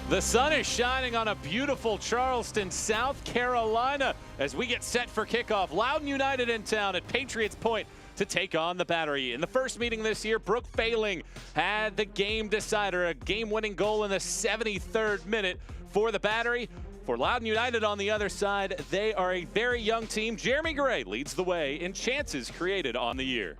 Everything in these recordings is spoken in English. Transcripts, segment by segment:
The sun is shining on a beautiful Charleston, South Carolina, as we get set for kickoff. Loudoun United in town at Patriots Point to take on the Battery. In the first meeting this year, Brooke Failing had the game decider, a game-winning goal in the 73rd minute for the Battery. For Loudoun United on the other side, they are a very young team. Jeremy Gray leads the way in chances created on the year.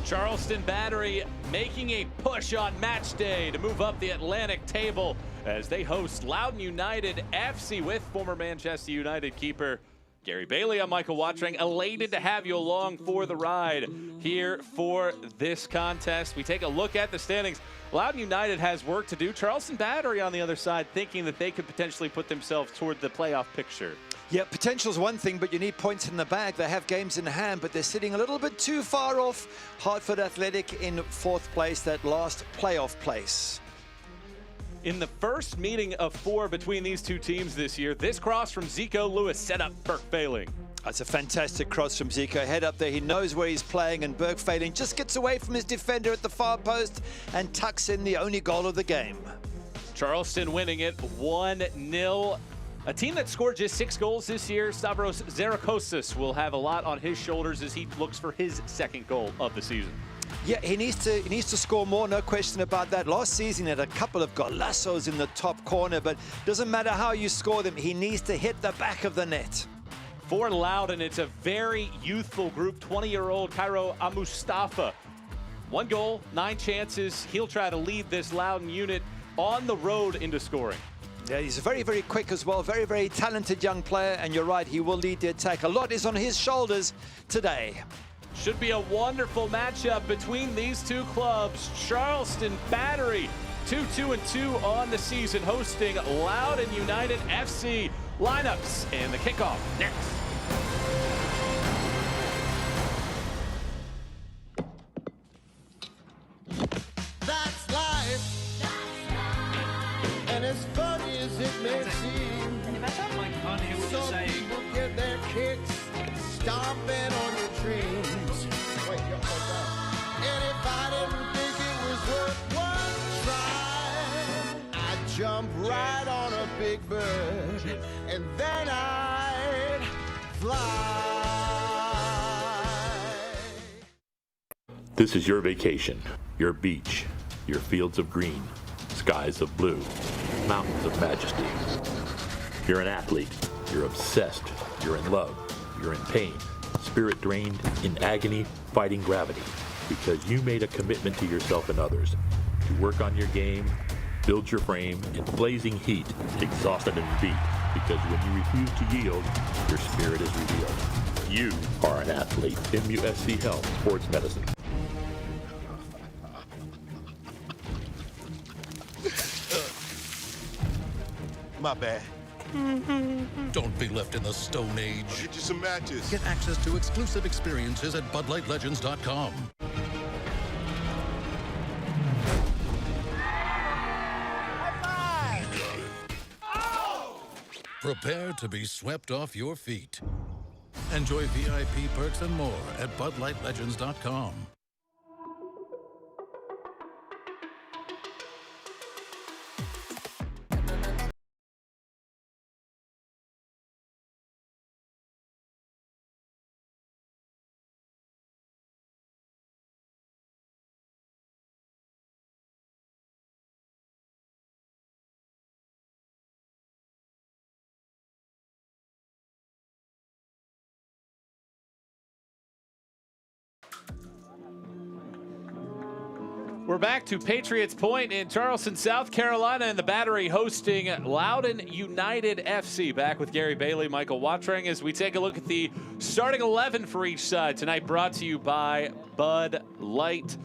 Charleston Battery making a push on match day to move up the Atlantic table as they host Loudoun United FC with former Manchester United keeper Gary Bailey. I'm Michael Watring, elated to have you along for the ride here for this contest. We take a look at the standings. Loudoun United has work to do. Charleston Battery on the other side thinking that they could potentially put themselves toward the playoff picture. Yeah, potential's one thing, but you need points in the bag. They have games in hand, but they're sitting a little bit too far off Hartford Athletic in fourth place, that last playoff place. In the first meeting of 4 between these two teams this year, this cross from Zico Lewis set up Burke Failing. That's a fantastic cross from Zico. Head up there, he knows where he's playing, and Burke Failing just gets away from his defender at the far post and tucks in the only goal of the game. Charleston winning it 1-0. A team that scored just 6 goals this year, Stavros Zarakosas will have a lot on his shoulders as he looks for his second goal of the season. Yeah, he needs to score more, no question about that. Last season, he had a couple of golazos in the top corner, but doesn't matter how you score them, he needs to hit the back of the net. For Loudoun, it's a very youthful group, 20-year-old Cairo Amustafa. 1 goal, 9 chances. He'll try to lead this Loudoun unit on the road into scoring. Yeah, he's very, very quick as well. Very, very talented young player. And you're right, he will lead the attack. A lot is on his shoulders today. Should be a wonderful matchup between these two clubs. Charleston Battery, 2-2-2 on the season, hosting Loudoun United FC. Lineups and the kickoff next. That's life. And as funny as it may seem, some people get their kicks stomping on your dreams. Wait, and if I didn't think it was worth one try, I'd jump right on a big bird and then I'd fly. This is your vacation, your beach, your fields of green, skies of blue, mountains of majesty. You're an athlete, you're obsessed, you're in love, you're in pain, spirit drained, in agony, fighting gravity, because you made a commitment to yourself and others to work on your game, build your frame in blazing heat, exhausted and beat, because when you refuse to yield, your spirit is revealed. You are an athlete. MUSC Health, Sports Medicine. My bad. Don't be left in the Stone Age. Get you some matches. Get access to exclusive experiences at BudLightLegends.com. Prepare to be swept off your feet. Enjoy VIP perks and more at BudLightLegends.com. We're back to Patriots Point in Charleston, South Carolina, and the Battery hosting Loudoun United FC. Back with Gary Bailey, Michael Watring, as we take a look at the starting 11 for each side tonight, brought to you by Bud Light.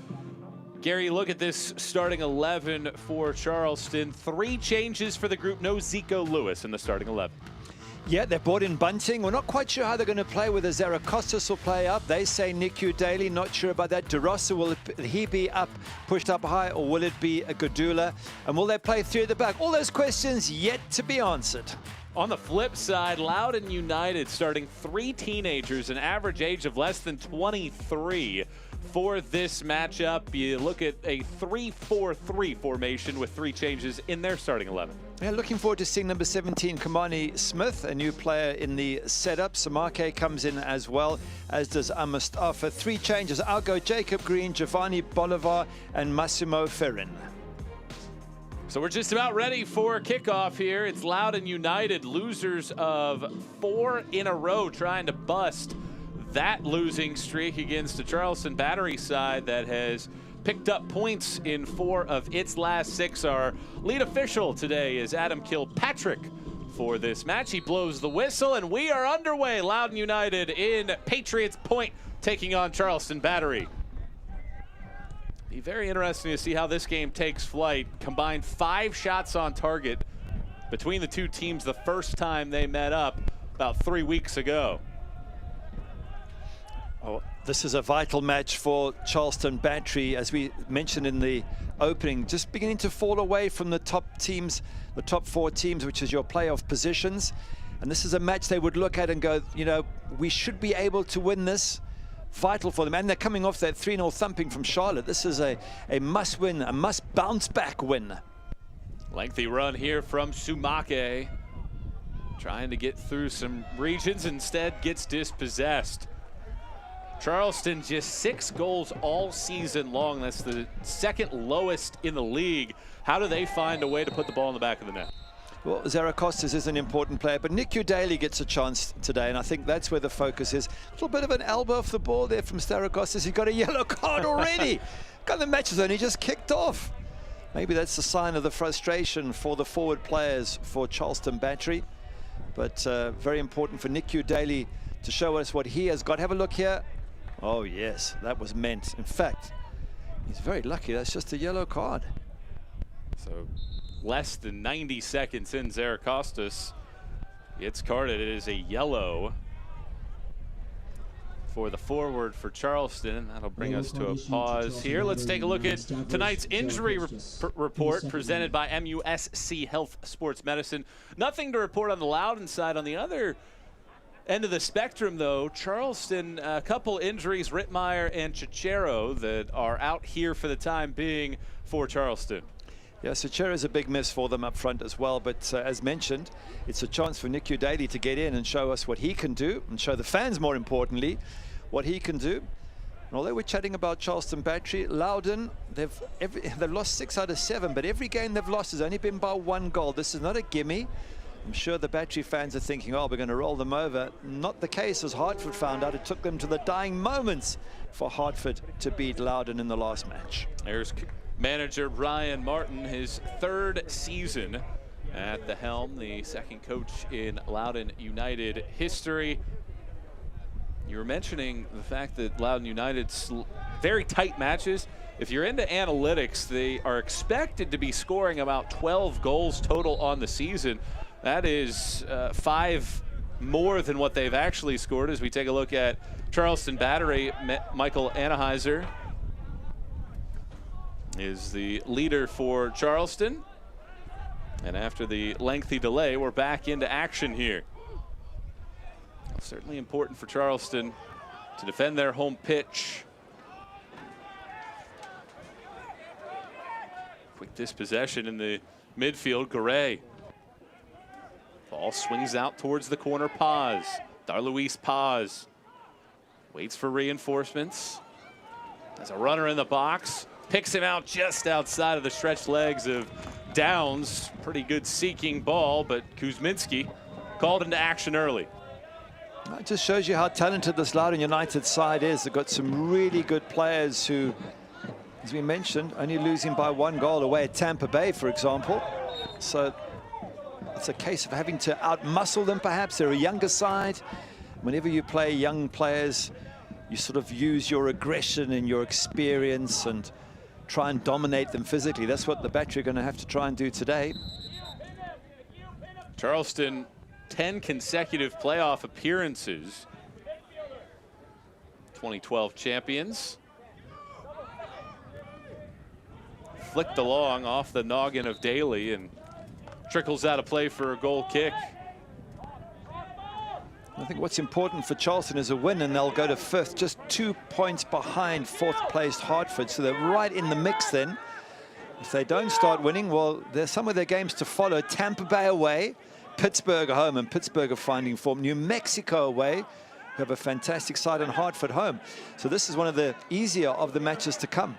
Gary, look at this starting 11 for Charleston. 3 changes for the group. No Zico Lewis in the starting 11. Yeah, they brought in Bunting. We're not quite sure how they're going to play, whether Zarakostas will play up. They say Niku Daly, not sure about that. DeRosa, will he be up, pushed up high, or will it be a Gadula? And will they play three at the back? All those questions yet to be answered. On the flip side, Loudoun United starting 3 teenagers, an average age of less than 23 for this matchup. You look at a 3-4-3 formation with 3 changes in their starting 11. Yeah, looking forward to seeing number 17, Kamani Smith, a new player in the setup. Samake comes in as well, as does Mustafa. 3 changes. I'll go Jacob Green, Giovanni Bolivar, and Massimo Ferrin. So we're just about ready for kickoff here. It's Loudoun United, losers of 4 in a row, trying to bust that losing streak against the Charleston Battery side that has picked up points in 4 of its last 6. Our lead official today is Adam Kilpatrick for this match. He blows the whistle, and we are underway. Loudoun United in Patriots Point, taking on Charleston Battery. Be very interesting to see how this game takes flight. Combined 5 shots on target between the 2 teams the first time they met up about 3 weeks ago. Oh, this is a vital match for Charleston Battery, as we mentioned in the opening, just beginning to fall away from the top teams, the top 4 teams, which is your playoff positions. And this is a match they would look at and go, you know, we should be able to win this. Vital for them, and they're coming off that 3-0 thumping from Charlotte. This is a must win, a must bounce back win. Lengthy run here from Sumake, trying to get through some regions, instead gets dispossessed. Charleston just 6 goals all season long. That's the 2nd lowest in the league. How do they find a way to put the ball in the back of the net? Well, Zarakostas is an important player, but Niku Daly gets a chance today, and I think that's where the focus is. A little bit of an elbow off the ball there from Zarakostas. He got a yellow card already. Got the match is only just kicked off. Maybe that's a sign of the frustration for the forward players for Charleston Battery. But very important for Niku Daly to show us what he has got. Have a look here. Oh, yes, that was meant. In fact, he's very lucky. That's just a yellow card. So less than 90 seconds in, Zarakostas gets carded. It is a yellow for the forward for Charleston. That'll bring us to a pause here. Let's take a look at tonight's injury report presented by MUSC Health Sports Medicine. Nothing to report on the Loudoun side. On the other end of the spectrum, though, Charleston, a couple injuries, Rittmeyer and Chichero, that are out here for the time being for Charleston. Yeah, Chichero is a big miss for them up front as well, but as mentioned, it's a chance for Niku Daly to get in and show us what he can do, and show the fans, more importantly, what he can do. And although we're chatting about Charleston Battery, Loudoun, they've lost 6 out of 7, but every game they've lost has only been by 1 goal. This is not a gimme. I'm sure the Battery fans are thinking, oh, we're going to roll them over. Not the case, as Hartford found out. It took them to the dying moments for Hartford to beat Loudoun in the last match. There's manager Ryan Martin, his 3rd season at the helm, the 2nd coach in Loudoun United history. You were mentioning the fact that Loudoun United's very tight matches. If you're into analytics, they are expected to be scoring about 12 goals total on the season. That is 5 more than what they've actually scored. As we take a look at Charleston Battery, Michael Anheuser is the leader for Charleston. And after the lengthy delay, we're back into action here. Certainly important for Charleston to defend their home pitch. Quick dispossession in the midfield. Garay. Ball swings out towards the corner. Paz. Darluis Paz waits for reinforcements. There's a runner in the box. Picks him out just outside of the stretched legs of Downs. Pretty good seeking ball, but Kuzminski called into action early. It just shows you how talented this Loudoun United side is. They've got some really good players who, as we mentioned, only losing by 1 goal away at Tampa Bay, for example. So it's a case of having to outmuscle them, perhaps. They're a younger side. Whenever you play young players, you sort of use your aggression and your experience and try and dominate them physically. That's what the Battery are going to have to try and do today. Charleston 10 consecutive playoff appearances. 2012 champions. Flicked along off the noggin of Daly and trickles out of play for a goal kick. I think what's important for Charleston is a win, and they'll go to 5th, just 2 points behind 4th placed Hartford. So they're right in the mix then. If they don't start winning, well, there's some of their games to follow. Tampa Bay away, Pittsburgh home, and Pittsburgh are finding form. New Mexico away, who have a fantastic side, and Hartford home. So this is one of the easier of the matches to come.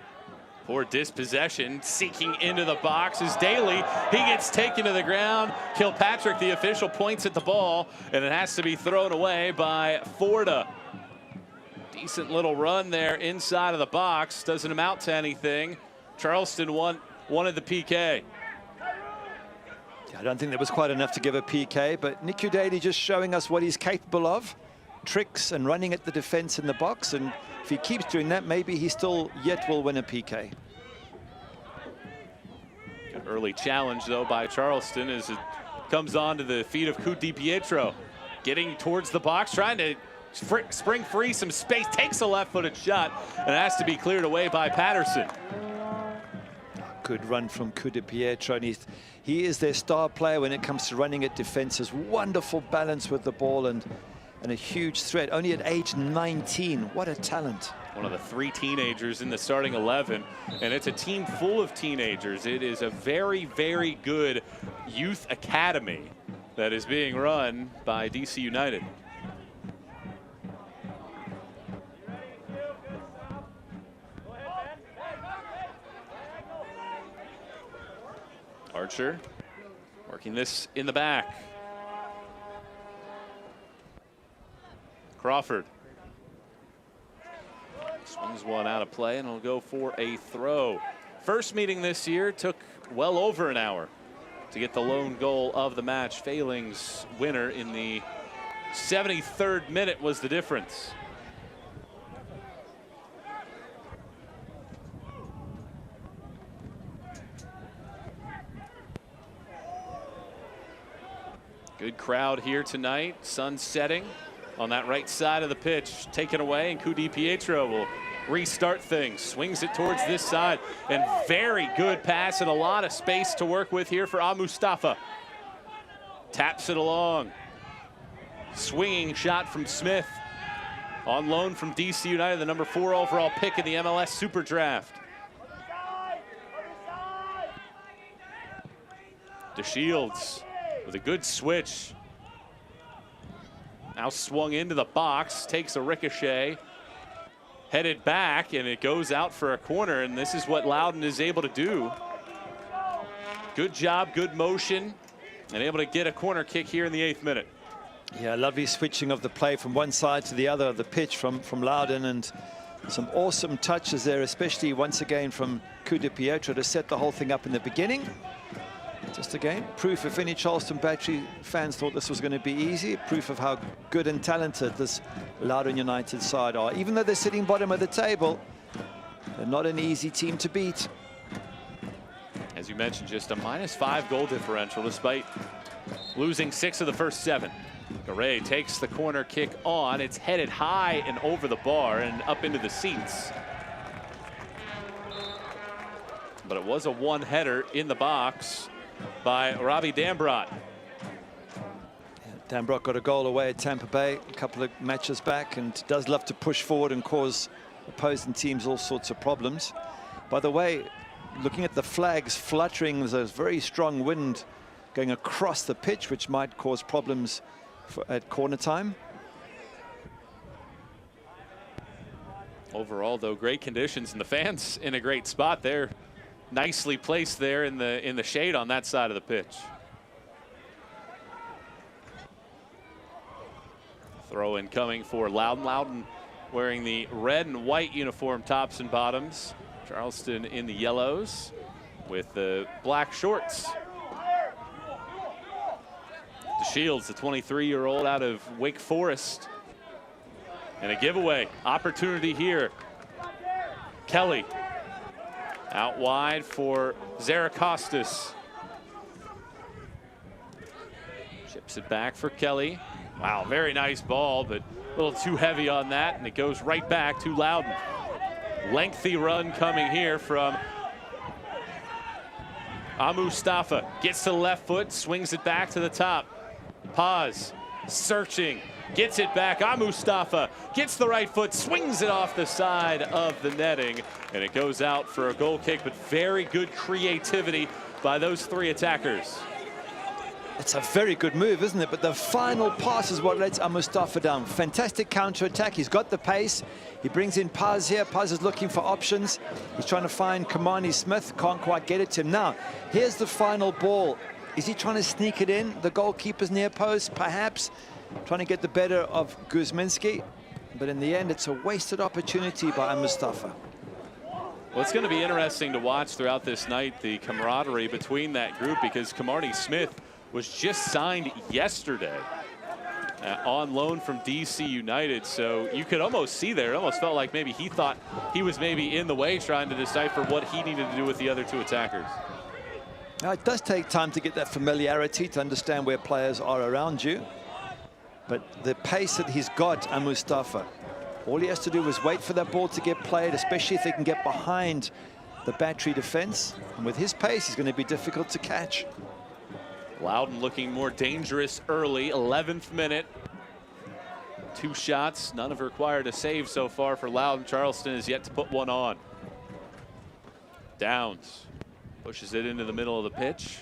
Poor dispossession, seeking into the box is Daly. He gets taken to the ground. Kilpatrick, the official, points at the ball, and it has to be thrown away by Forda. Decent little run there inside of the box. Doesn't amount to anything. Charleston wanted the PK. I don't think that was quite enough to give a PK, but Nick Daly just showing us what he's capable of. Tricks and running at the defense in the box, and if he keeps doing that, maybe he still yet will win a PK. Good early challenge, though, by Charleston as it comes onto the feet of DiPietro. Getting towards the box, trying to spring free some space, takes a left-footed shot, and it has to be cleared away by Patterson. Good run from DiPietro, and he is their star player when it comes to running at defenses. Wonderful balance with the ball and a huge threat, only at age 19. What a talent. One of the 3 teenagers in the starting 11, and it's a team full of teenagers. It is a very, very good youth academy that is being run by DC United. Archer working this in the back. Crawford swings one out of play, and it'll go for a throw. First meeting this year took well over an hour to get the lone goal of the match. Failing's winner in the 73rd minute was the difference. Good crowd here tonight. Sun setting on that right side of the pitch. Taken away, and DiPietro will restart things. Swings it towards this side, and very good pass and a lot of space to work with here for Mustafa. Taps it along. Swinging shot from Smith. On loan from DC United, the number 4 overall pick in the MLS Super Draft. DeShields with a good switch. Now swung into the box, takes a ricochet, headed back, and it goes out for a corner, and this is what Loudoun is able to do. Good job, good motion, and able to get a corner kick here in the 8th minute. Yeah, lovely switching of the play from one side to the other of the pitch from Loudoun, and some awesome touches there, especially once again from DiPietro to set the whole thing up in the beginning. Just again, proof if any Charleston Battery fans thought this was going to be easy, proof of how good and talented this Loudoun United side are. Even though they're sitting bottom of the table, they're not an easy team to beat. As you mentioned, just a -5 goal differential despite losing 6 of the first 7. Garay takes the corner kick on. It's headed high and over the bar and up into the seats. But it was a one-header in the box by Robbie Dambrot. Dambrot got a goal away at Tampa Bay a couple of matches back, and does love to push forward and cause opposing teams all sorts of problems. By the way, looking at the flags fluttering, there's a very strong wind going across the pitch, which might cause problems at corner time. Overall, though, great conditions, and the fans in a great spot there. Nicely placed there in the shade on that side of the pitch. Throw in coming for Loudoun. Loudoun wearing the red and white uniform tops and bottoms. Charleston in the yellows with the black shorts. DeShields, the 23-year-old out of Wake Forest. And a giveaway opportunity here. Kelly out wide for Zarakostas. Chips it back for Kelly. Wow, very nice ball, but a little too heavy on that, and it goes right back to Loudoun. Lengthy run coming here from Mustafa. Gets to the left foot, swings it back to the top. Paz, searching, gets it back. Mustafa gets the right foot, swings it off the side of the netting, and it goes out for a goal kick, but very good creativity by those three attackers. It's a very good move, isn't it? But the final pass is what lets Mustafa down. Fantastic counter-attack. He's got the pace. He brings in Paz here. Paz is looking for options. He's trying to find Kamani Smith. Can't quite get it to him. Now, here's the final ball. Is he trying to sneak it in? The goalkeeper's near post, perhaps. Trying to get the better of Kuzminski. But in the end, it's a wasted opportunity by Mustafa. Well, it's going to be interesting to watch throughout this night, the camaraderie between that group, because Kamani Smith was just signed yesterday on loan from DC United. So you could almost see there, it almost felt like maybe he thought he was maybe in the way trying to decipher what he needed to do with the other two attackers. Now, it does take time to get that familiarity, to understand where players are around you. But the pace that he's got, Mustafa, all he has to do is wait for that ball to get played, especially if they can get behind the battery defense. And with his pace, he's going to be difficult to catch. Loudoun looking more dangerous early, 11th minute. 2 shots, none have required a save so far for Loudoun. Charleston is yet to put one on. Downs pushes it into the middle of the pitch.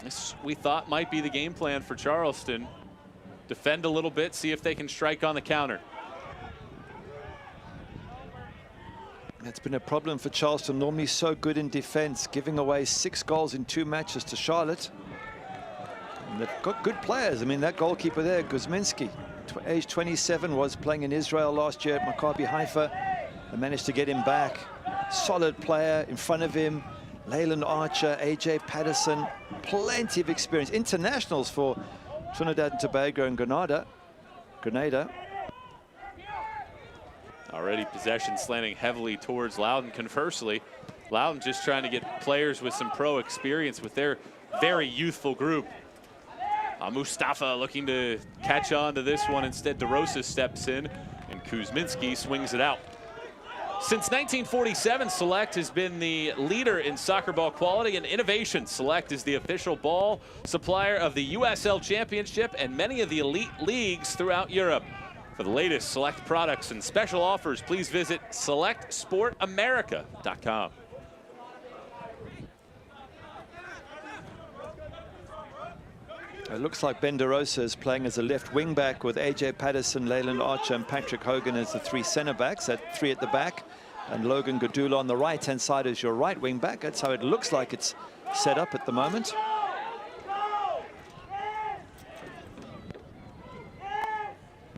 This, we thought, might be the game plan for Charleston. Defend a little bit, see if they can strike on the counter. It's been a problem for Charleston, normally so good in defense, giving away 6 goals in 2 matches to Charlotte. And they've got good players. I mean, that goalkeeper there, Kuzminski, age 27, was playing in Israel last year at Maccabi Haifa. They managed to get him back. Solid player in front of him. Leyland Archer, AJ Patterson, plenty of experience. Internationals for Trinidad and Tobago and Grenada. Already possession slanting heavily towards Loudoun. Conversely, Loudoun just trying to get players with some pro experience with their very youthful group. Mustafa looking to catch on to this one. Instead, DeRosa steps in, and Kuzminski swings it out. Since 1947, Select has been the leader in soccer ball quality and innovation. Select is the official ball supplier of the USL Championship and many of the elite leagues throughout Europe. For the latest Select products and special offers, please visit selectsportamerica.com. It looks like Ben DeRosa is playing as a left wing back with AJ Patterson, Leyland Archer, and Patrick Hogan as the 3 center backs. At 3 at the back, and Logan Gadula on the right hand side as your right wing back. That's how it looks like it's set up at the moment.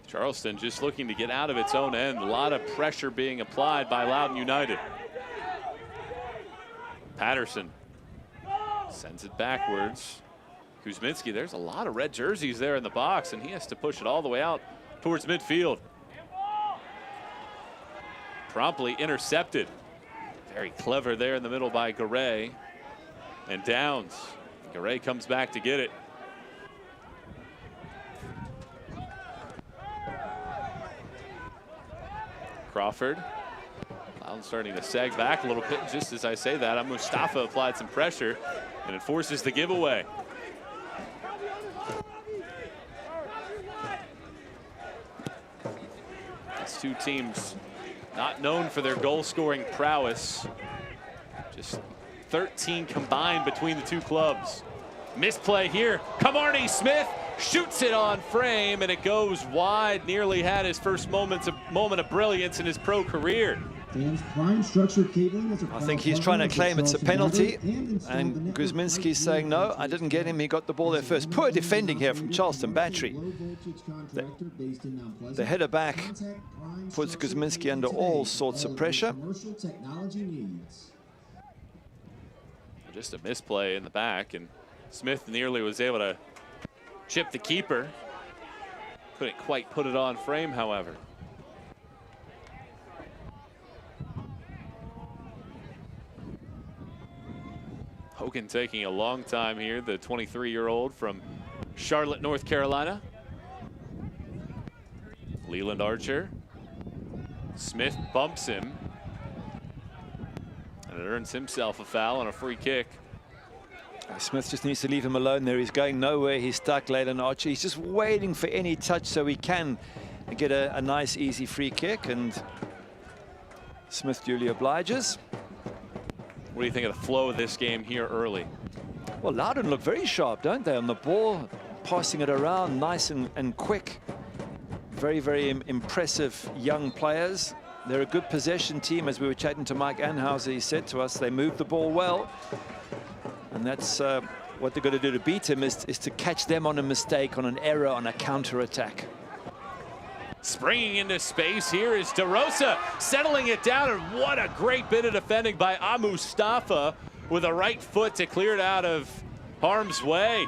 Charleston just looking to get out of its own end. A lot of pressure being applied by Loudoun United. Patterson sends it backwards. Kuzminski, there's a lot of red jerseys there in the box, and he has to push it all the way out towards midfield. Promptly intercepted. Very clever there in the middle by Garay. And Downs. Garay comes back to get it. Crawford. Loudoun starting to sag back a little bit. Just as I say that, Mustafa applied some pressure, and it forces the giveaway. These two teams not known for their goal-scoring prowess. Just 13 combined between the two clubs. Misplay here. Kamani Smith shoots it on frame, and it goes wide. Nearly had his first moment of brilliance in his pro career. I think he's trying to claim it's a penalty, and Kuzminski's saying, no, I didn't get him. He got the ball there first. Poor defending here from Charleston Battery. The header back puts Kuzminski under all sorts of pressure. Just a misplay in the back, and Smith nearly was able to chip the keeper. Couldn't quite put it on frame, however. Hogan taking a long time here, the 23-year-old from Charlotte, North Carolina. Leland Archer. Smith bumps him. And it earns himself a foul and a free kick. Smith just needs to leave him alone there. He's going nowhere. He's stuck, Leland Archer. He's just waiting for any touch so he can get a nice, easy free kick. And Smith duly obliges. What do you think of the flow of this game here early? Well, Loudoun look very sharp, don't they, on the ball, passing it around nice and quick. Very, very impressive young players. They're a good possession team. As we were chatting to Mike Anhauser, he said to us, they move the ball well. And that's what they're going to do to beat him, is to catch them on a mistake, on an error, on a counter-attack. Springing into space here is DeRosa, settling it down, and what a great bit of defending by Mustafa with a right foot to clear it out of harm's way.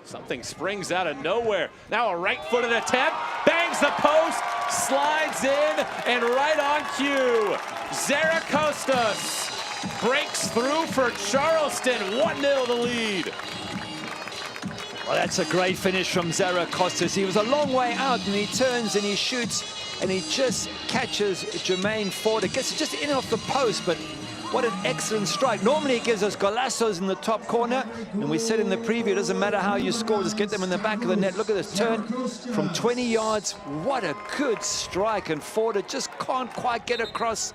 Something springs out of nowhere. Now a right-footed attempt, bangs the post, slides in, and right on cue, Zaracostas breaks through for Charleston, 1-0 the lead. Well, that's a great finish from Zaracostas. He was a long way out, and he turns and he shoots, and he just catches Jermaine Ford. It gets just in off the post, but what an excellent strike. Normally he gives us golazos in the top corner, and we said in the preview, it doesn't matter how you score, just get them in the back of the net. Look at this turn from 20 yards. What a good strike, and Ford just can't quite get across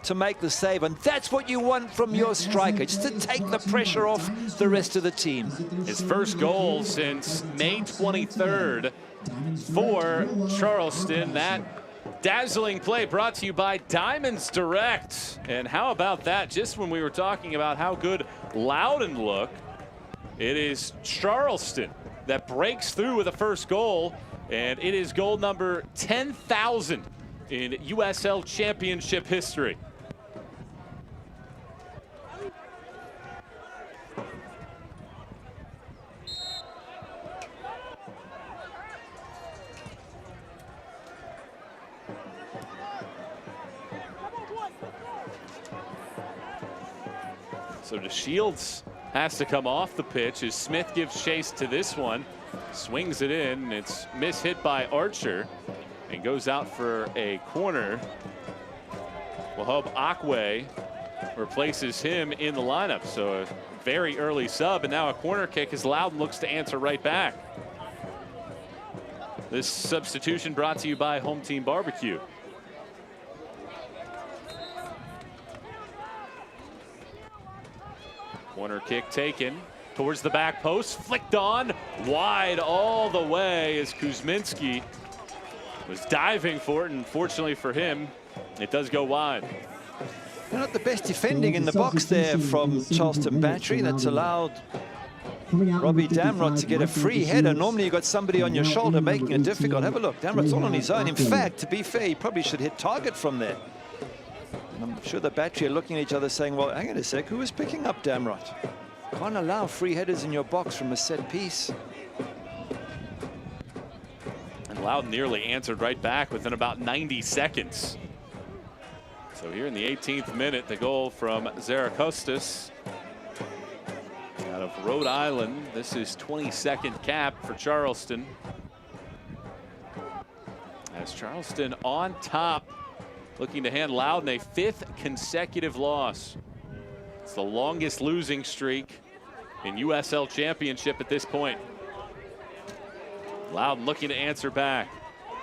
to make the save, and that's what you want from your striker, just to take the pressure off the rest of the team. His first goal since May 23rd for Charleston. That dazzling play brought to you by Diamonds Direct. And how about that, just when we were talking about how good Loudoun look, it is Charleston that breaks through with the first goal, and it is goal number 10,000 in USL Championship history. So DeShields has to come off the pitch as Smith gives chase to this one, swings it in. It's mishit by Archer and goes out for a corner. Wahab Akwe replaces him in the lineup. So a very early sub, and now a corner kick as Loudoun looks to answer right back. This substitution brought to you by Home Team Barbecue. Corner kick taken towards the back post, flicked on wide all the way as Kuzminski was diving for it, and fortunately for him, it does go wide. They're not the best defending in the box there from Charleston Battery. That's allowed Robbie Damrot to get a free header. Normally you've got somebody on your shoulder making it difficult. Have a look, Damrot's all on his own. In fact, to be fair, he probably should hit target from there. I'm sure the Battery are looking at each other saying, well, hang on a sec, who is picking up Damrot? Can't allow free headers in your box from a set piece. And Loudoun nearly answered right back within about 90 seconds. So here in the 18th minute, the goal from Zaracostas out of Rhode Island. This is 22nd cap for Charleston. As Charleston on top, looking to hand Loudoun a 5th consecutive loss. It's the longest losing streak in USL Championship at this point. Loudoun looking to answer back.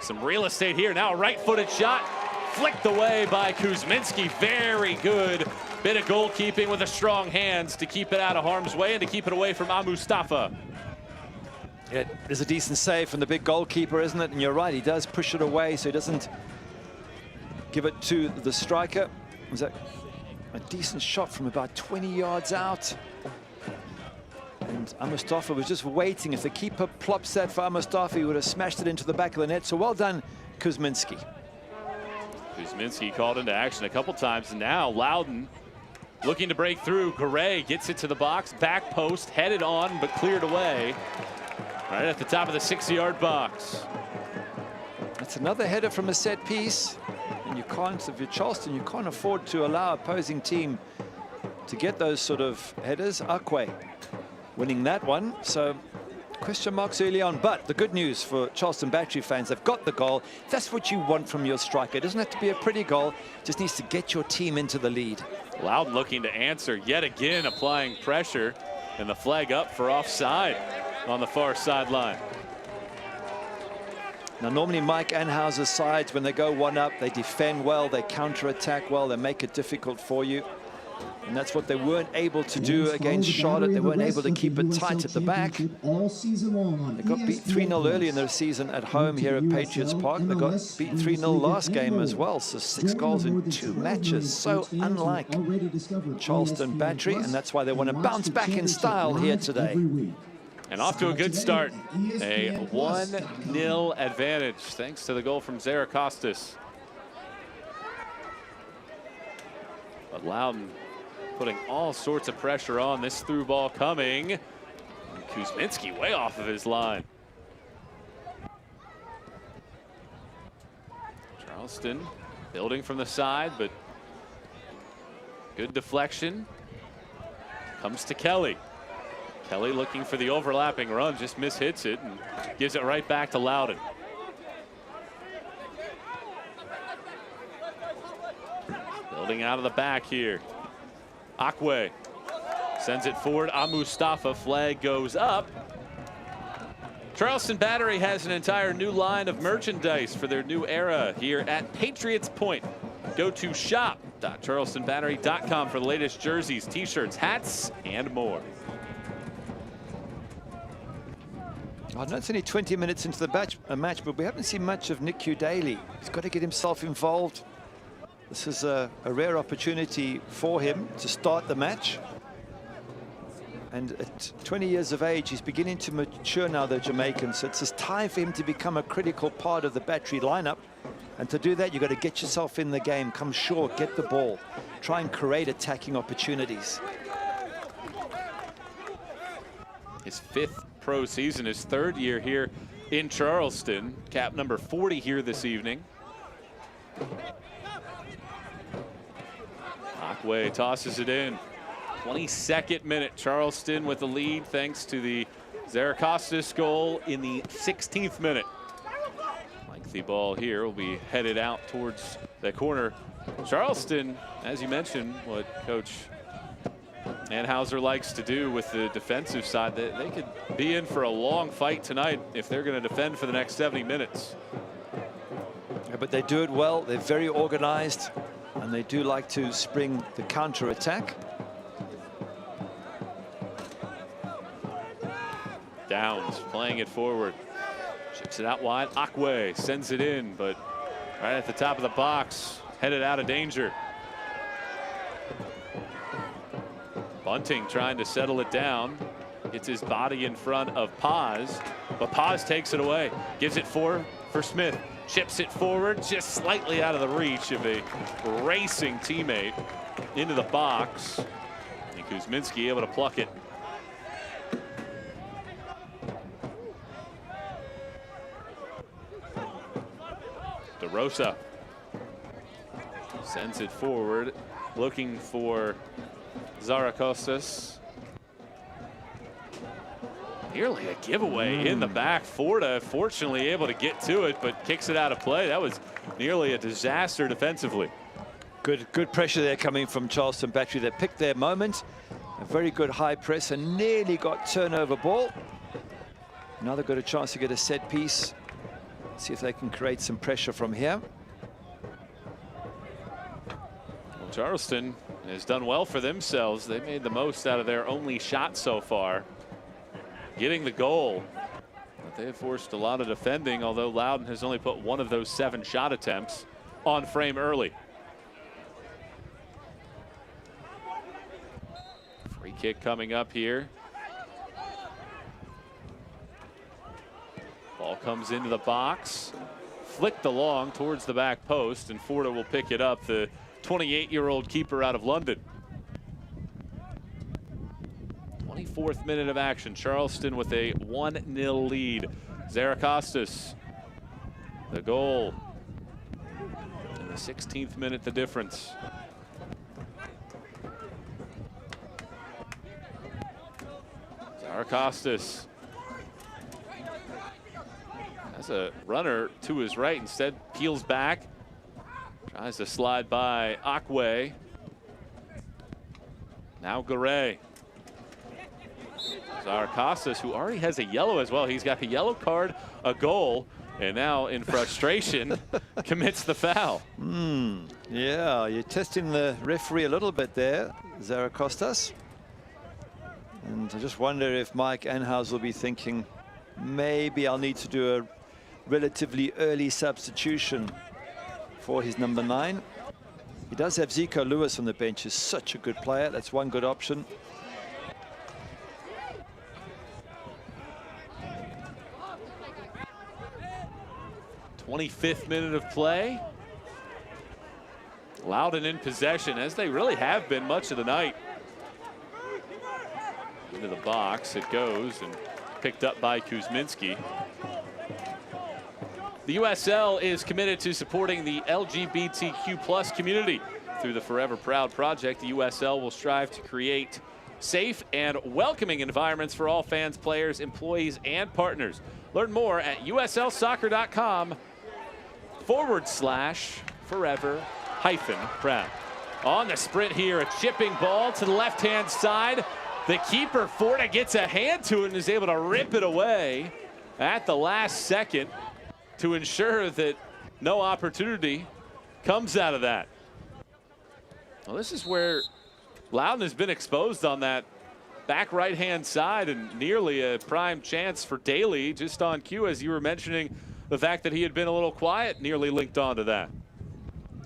Some real estate here. Now a right-footed shot, flicked away by Kuzminski. Very good bit of goalkeeping with a strong hands to keep it out of harm's way and to keep it away from Mustafa. It is a decent save from the big goalkeeper, isn't it? And you're right, he does push it away so he doesn't give it to the striker. Was that a decent shot from about 20 yards out? And Mustafa was just waiting. If the keeper plops that for Mustafa, he would have smashed it into the back of the net. So well done, Kuzminski. Kuzminski called into action a couple times. Now Loudoun looking to break through. Garay gets it to the box, back post, headed on, but cleared away. Right at the top of the 6-yard box. That's another header from a set piece. And you can't, if you're Charleston, you can't afford to allow opposing team to get those sort of headers. Akwe winning that one. So question marks early on, but the good news for Charleston Battery fans, they've got the goal. That's what you want from your striker. It doesn't have to be a pretty goal, just needs to get your team into the lead. Loudoun looking to answer yet again, applying pressure, and the flag up for offside on the far sideline. Now normally Mike Anhauser's sides, when they go one up, they defend well, they counter-attack well, they make it difficult for you. And that's what they weren't able to do against Charlotte. They weren't able to keep it tight at the back. They got beat 3-0 early in their season at home here at Patriots Park. They got beat 3-0 last game as well. So 6 goals in 2 matches. So unlike Charleston Battery. And that's why they want to bounce back in style here today. And off to a good start. A 1-0 advantage thanks to the goal from Zarakostas. But Loudoun putting all sorts of pressure on. This through ball coming. And Kuzminski way off of his line. Charleston building from the side, but good deflection. Comes to Kelly. Kelly looking for the overlapping run, just mishits it and gives it right back to Loudoun. Building out of the back here. Akwe sends it forward. Mustafa, flag goes up. Charleston Battery has an entire new line of merchandise for their new era here at Patriots Point. Go to shop.charlestonbattery.com for the latest jerseys, t-shirts, hats, and more. I know it's only 20 minutes into the match, but we haven't seen much of Nick Daly. He's got to get himself involved. This is a rare opportunity for him to start the match. And at 20 years of age, he's beginning to mature now, the Jamaican. So it's just time for him to become a critical part of the Battery lineup. And to do that, you've got to get yourself in the game, come short, get the ball, try and create attacking opportunities. His 5th pro season, his 3rd year here in Charleston. Cap number 40 here this evening. Akwe tosses it in. 22nd minute, Charleston with the lead thanks to the Zarakostas goal in the 16th minute. Lengthy ball here will be headed out towards the corner. Charleston, as you mentioned, what Coach Anhauser likes to do with the defensive side, they could be in for a long fight tonight if they're going to defend for the next 70 minutes. Yeah, but they do it well. They're very organized, and they do like to spring the counter-attack. Downs playing it forward. Chips it out wide. Akwe sends it in, but right at the top of the box, headed out of danger. Bunting trying to settle it down. Gets his body in front of Paz, but Paz takes it away. Gives it for Smith. Chips it forward, just slightly out of the reach of a racing teammate into the box. And Kuzminski able to pluck it. DeRosa sends it forward, looking for Zarakostas. Nearly a giveaway in the back. Forda fortunately able to get to it, but kicks it out of play. That was nearly a disaster defensively. Good pressure there coming from Charleston Battery. They picked their moment. A very good high press and nearly got turnover ball. Now they've got a chance to get a set piece. See if they can create some pressure from here. Well, Charleston has done well for themselves. They made the most out of their only shot so far, getting the goal. But they have forced a lot of defending, although Loudoun has only put 1 of those 7 shot attempts on frame early. Free kick coming up here. Ball comes into the box, flicked along towards the back post, and Forda will pick it up, the 28-year-old keeper out of London. 24th minute of action. Charleston with a 1-0 lead. Zarakostas, the goal. In the 16th minute, the difference. Zaracostas has a runner to his right, instead peels back. Tries to slide by Akwe. Now Garay. Zaracostas, who already has a yellow as well. He's got a yellow card, a goal, and now in frustration commits the foul. Yeah, you're testing the referee a little bit there, Zaracostas. And I just wonder if Mike Anhauser will be thinking, maybe I'll need to do a relatively early substitution for his number 9. He does have Zico Lewis on the bench, who's such a good player. That's one good option. '25th minute of play. Loudoun in possession, as they really have been much of the night. Into the box it goes, and picked up by Kuzminski. The USL is committed to supporting the LGBTQ+ community. Through the Forever Proud project, the USL will strive to create safe and welcoming environments for all fans, players, employees, and partners. Learn more at uslsoccer.com/forever-proud. On the sprint here, a chipping ball to the left-hand side. The keeper, Forta, gets a hand to it and is able to rip it away at the last second to ensure that no opportunity comes out of that. Well, this is where Loudoun has been exposed on that back right-hand side, and nearly a prime chance for Daly, just on cue, as you were mentioning the fact that he had been a little quiet, nearly linked onto that.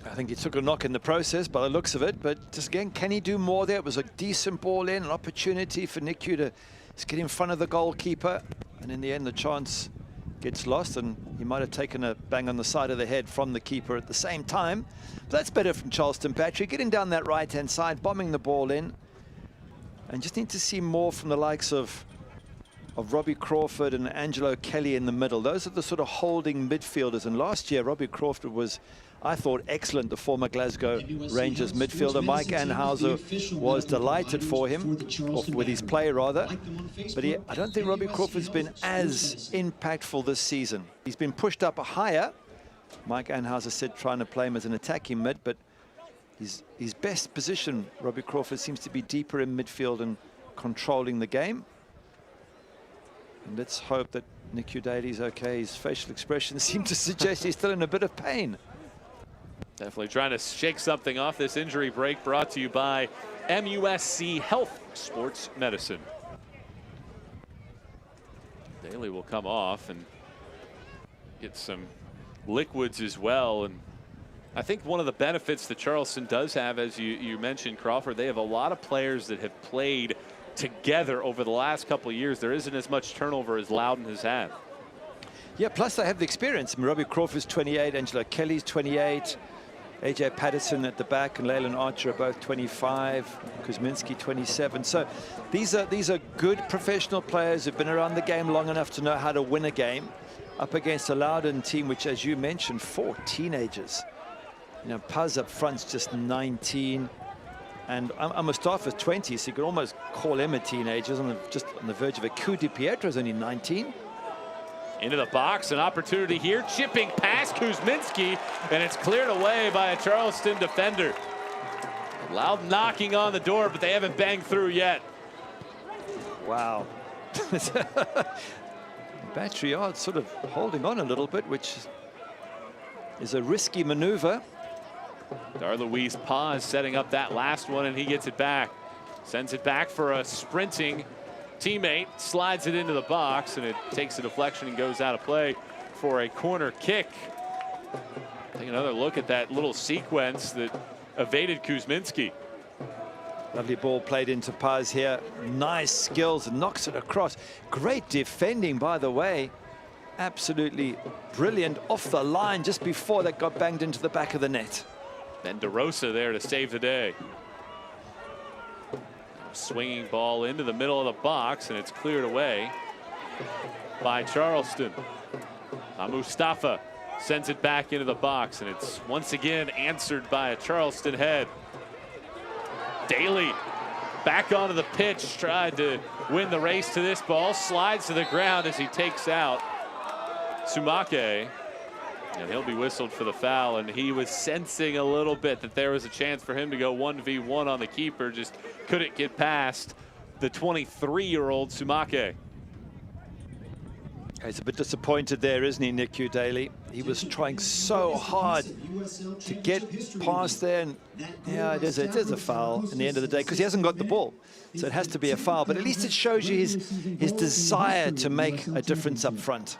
I think he took a knock in the process by the looks of it, but just again, can he do more there? It was a decent ball in, an opportunity for Niku to just get in front of the goalkeeper, and in the end the chance gets lost, and he might have taken a bang on the side of the head from the keeper at the same time. But that's better from Charleston, Patrick, getting down that right-hand side, bombing the ball in, and just need to see more from the likes of Robbie Crawford and Angelo Kelly in the middle. Those are the sort of holding midfielders, and last year Robbie Crawford was, I thought, excellent, the former Glasgow Rangers midfielder. Mike Anhauser was delighted for him, or with his play rather, but I don't think Robbie Crawford's been as impactful this season. He's been pushed up higher. Mike Anhauser said trying to play him as an attacking mid, but his best position, Robbie Crawford, seems to be deeper in midfield and controlling the game. And let's hope that Niku Daly's okay. His facial expressions seem to suggest he's still in a bit of pain. Definitely trying to shake something off this injury break, brought to you by MUSC Health Sports Medicine. Daly will come off and get some liquids as well. And I think one of the benefits that Charleston does have, as you mentioned, Crawford, they have a lot of players that have played together over the last couple of years. There isn't as much turnover as Loudoun has had. Yeah, plus they have the experience. I mean, Robbie Crawford's 28, Angelo Kelly's 28, AJ Patterson at the back and Leyland Archer are both 25, Kuzminski 27. So these are good professional players who've been around the game long enough to know how to win a game, up against a Loudoun team which, as you mentioned, 4 teenagers. You know, Paz up front's just 19. And Mustafa's 20, so you could almost call him a teenager. Just on the verge of a coup. Di Pietro's only 19. Into the box, an opportunity here. Chipping past Kuzminski, and it's cleared away by a Charleston defender. Loudoun knocking on the door, but they haven't banged through yet. Wow. Battery Yard sort of holding on a little bit, which is a risky maneuver. Darluis Paz setting up that last one, and he gets it back. Sends it back for a sprinting teammate, slides it into the box, and it takes a deflection and goes out of play for a corner kick. Take another look at that little sequence that evaded Kuzminski. Lovely ball played into Paz here. Nice skills, and knocks it across. Great defending, by the way. Absolutely brilliant off the line just before that got banged into the back of the net. Then DeRosa there to save the day. Swinging ball into the middle of the box, and it's cleared away by Charleston. Mustafa sends it back into the box, and it's once again answered by a Charleston head. Daly back onto the pitch, tried to win the race to this ball, slides to the ground as he takes out Sumake. And he'll be whistled for the foul, and he was sensing a little bit that there was a chance for him to go 1v1 on the keeper, just couldn't get past the 23-year-old Sumake. He's a bit disappointed there, isn't he, Nick Daly? He was trying so hard to get past there, and yeah, it is a foul in the end of the day because he hasn't got the ball. So it has to be a foul, but at least it shows you his desire to make a difference up front.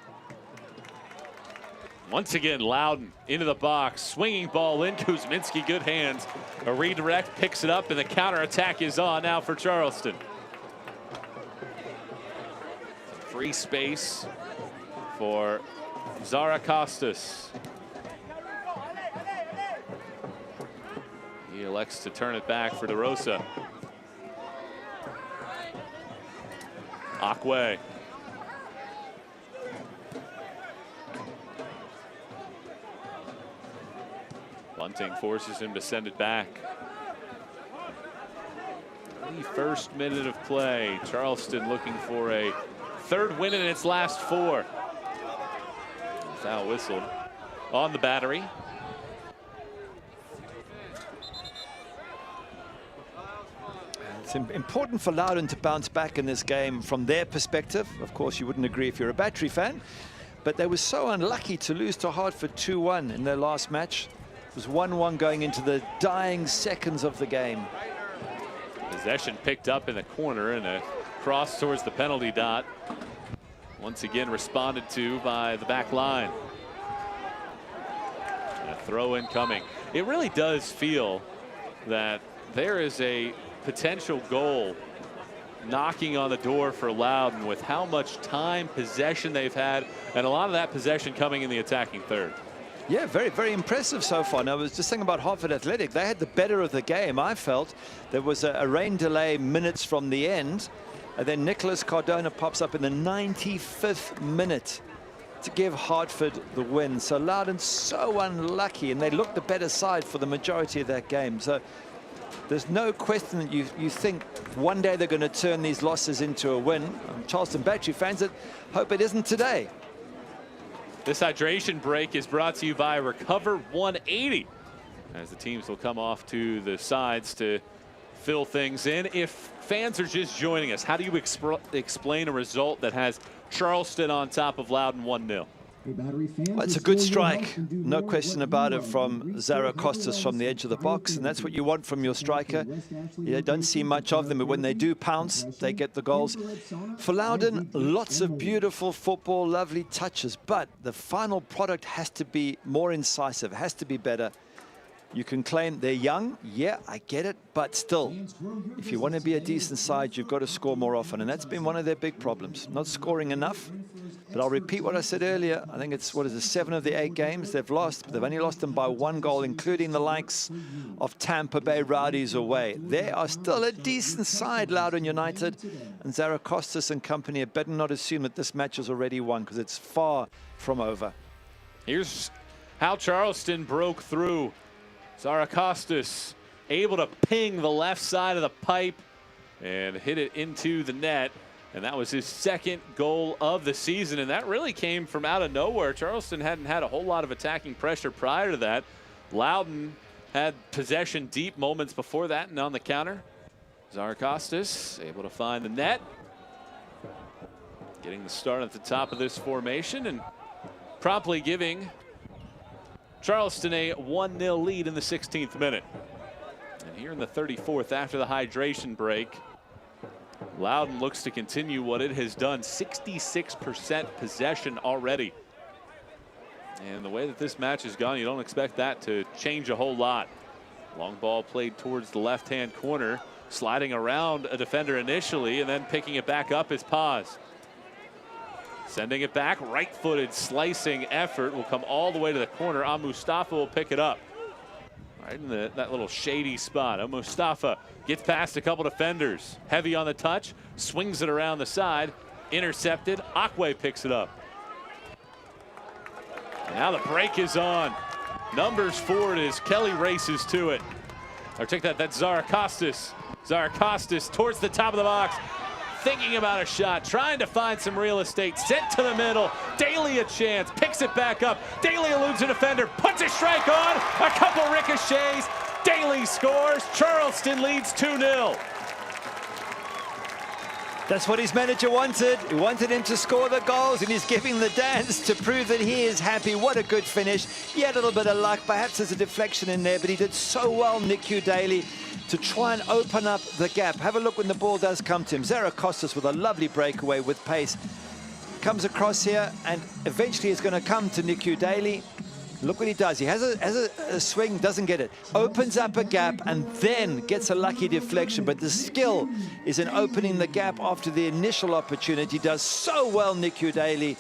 Once again, Loudoun into the box, swinging ball in, Kuzminski, good hands. A redirect, picks it up, and the counterattack is on now for Charleston. Free space for Zara Costas. He elects to turn it back for DeRosa. Akwe. Bunting forces him to send it back. 31st minute of play. Charleston looking for a third win in its last 4. Foul whistled on the battery. It's important for Loudoun to bounce back in this game from their perspective. Of course, you wouldn't agree if you're a Battery fan, but they were so unlucky to lose to Hartford 2-1 in their last match. It was 1-1 going into the dying seconds of the game. Possession picked up in the corner and a cross towards the penalty dot. Once again responded to by the back line. A throw in coming. It really does feel that there is a potential goal knocking on the door for Loudoun with how much time, possession they've had, and a lot of that possession coming in the attacking third. Yeah, very, very impressive so far. Now, I was just thinking about Hartford Athletic. They had the better of the game, I felt. There was a rain delay minutes from the end. And then Nicholas Cardona pops up in the 95th minute to give Hartford the win. So Loudoun's so unlucky, and they looked the better side for the majority of that game. So there's no question that you think one day they're going to turn these losses into a win. Charleston Battery fans that hope it isn't today. This hydration break is brought to you by Recover 180, as the teams will come off to the sides to fill things in. If fans are just joining us, how do you explain a result that has Charleston on top of Loudoun 1-0? Well, it's a good strike, no question about it, from Zara Costas from the edge of the box, and that's what you want from your striker. You don't see much of them, but when they do pounce, they get the goals. For Loudoun, lots of beautiful football, lovely touches, but the final product has to be more incisive, has to be better. You can claim they're young, yeah, I get it, but still, if you want to be a decent side, you've got to score more often, and that's been one of their big problems, not scoring enough. But I'll repeat what I said earlier. I think it's, 7 of the 8 games they've lost, but they've only lost them by 1 goal, including the likes of Tampa Bay Rowdies away. They are still a decent side, Loudoun United, and Zara Costas and company had better not assume that this match is already won, because it's far from over. Here's how Charleston broke through. Zara Costas able to ping the left side of the pipe and hit it into the net. And that was his 2nd goal of the season. And that really came from out of nowhere. Charleston hadn't had a whole lot of attacking pressure prior to that. Loudoun had possession deep moments before that, and on the counter, Zara Costas able to find the net. Getting the start at the top of this formation and promptly giving Charleston a 1-0 lead in the 16th minute. And here in the 34th, after the hydration break, Loudoun looks to continue what it has done. 66% possession already. And the way that this match has gone, you don't expect that to change a whole lot. Long ball played towards the left-hand corner, sliding around a defender initially, and then picking it back up is Paz. Sending it back, right-footed slicing effort will come all the way to the corner. Mustafa will pick it up. Right in that little shady spot. Mustafa gets past a couple defenders. Heavy on the touch, swings it around the side, intercepted. Akwe picks it up. And now the break is on. Numbers forward as Kelly races to it. Or take that, that's Zarakostas. Zarakostas towards the top of the box, thinking about a shot, trying to find some real estate, sent to the middle. Daly a chance, picks it back up. Daly eludes a defender, puts a strike on, a couple ricochets. Daly scores, Charleston leads 2-0. That's what his manager wanted. He wanted him to score the goals, and he's giving the dance to prove that he is happy. What a good finish. He had a little bit of luck. Perhaps there's a deflection in there, but he did so well, Nick Daly, to try and open up the gap. Have a look when the ball does come to him. Zarakostas with a lovely breakaway with pace. Comes across here, and eventually it's going to come to Nick Daly. Look what he does. He has a swing, doesn't get it. Opens up a gap and then gets a lucky deflection. But the skill is in opening the gap after the initial opportunity. Does so well, Nick Daly.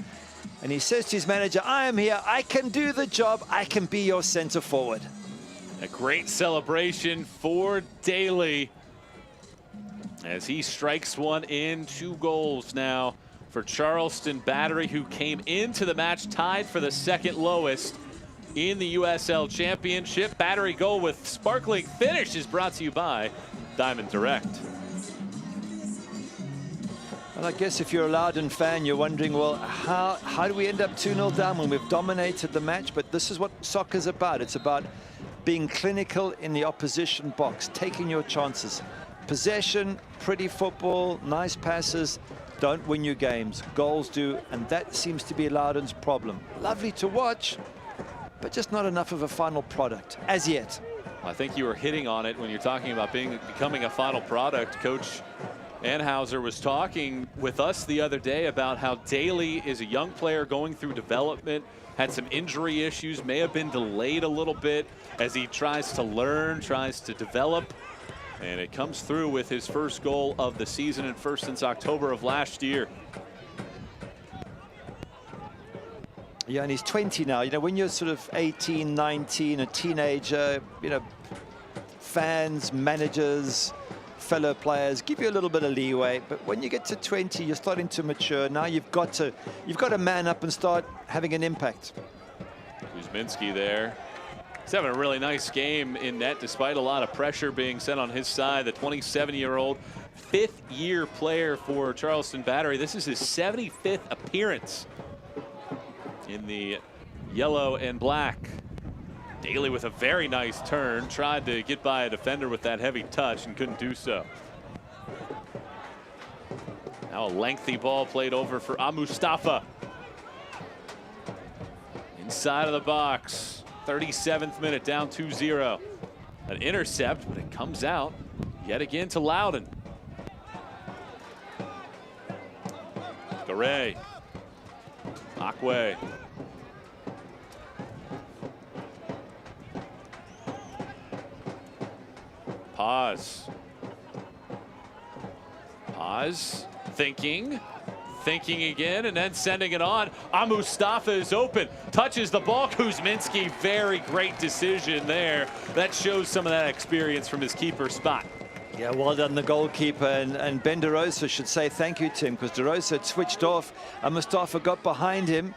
And he says to his manager, I am here. I can do the job. I can be your center forward. A great celebration for Daly as he strikes one in. 2 goals now for Charleston Battery, who came into the match tied for the second lowest in the USL Championship. Battery goal with sparkling finish is brought to you by Diamond Direct. And I guess if you're a Loudoun fan, you're wondering, well, how do we end up 2-0 down when we've dominated the match? But this is what soccer's about. It's about being clinical in the opposition box, taking your chances. Possession, pretty football, nice passes don't win you games. Goals do, and that seems to be Loudoun's problem. Lovely to watch, but just not enough of a final product as yet. I think you were hitting on it when you're talking about becoming a final product. Coach Anhauser was talking with us the other day about how Daly is a young player going through development, had some injury issues, may have been delayed a little bit as he tries to learn, tries to develop. And it comes through with his first goal of the season and first since October of last year. Yeah, and he's 20 now. You know, when you're sort of 18, 19, a teenager, you know, fans, managers, fellow players give you a little bit of leeway. But when you get to 20, you're starting to mature. Now you've got to man up and start having an impact. Kuzminski there. He's having a really nice game in net despite a lot of pressure being set on his side. The 27-year-old, 5th-year player for Charleston Battery. This is his 75th appearance in the yellow and black. Daly with a very nice turn, tried to get by a defender with that heavy touch and couldn't do so. Now a lengthy ball played over for Mustafa. Inside of the box, 37th minute, down 2-0. An intercept, but it comes out yet again to Loudoun. Garay. Akwe. Pause. Thinking again, and then sending it on. Mustafa is open, touches the ball. Kuzminski, very great decision there. That shows some of that experience from his keeper spot. Yeah, well done, the goalkeeper, and Ben DeRosa should say thank you to him, because DeRosa had switched off, and Mustafa got behind him,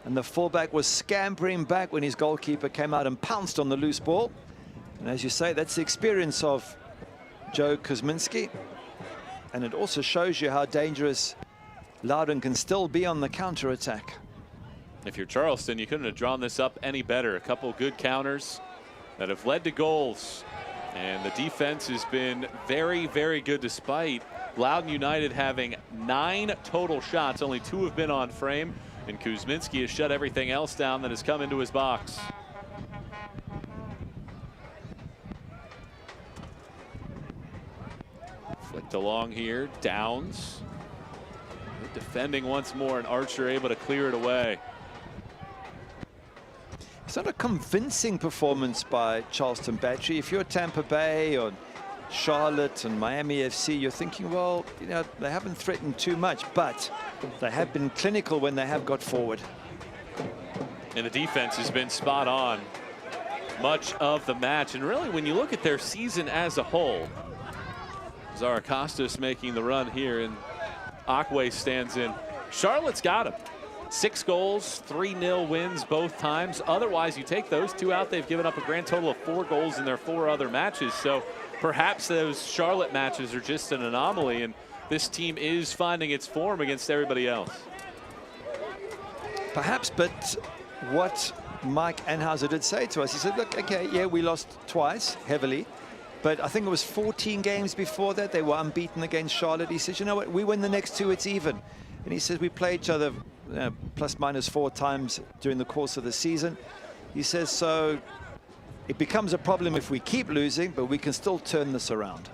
and the fullback was scampering back when his goalkeeper came out and pounced on the loose ball. And as you say, that's the experience of Joe Kuzminski, and it also shows you how dangerous Loudoun can still be on the counter-attack. If you're Charleston, you couldn't have drawn this up any better. A couple good counters that have led to goals. And the defense has been very, very good despite Loudoun United having 9 total shots. Only 2 have been on frame. And Kuzminski has shut everything else down that has come into his box. Flicked along here. Downs. Defending once more, and Archer able to clear it away. It's not a convincing performance by Charleston Battery. If you're Tampa Bay or Charlotte and Miami FC, you're thinking, well, you know, they haven't threatened too much, but they have been clinical when they have got forward. And the defense has been spot on much of the match. And really, when you look at their season as a whole, Zarakostas making the run here, and Akwe stands in. Charlotte's got him. 6 goals, 3-0 wins both times. Otherwise, you take those 2 out, they've given up a grand total of 4 goals in their 4 other matches. So perhaps those Charlotte matches are just an anomaly, and this team is finding its form against everybody else. Perhaps, but what Mike Anhauser did say to us, he said, look, okay, yeah, we lost twice, heavily, but I think it was 14 games before that, they were unbeaten against Charlotte. He said, you know what, we win the next 2, it's even. And he says, we play each other plus minus 4 times during the course of the season. He says, so it becomes a problem if we keep losing, but we can still turn this around.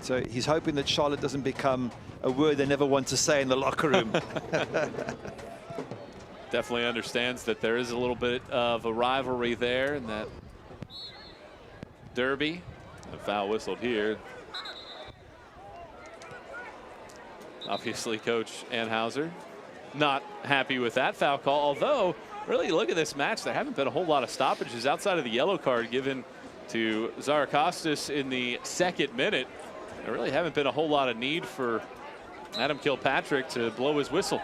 So he's hoping that Charlotte doesn't become a word they never want to say in the locker room. Definitely understands that there is a little bit of a rivalry there in that derby. A foul whistled here. Obviously, Coach Anhauser not happy with that foul call, although really look at this match, there haven't been a whole lot of stoppages outside of the yellow card given to Zarakostas in the 2nd minute. There really haven't been a whole lot of need for Adam Kilpatrick to blow his whistle.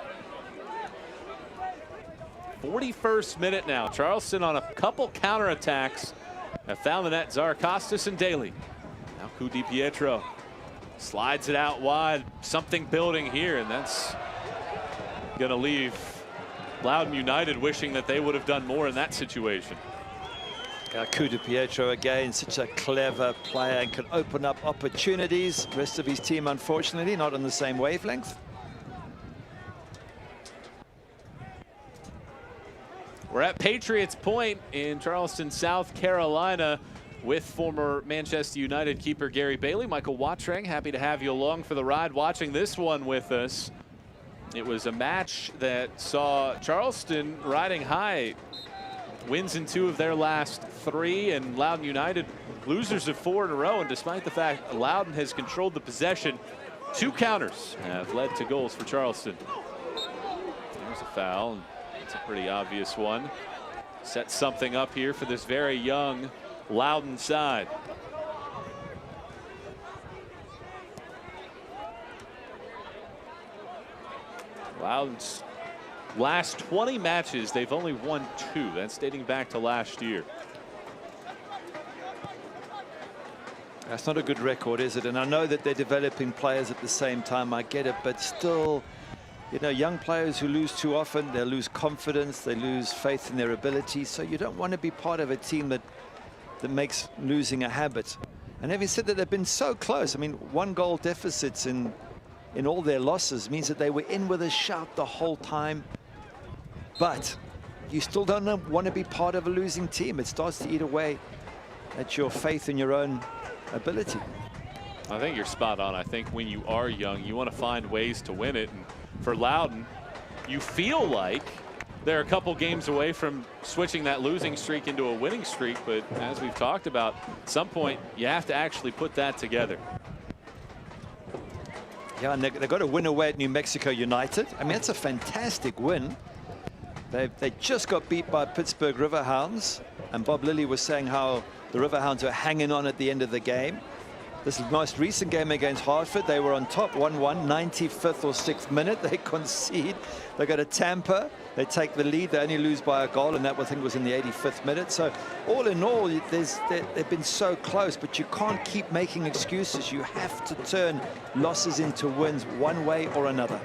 41st minute now. Charleston on a couple counterattacks have found the net. Zarakostas and Daly. Now Coup Di Pietro slides it out wide. Something building here, and that's going to leave Loudoun United wishing that they would have done more in that situation. Coup Di Pietro again, such a clever player and can open up opportunities. The rest of his team, unfortunately, not on the same wavelength. We're at Patriots Point in Charleston, South Carolina, with former Manchester United keeper Gary Bailey. Michael Watreng, happy to have you along for the ride watching this one with us. It was a match that saw Charleston riding high. Wins in 2 of their last 3, and Loudoun United losers of 4 in a row. And despite the fact Loudoun has controlled the possession, 2 counters have led to goals for Charleston. There's a foul, and it's a pretty obvious one. Set something up here for this very young Loudoun side. Loudoun's last 20 matches, they've only won 2. That's dating back to last year. That's not a good record, is it? And I know that they're developing players at the same time. I get it, but still, you know, young players who lose too often, they lose confidence, they lose faith in their abilities. So you don't want to be part of a team that makes losing a habit. And having said that, they've been so close. I mean, 1 goal deficits in all their losses means that they were in with a shout the whole time. But you still don't want to be part of a losing team. It starts to eat away at your faith in your own ability. I think you're spot on. I think when you are young, you want to find ways to win it. And for Loudoun, you feel like they're a couple games away from switching that losing streak into a winning streak. But as we've talked about, at some point, you have to actually put that together. Yeah, and they got a win away at New Mexico United. I mean, that's a fantastic win. They just got beat by Pittsburgh Riverhounds, and Bob Lilly was saying how the Riverhounds are hanging on at the end of the game. This most recent game against Hartford, they were on top 1-1, 95th or 6th minute. They concede. They go to Tampa. They take the lead. They only lose by a goal, and that I think was in the 85th minute. So all in all, they've been so close, but you can't keep making excuses. You have to turn losses into wins one way or another.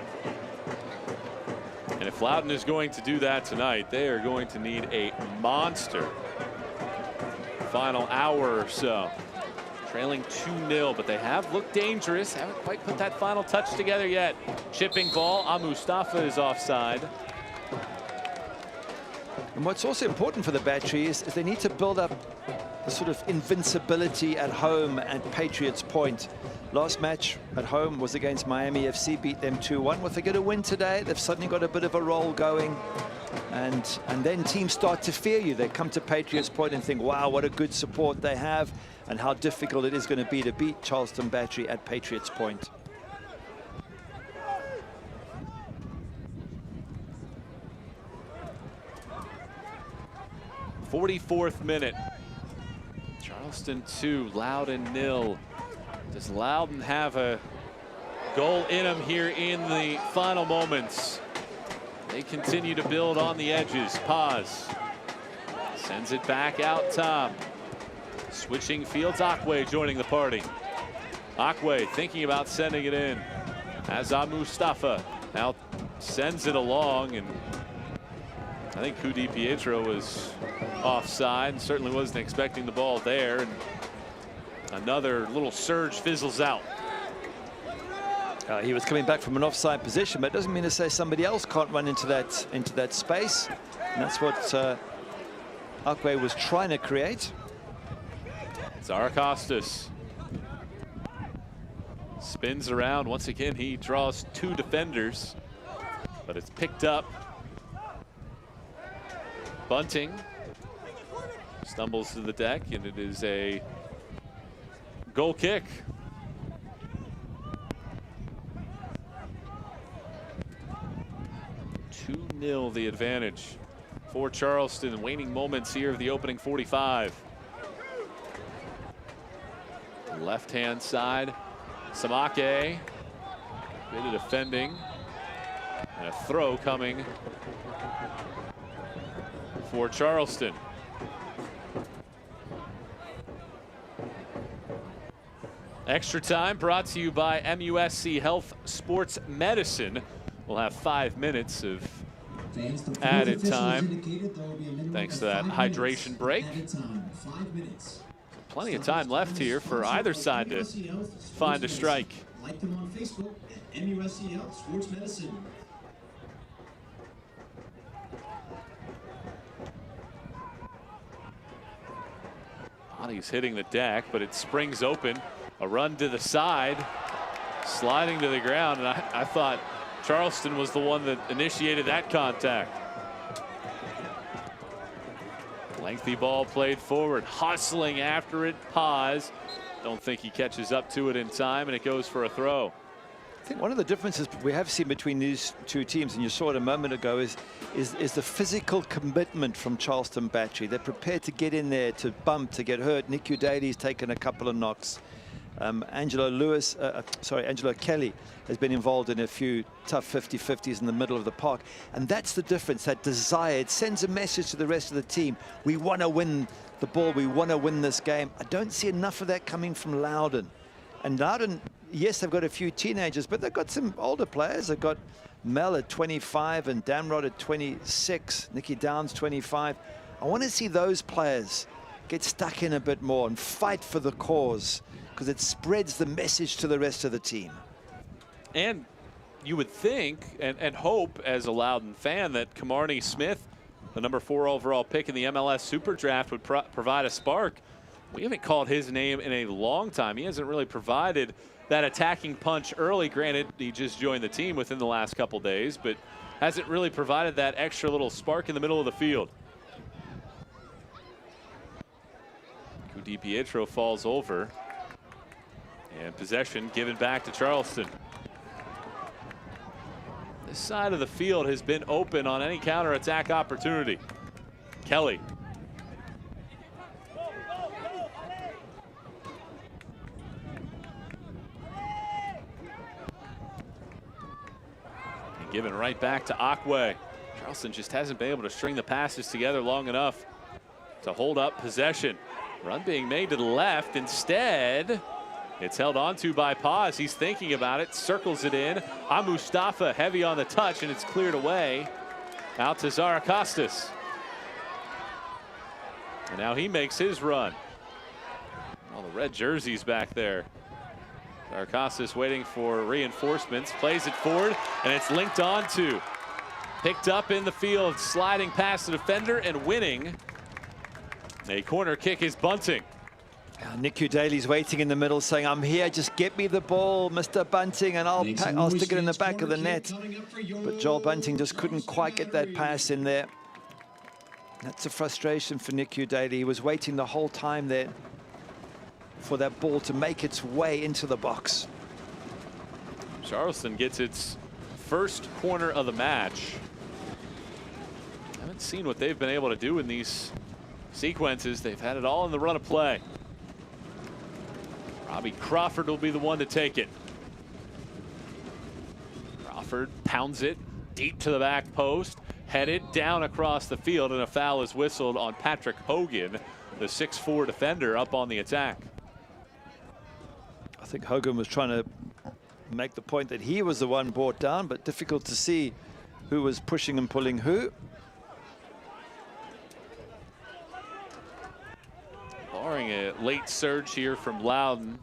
And if Loudoun is going to do that tonight, they are going to need a monster final hour or so. Trailing 2-0, but they have looked dangerous. Haven't quite put that final touch together yet. Chipping ball. Mustafa is offside. And what's also important for the Battery is they need to build up the sort of invincibility at home at Patriots Point. Last match at home was against Miami FC, beat them 2-1. Well, if they get a win today, they've suddenly got a bit of a roll going. And then teams start to fear you. They come to Patriots Point and think, wow, what a good support they have, and how difficult it is going to be to beat Charleston Battery at Patriots Point. '44th minute. Charleston 2, Loudoun 0. Does Loudoun have a goal in them here in the final moments? They continue to build on the edges. Paz sends it back out top. Switching fields, Akwe joining the party. Akwe thinking about sending it in. Azam Mustafa now sends it along, and I think Kudi Pietro was offside. Certainly wasn't expecting the ball there. And another little surge fizzles out. He was coming back from an offside position, but it doesn't mean to say somebody else can't run into that space. And that's what Akwe was trying to create. Zarakostas spins around. Once again, he draws two defenders, but it's picked up. Bunting stumbles to the deck, and it is a goal kick. Nil the advantage for Charleston. Waning moments here of the opening 45. Left hand side, Samake. Bit of defending. And a throw coming for Charleston. Extra time brought to you by MUSC Health Sports Medicine. We'll have 5 minutes of added time thanks to that hydration break. Plenty of time left here for either side to find a strike. Like them on Facebook at MUSC Health Sports Medicine. Body's hitting the deck, but it springs open. A run to the side, sliding to the ground, and I thought Charleston was the one that initiated that contact. Lengthy ball played forward, hustling after it. Paz. Don't think he catches up to it in time, and it goes for a throw. I think one of the differences we have seen between these two teams, and you saw it a moment ago, is the physical commitment from Charleston Battery. They're prepared to get in there, to bump, to get hurt. Nick Udaley's taken a couple of knocks. Angelo Kelly has been involved in a few tough 50-50s in the middle of the park. And that's the difference, that desire. It sends a message to the rest of the team. We want to win the ball. We want to win this game. I don't see enough of that coming from Loudoun. And Loudoun, yes, they've got a few teenagers, but they've got some older players. They've got Mel at 25 and Damrod at 26, Nicky Downs 25. I want to see those players get stuck in a bit more and fight for the cause, because it spreads the message to the rest of the team. And you would think and hope as a Loudoun fan that Kamarni Smith, the #4 overall pick in the MLS Super Draft, would provide a spark. We haven't called his name in a long time. He hasn't really provided that attacking punch early. Granted, he just joined the team within the last couple days, but hasn't really provided that extra little spark in the middle of the field. Kudi Pietro falls over. And possession given back to Charleston. This side of the field has been open on any counterattack opportunity. Kelly. And given right back to Akwe. Charleston just hasn't been able to string the passes together long enough to hold up possession. Run being made to the left. Instead, it's held onto by Paz. He's thinking about it, circles it in. Mustafa heavy on the touch, and it's cleared away. Out to Zarakostas. And now he makes his run. All the red jerseys back there. Zarakostas waiting for reinforcements, plays it forward, and it's linked onto. Picked up in the field, sliding past the defender and winning. A corner kick is Bunting. Nick Udaley's waiting in the middle, saying, "I'm here, just get me the ball, Mr. Bunting, and I'll stick it in the back of the net." But Joel Bunting just couldn't quite get that pass in there. That's a frustration for Nick Udaley. He was waiting the whole time there for that ball to make its way into the box. Charleston gets its first corner of the match. Haven't seen what they've been able to do in these sequences. They've had it all in the run of play. Robbie Crawford will be the one to take it. Crawford pounds it deep to the back post, headed down across the field, and a foul is whistled on Patrick Hogan, the 6'4" defender up on the attack. I think Hogan was trying to make the point that he was the one brought down, but difficult to see who was pushing and pulling who. Barring a late surge here from Loudoun,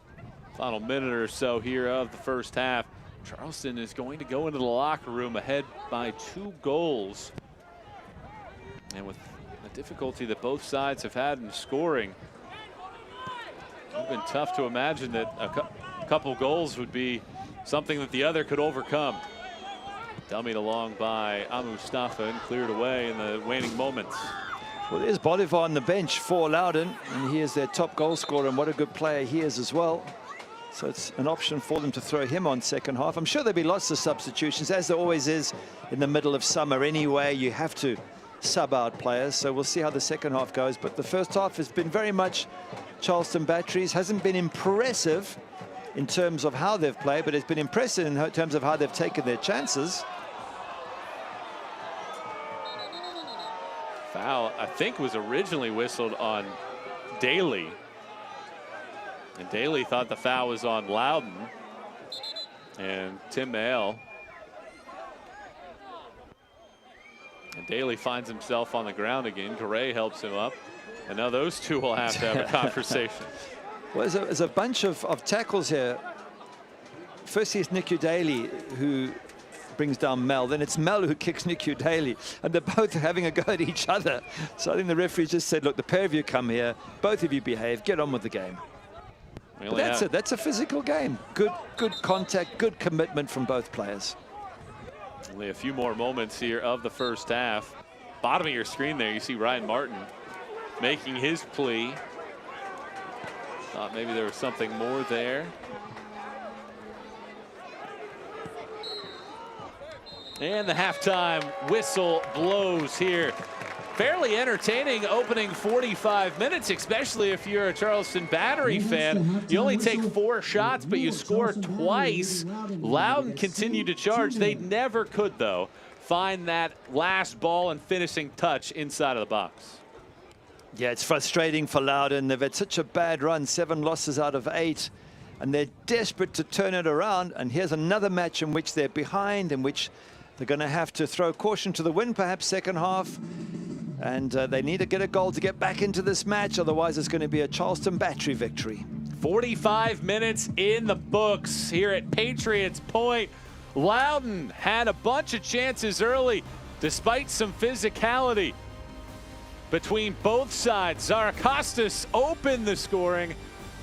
final minute or so here of the first half, Charleston is going to go into the locker room ahead by 2 goals. And with the difficulty that both sides have had in scoring, it's been tough to imagine that a couple goals would be something that the other could overcome. Dummied along by Mustafa and cleared away in the waning moments. Well, there's Bolivar on the bench for Loudoun, and he is their top goal scorer, and what a good player he is as well. So it's an option for them to throw him on second half. I'm sure there'll be lots of substitutions, as there always is in the middle of summer anyway. You have to sub out players, so we'll see how the second half goes. But the first half has been very much Charleston Batteries. Hasn't been impressive in terms of how they've played, but it's been impressive in terms of how they've taken their chances. Foul, I think, was originally whistled on Daly. And Daly thought the foul was on Loudoun. And Tim Mayle. And Daly finds himself on the ground again. Correa helps him up. And now those two will have to have a conversation. Well, there's a bunch of tackles here. Firstly, it's Nick Daly who brings down Mel. Then it's Mel who kicks Nick Daly. And they're both having a go at each other. So I think the referee just said, look, the pair of you come here. Both of you behave. Get on with the game. But that's it. That's a physical game. Good contact, good commitment from both players. Only a few more moments here of the first half. Bottom of your screen there, you see Ryan Martin making his plea. Thought maybe there was something more there. And the halftime whistle blows here. Fairly entertaining opening 45 minutes, especially if you're a Charleston Battery fan. You only take 4 shots, but you score twice. Loudoun continued to charge. They never could, though, find that last ball and finishing touch inside of the box. Yeah, it's frustrating for Loudoun. They've had such a bad run, 7 losses out of 8, and they're desperate to turn it around. And here's another match in which they're behind, in which they're going to have to throw caution to the wind, perhaps second half. And they need to get a goal to get back into this match. Otherwise, it's going to be a Charleston Battery victory. 45 minutes in the books here at Patriots Point. Loudoun had a bunch of chances early, despite some physicality between both sides. Zaracostas opened the scoring,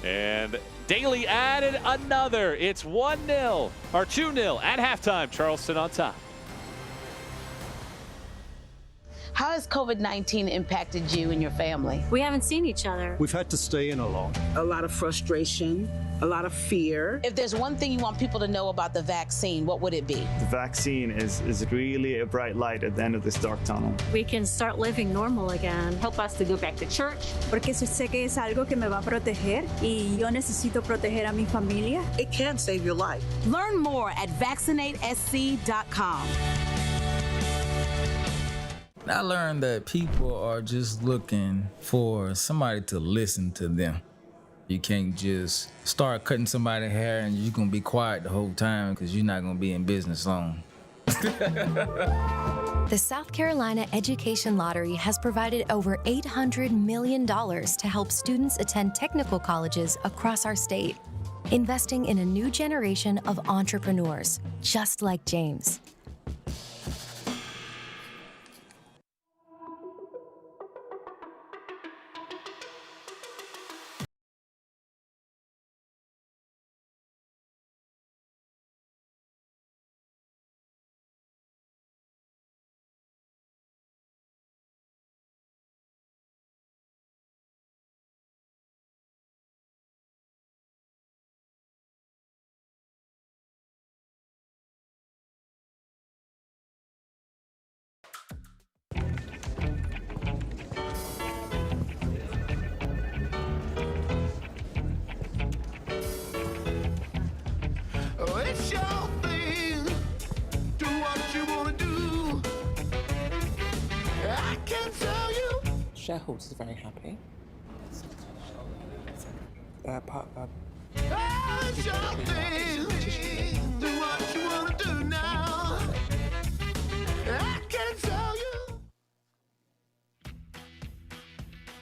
and Daly added another. It's 1-0, or 2-0 at halftime. Charleston on top. How has COVID-19 impacted you and your family? We haven't seen each other. We've had to stay in a lot. A lot of frustration, a lot of fear. If there's one thing you want people to know about the vaccine, what would it be? The vaccine is really a bright light at the end of this dark tunnel. We can start living normal again. Help us to go back to church. Porque sé que es algo que me va a proteger y yo necesito proteger a mi familia. It can save your life. Learn more at vaccinatesc.com. I learned that people are just looking for somebody to listen to them. You can't just start cutting somebody's hair and you're gonna be quiet the whole time because you're not gonna be in business long. The South Carolina Education Lottery has provided over $800 million to help students attend technical colleges across our state, investing in a new generation of entrepreneurs, just like James. can tell you. Shareholders are very happy. That's your thing. Do what you want to do now. I can tell you.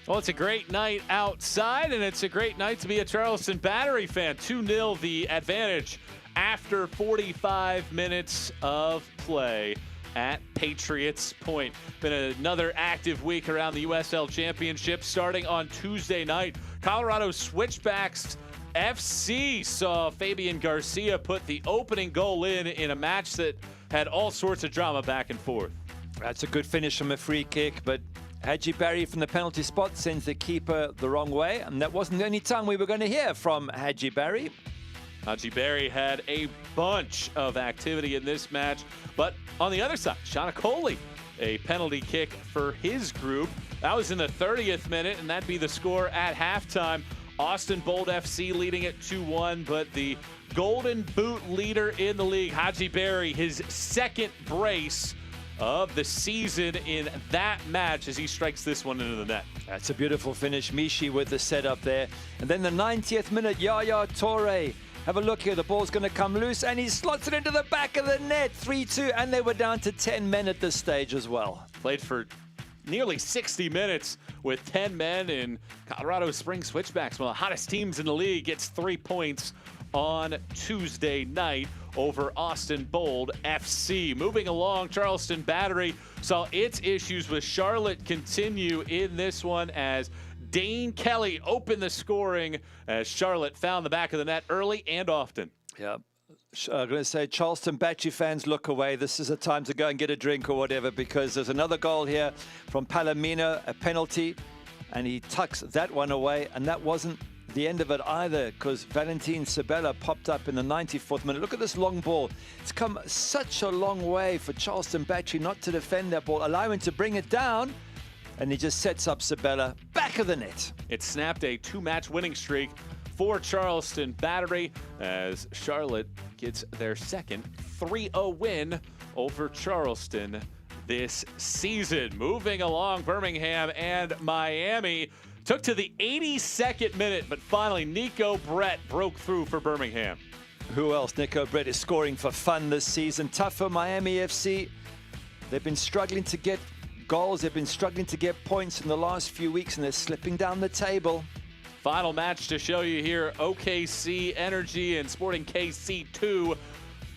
Well, it's a great night outside, and it's a great night to be a Charleston Battery fan. 2-0 the advantage after 45 minutes of play at Patriots Point. Been another active week around the USL Championship. Starting on Tuesday night, Colorado Switchbacks FC saw Fabian Garcia put the opening goal in a match that had all sorts of drama back and forth. That's a good finish from a free kick, but Haji Barry from the penalty spot sends the keeper the wrong way, and that wasn't the only time we were going to hear from Haji Barry. Haji Barry had a bunch of activity in this match, but on the other side, Shanakoli, a penalty kick for his group. That was in the 30th minute, and that'd be the score at halftime. Austin Bold FC leading it 2-1, but the Golden Boot leader in the league, Haji Barry, his second brace of the season in that match as he strikes this one into the net. That's a beautiful finish. Mishi with the setup there. And then the 90th minute, Yaya Toure. Have a look here. The ball's going to come loose, and he slots it into the back of the net. 3-2, and they were down to 10 men at this stage as well. Played for nearly 60 minutes with 10 men in Colorado Springs Switchbacks. One of the hottest teams in the league gets 3 points on Tuesday night over Austin Bold FC. Moving along, Charleston Battery saw its issues with Charlotte continue in this one as Dane Kelly opened the scoring as Charlotte found the back of the net early and often. Yeah. I'm going to say, Charleston Battery fans, look away. This is a time to go and get a drink or whatever, because there's another goal here from Palomino, a penalty, and he tucks that one away, and that wasn't the end of it either, because Valentin Sabella popped up in the 94th minute. Look at this long ball. It's come such a long way for Charleston Battery not to defend that ball, allow him to bring it down, and he just sets up Sabella back of the net. It snapped a 2-match winning streak for Charleston Battery as Charlotte gets their second 3-0 win over Charleston this season. Moving along, Birmingham and Miami took to the 82nd minute, but finally Nico Brett broke through for Birmingham. Who else? Nico Brett is scoring for fun this season. Tough for Miami FC. They've been struggling to get goals. They've been struggling to get points in the last few weeks, and they're slipping down the table. Final match to show you here, OKC Energy and Sporting KC 2.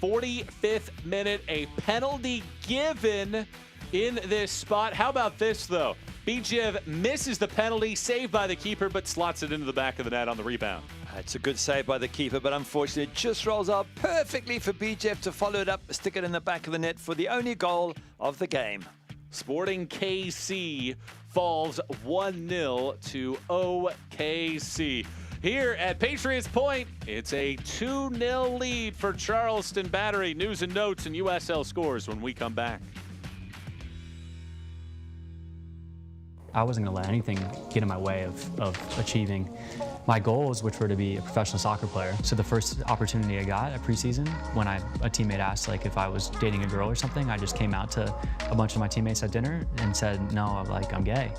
45th minute, a penalty given in this spot. How about this, though? Bijev misses the penalty, saved by the keeper, but slots it into the back of the net on the rebound. It's a good save by the keeper, but unfortunately it just rolls out perfectly for Bijev to follow it up, stick it in the back of the net for the only goal of the game. Sporting KC falls 1-0 to OKC. Here at Patriots Point, it's a 2-0 lead for Charleston Battery. News and notes and USL scores when we come back. I wasn't going to let anything get in my way of achieving my goals, which were to be a professional soccer player. So the first opportunity I got at preseason, when a teammate asked like if I was dating a girl or something, I just came out to a bunch of my teammates at dinner and said, no, I'm gay.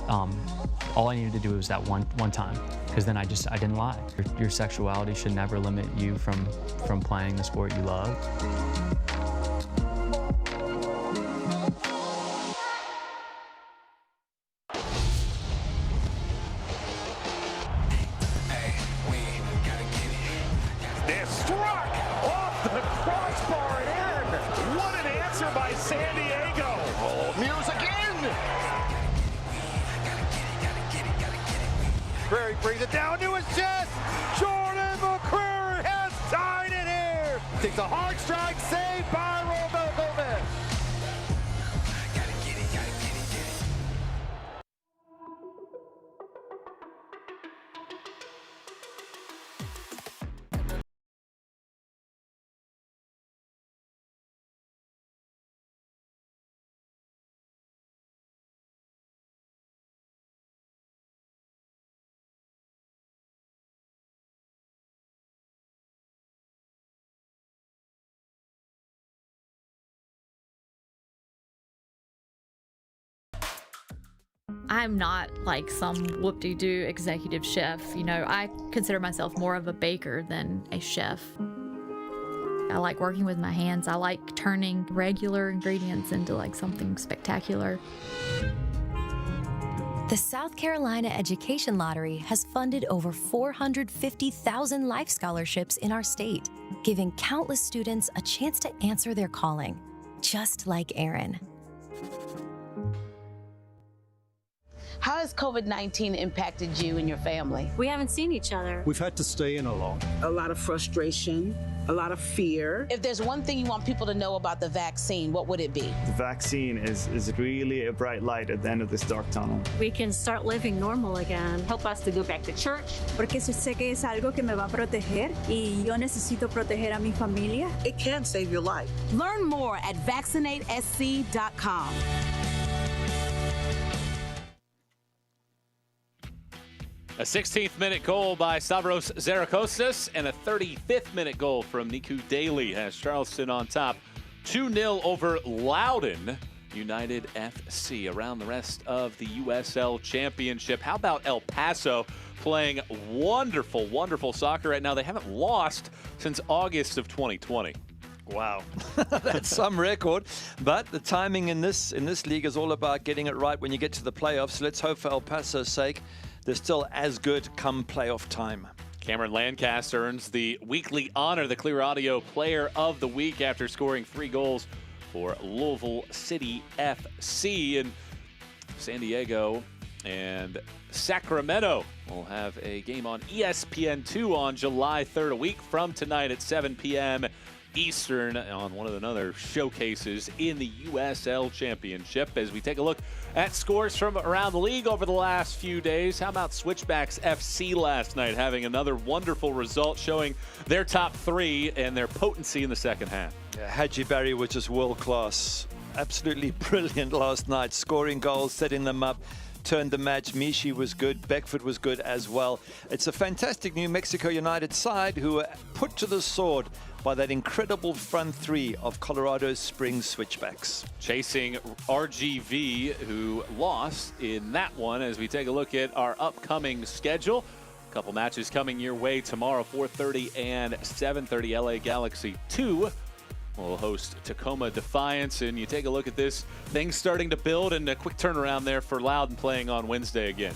All I needed to do was that one time, because then I didn't lie. Your sexuality should never limit you from playing the sport you love. They're struck off the crossbar and in. What an answer by San Diego. Oh, music in. Prairie brings it down to his chest. Jordan McCreary has tied it here. Takes a hard strike, saved by Roberto. I'm not like some whoop-de-doo executive chef. You know, I consider myself more of a baker than a chef. I like working with my hands. I like turning regular ingredients into like something spectacular. The South Carolina Education Lottery has funded over 450,000 life scholarships in our state, giving countless students a chance to answer their calling, just like Aaron. How has COVID-19 impacted you and your family? We haven't seen each other. We've had to stay in a lot. A lot of frustration, a lot of fear. If there's one thing you want people to know about the vaccine, what would it be? The vaccine is really a bright light at the end of this dark tunnel. We can start living normal again. Help us to go back to church. Porque sé que es algo que me va a proteger y yo necesito proteger a mi familia. It can save your life. Learn more at vaccinatesc.com. A 16th minute goal by Stavros Zarakostas and a 35th minute goal from Niku Daly has Charleston on top 2-0 over Loudoun United FC. Around the rest of the USL Championship, how about El Paso playing wonderful, wonderful soccer right now? They haven't lost since August of 2020. Wow, that's some record. But the timing in this league is all about getting it right when you get to the playoffs. Let's hope for El Paso's sake they're still as good come playoff time. Cameron Lancaster earns the weekly honor, the Clear Audio Player of the Week, after scoring 3 goals for Louisville City FC. And San Diego and Sacramento will have a game on ESPN2 on July 3rd, a week from tonight at 7 p.m. Eastern, on one of another showcases in the USL Championship. As we take a look at scores from around the league over the last few days, how about Switchbacks FC last night having another wonderful result, showing their top 3 and their potency in the second half? Yeah, Hadji Barry was just world class, absolutely brilliant last night, scoring goals, setting them up, turned the match. Mishi was good, Beckford was good as well. It's a fantastic New Mexico United side who were put to the sword by that incredible front 3 of Colorado Springs Switchbacks. Chasing RGV, who lost in that one, as we take a look at our upcoming schedule. A couple matches coming your way tomorrow, 4:30 and 7:30. LA Galaxy 2 will host Tacoma Defiance, and you take a look at this, things starting to build, and a quick turnaround there for Loudoun playing on Wednesday again.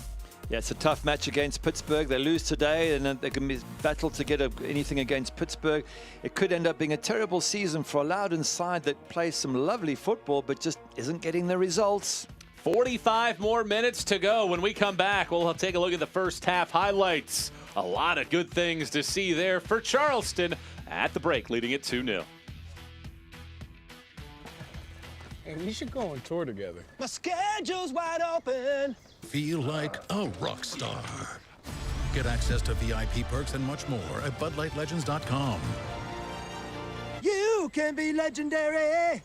Yeah, it's a tough match against Pittsburgh. They lose today, and then they can battle to get anything against Pittsburgh. It could end up being a terrible season for a Loudoun side that plays some lovely football, but just isn't getting the results. 45 more minutes to go. When we come back, we'll take a look at the first half highlights. A lot of good things to see there for Charleston at the break, leading it 2-0. And we should go on tour together. My schedule's wide open. Feel like a rock star. Get access to VIP perks and much more at BudLightLegends.com. You can be legendary.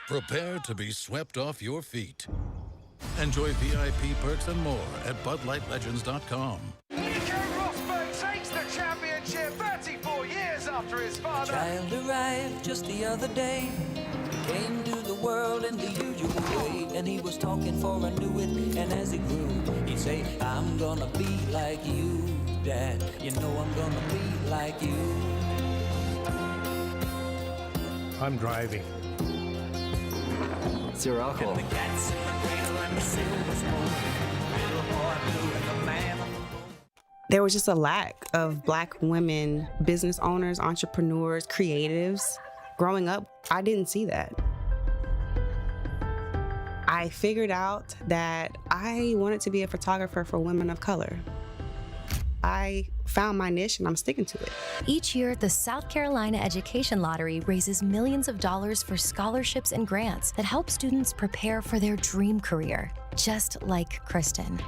Prepare to be swept off your feet. Enjoy VIP perks and more at BudLightLegends.com. Takes the championship 34 years after his father. Child arrived just the other day, came to the world in the usual way, and he was talking for I knew it, and as he grew, he'd say, I'm gonna be like you, Dad, you know I'm gonna be like you. I'm driving. Zero alcohol. The cat's in the cradle and the silver spoon, little boy blue and the man on the moon. There was just a lack of Black women, business owners, entrepreneurs, creatives. Growing up, I didn't see that. I figured out that I wanted to be a photographer for women of color. I found my niche and I'm sticking to it. Each year, the South Carolina Education Lottery raises millions of dollars for scholarships and grants that help students prepare for their dream career, just like Kristen.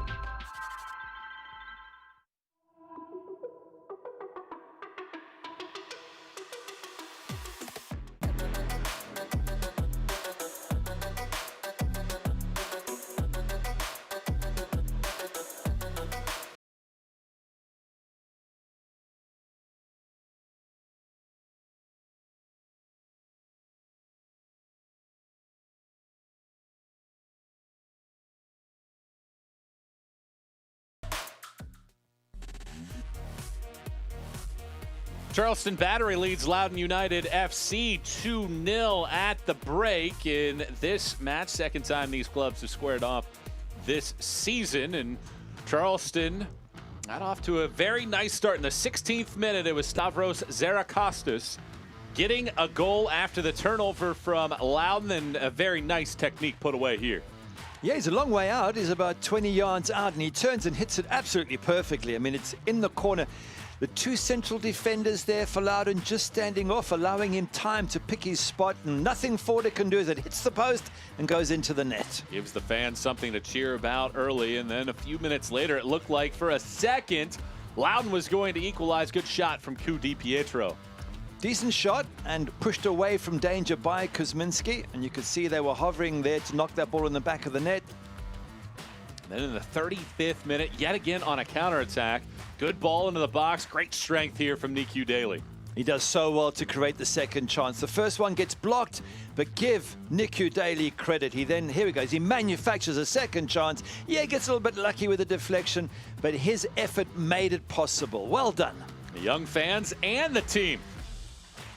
Charleston Battery leads Loudoun United FC 2-0 at the break in this match. Second time these clubs have squared off this season, and Charleston got off to a very nice start. In the 16th minute, it was Stavros Zarakostas getting a goal after the turnover from Loudoun, and a very nice technique put away here. Yeah, he's a long way out. He's about 20 yards out, and he turns and hits it absolutely perfectly. I mean, it's in the corner. The two central defenders there for Loudoun just standing off, allowing him time to pick his spot, and nothing Forder can do as it hits the post and goes into the net. Gives the fans something to cheer about early, and then a few minutes later, it looked like for a second, Loudoun was going to equalize. Good shot from Ku Di Pietro. Decent shot and pushed away from danger by Kuzminski, and you could see they were hovering there to knock that ball in the back of the net. Then in the 35th minute, yet again on a counterattack. Good ball into the box. Great strength here from Niku Daly. He does so well to create the second chance. The first one gets blocked, but give Niku Daly credit. He then, here he goes, he manufactures a second chance. Yeah, gets a little bit lucky with the deflection, but his effort made it possible. Well done. The young fans and the team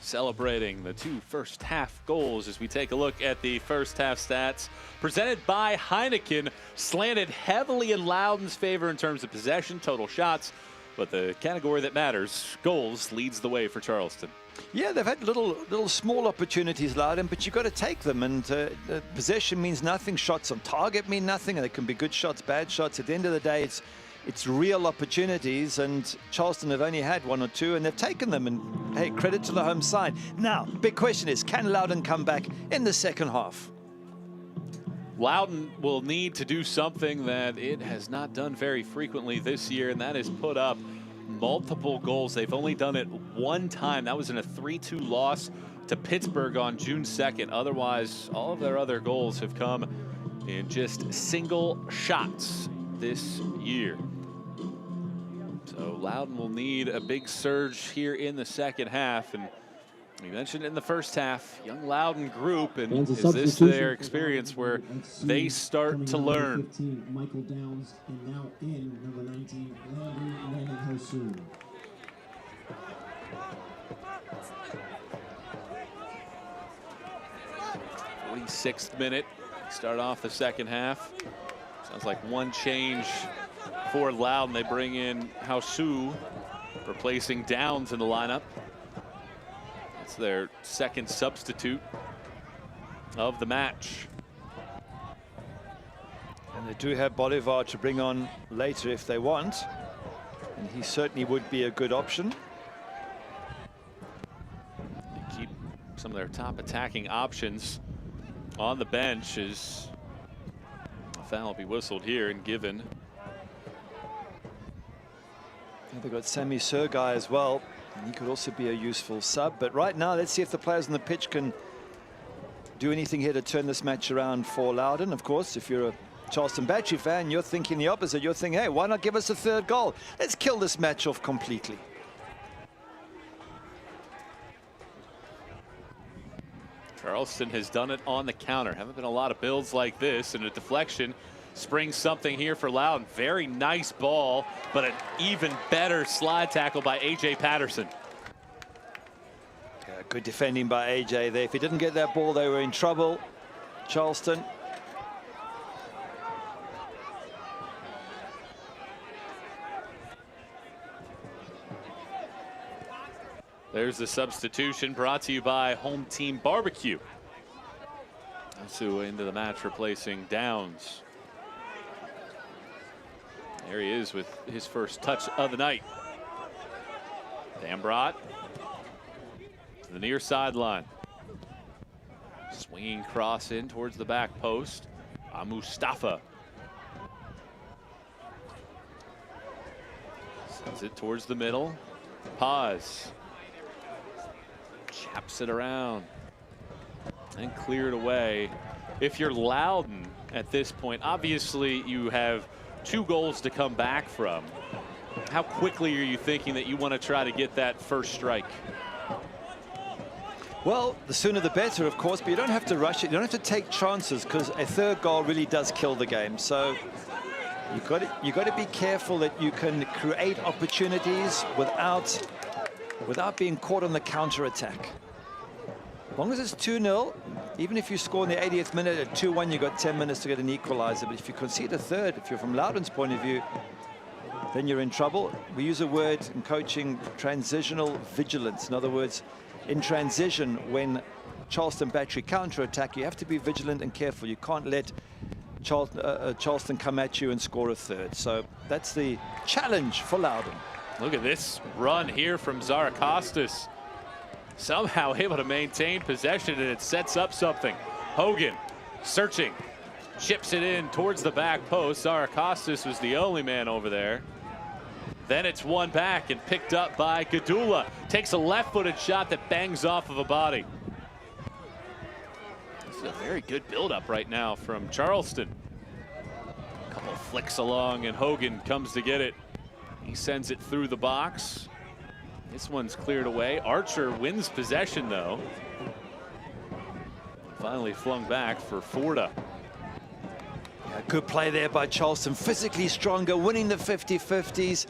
celebrating the two first half goals as we take a look at the first half stats presented by Heineken. Slanted heavily in Loudoun's favor in terms of possession, total shots, but the category that matters, goals, leads the way for Charleston. Yeah, they've had little small opportunities, Loudoun, but you've got to take them, and possession means nothing, shots on target mean nothing, and they can be good shots, bad shots. At the end of the day, it's real opportunities, and Charleston have only had one or two, and they've taken them, and hey, credit to the home side. Now, big question is, can Loudoun come back in the second half? Loudoun will need to do something that it has not done very frequently this year, and that is put up multiple goals. They've only done it one time. That was in a 3-2 loss to Pittsburgh on June 2nd. Otherwise, all of their other goals have come in just single shots this year. So Loudoun will need a big surge here in the second half, and we mentioned in the first half, young Loudoun group, and is this their experience where they start to learn? 15, Michael Downs, and now in number 19, Landon Hosu. 46th minute, start off the second half. Sounds like one change for Loudoun. They bring in Hosu, replacing Downs in the lineup. It's their second substitute of the match. And they do have Bolivar to bring on later if they want, and he certainly would be a good option. They keep some of their top attacking options on the bench as a foul will be whistled here and given. And they've got Sami Sergai as well. He could also be a useful sub, but right now let's see if the players on the pitch can do anything here to turn this match around for Loudoun. Of course, if you're a Charleston Battery fan, you're thinking the opposite. You're thinking, hey, why not give us a third goal? Let's kill this match off completely. Charleston has done it on the counter. Haven't been a lot of builds like this, and a deflection springs something here for Loudoun. Very nice ball, but an even better slide tackle by AJ Patterson. Yeah, good defending by AJ there. If he didn't get that ball, they were in trouble, Charleston. There's the substitution brought to you by Home Team Barbecue. Hosu into the match, replacing Downs. There he is with his first touch of the night. Dambrot to the near sideline. Swinging cross in towards the back post. Mustafa sends it towards the middle. Paz chaps it around and cleared away. If you're Loudoun at this point, obviously you have 2 goals to come back from. How quickly are you thinking that you want to try to get that first strike? Well, the sooner the better, of course, but you don't have to rush it. You don't have to take chances, because a third goal really does kill the game. So you've got to be careful that you can create opportunities without without being caught on the counter-attack. As long as it's 2-0, even if you score in the 80th minute at 2-1, you've got 10 minutes to get an equalizer. But if you concede a third, if you're from Loudoun's point of view, then you're in trouble. We use a word in coaching, transitional vigilance. In other words, in transition, when Charleston Battery counter-attack, you have to be vigilant and careful. You can't let Charleston come at you and score a third. So that's the challenge for Loudoun. Look at this run here from Zarakostas. Somehow able to maintain possession, and it sets up something. Hogan searching, chips it in towards the back post. Zarakostas was the only man over there. Then it's won back and picked up by Gadula. Takes a left-footed shot that bangs off of a body. This is a very good build-up right now from Charleston. A couple of flicks along, and Hogan comes to get it. He sends it through the box. This one's cleared away. Archer wins possession, though. Finally flung back for Forda. Yeah, good play there by Charleston. Physically stronger, winning the 50-50s,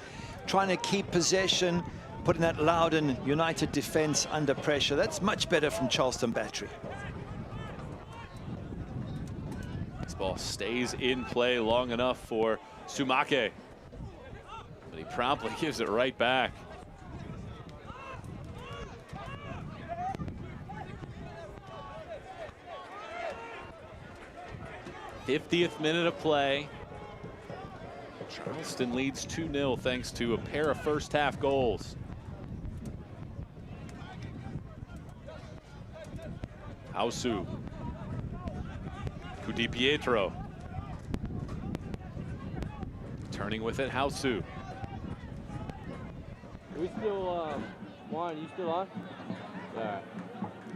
trying to keep possession, putting that Loudoun United defense under pressure. That's much better from Charleston Battery. This ball stays in play long enough for Sumake, but he promptly gives it right back. 50th minute of play. Charleston leads 2-0 thanks to a pair of first half goals. Hausu. Di Pietro. Turning with it, Hausu. We still, Warren, you still on? Yeah.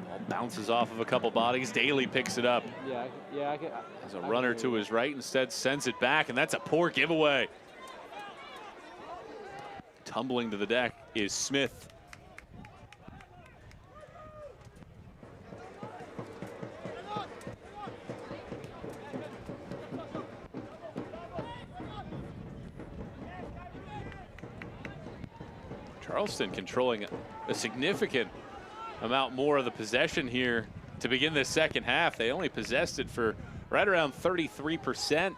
Ball bounces off of a couple bodies. Daly picks it up. Yeah, I can. There's a runner to his right, instead sends it back, and that's a poor giveaway. Tumbling to the deck is Smith. Charleston controlling a significant amount more of the possession here to begin this second half. They only possessed it for right around 33%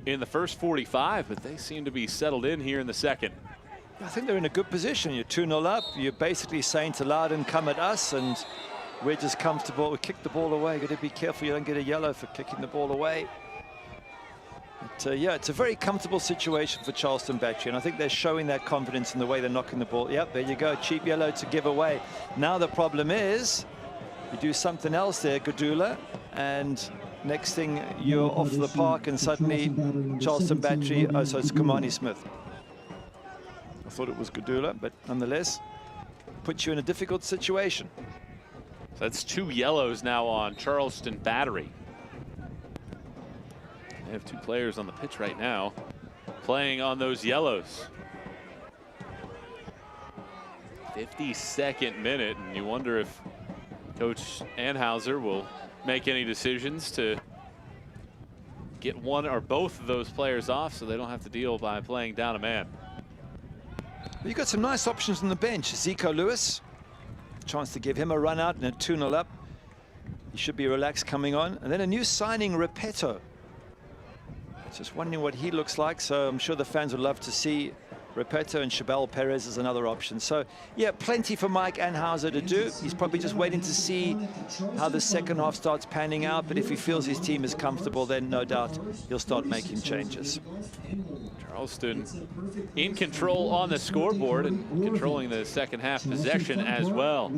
in the first 45, but they seem to be settled in here in the second. I think they're in a good position. You're 2-0 up. You're basically saying to Loudoun, come at us, and we're just comfortable. We kick the ball away. Got to be careful you don't get a yellow for kicking the ball away. But yeah, it's a very comfortable situation for Charleston Battery, and I think they're showing that confidence in the way they're knocking the ball. Yep, there you go, cheap yellow to give away. Now the problem is, you do something else there, Gadula, and next thing you're off the park, and suddenly Charleston Battery, oh, so it's Kamani Smith. I thought it was Gadula, but nonetheless, puts you in a difficult situation. So that's 2 yellows now on Charleston Battery. They have 2 players on the pitch right now playing on those yellows. 52nd minute, and you wonder if Coach Anhauser will make any decisions to get one or both of those players off so they don't have to deal by playing down a man. You've got some nice options on the bench. Zico Lewis, chance to give him a run out and a 2-0 up. He should be relaxed coming on. And then a new signing, Repetto. Just wondering what he looks like, so I'm sure the fans would love to see Repetto, and Chabel Perez is another option. So yeah, plenty for Mike Anhauser to do. He's probably just waiting to see how the second half starts panning out, but if he feels his team is comfortable, then no doubt he'll start making changes. Charleston in control on the scoreboard and controlling the second half possession as well.